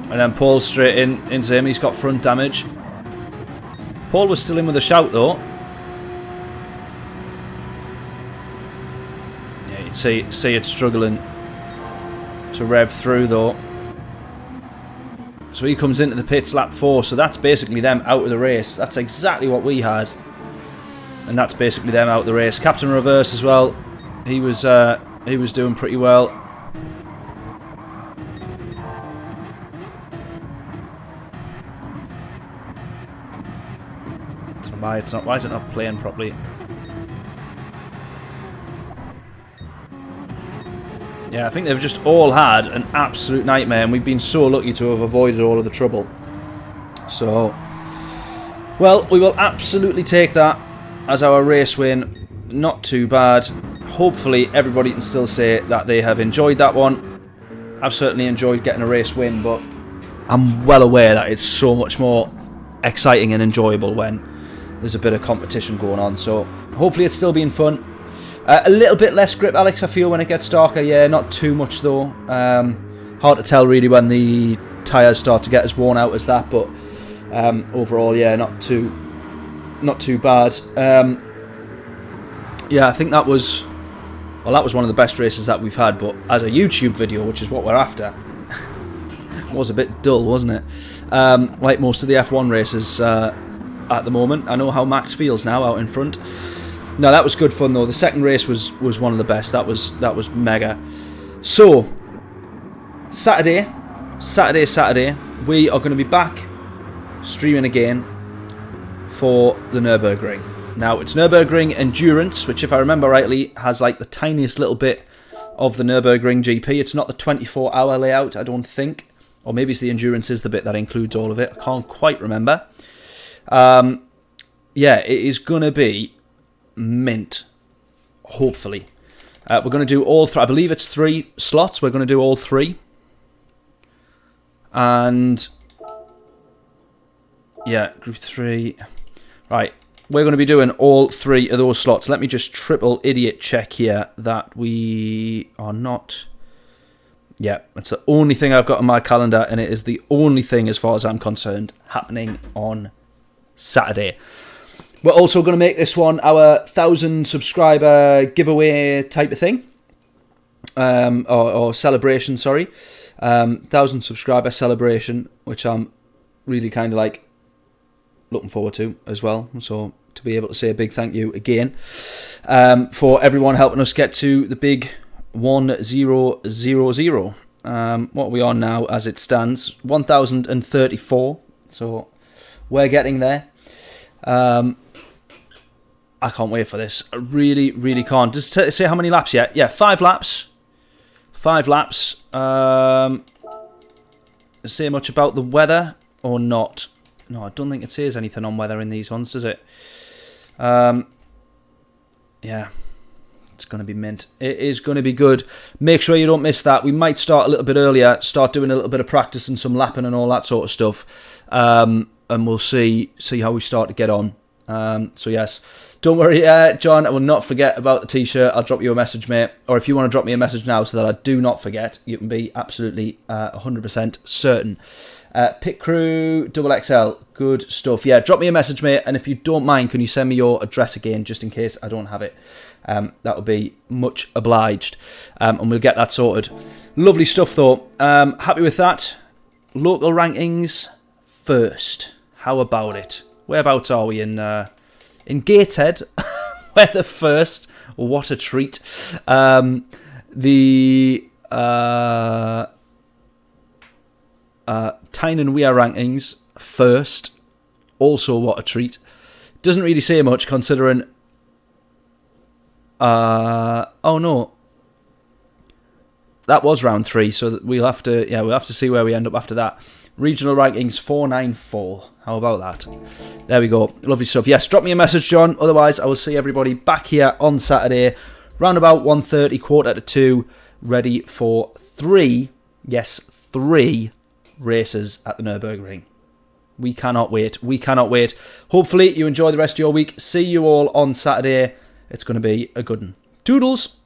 And then Paul's straight into him. He's got front damage. Paul was still in with a shout, though. Yeah, you'd see it struggling to rev through, though. So he comes into the pits lap 4, so that's basically them out of the race. That's exactly what we had. And that's basically them out of the race. Captain Reverse as well. He was doing pretty well. Why is it not playing properly? Yeah, I think they've just all had an absolute nightmare, and we've been so lucky to have avoided all of the trouble. So, well, we will absolutely take that as our race win. Not too bad. Hopefully everybody can still say that they have enjoyed that one. I've certainly enjoyed getting a race win, but I'm well aware that it's so much more exciting and enjoyable when there's a bit of competition going on. So hopefully it's still been fun. A little bit less grip, Alex, I feel, when it gets darker. Yeah, not too much though. Hard to tell really when the tyres start to get as worn out as that, but overall, yeah, not too bad. Yeah, I think that was one of the best races that we've had, but as a YouTube video, which is what we're after, it was a bit dull, wasn't it? Like most of the F1 races at the moment. I know how Max feels now out in front. No, that was good fun though. The second race was one of the best. That was mega. So Saturday, we are going to be back streaming again for the Nürburgring. Now it's Nürburgring Endurance, which if I remember rightly has like the tiniest little bit of the Nürburgring GP. It's not the 24-hour layout, I don't think, or maybe it's the Endurance is the bit that includes all of it. I can't quite remember. Yeah, it is going to be mint, hopefully. We're going to do all three. I believe it's 3 slots. We're going to do all 3. And yeah, group 3. Right, we're going to be doing all 3 of those slots. Let me just triple idiot check here that we are not. Yeah, that's the only thing I've got on my calendar, and it is the only thing, as far as I'm concerned, happening on Saturday. We're also going to make this one our 1,000 subscriber giveaway type of thing, or celebration. Sorry, 1,000 subscriber celebration, which I'm really kind of like looking forward to as well. So to be able to say a big thank you again for everyone helping us get to the big 1000. What are we on now as it stands? 1,034. So we're getting there. I can't wait for this. I really, really can't. Just say how many laps yet? Yeah, 5 laps. 5 laps. Say much about the weather or not? No, I don't think it says anything on weather in these ones, does it? Yeah. It's going to be mint. It is going to be good. Make sure you don't miss that. We might start a little bit earlier. Start doing a little bit of practice and some lapping and all that sort of stuff. And we'll see how we start to get on. So yes, don't worry, John, I will not forget about the t-shirt. I'll drop you a message, mate. Or if you want to drop me a message now so that I do not forget, you can be absolutely 100% certain. Pit Crew XXL, good stuff. Yeah, drop me a message, mate. And if you don't mind, can you send me your address again, just in case I don't have it? That would be much obliged. And we'll get that sorted. Lovely stuff, though. Happy with that. Local rankings first. How about it? Whereabouts are we in Gateshead? We're the first. What a treat. The Tyne & Wear rankings first. Also, what a treat. Doesn't really say much considering. Oh no, that was round 3. So we'll have to see where we end up after that. Regional rankings 494. How about that? There we go. Lovely stuff. Yes, drop me a message, John. Otherwise, I will see everybody back here on Saturday, round about 1:30, 1:45, ready for 3 races at the Nürburgring. We cannot wait. We cannot wait. Hopefully, you enjoy the rest of your week. See you all on Saturday. It's going to be a good one. Toodles!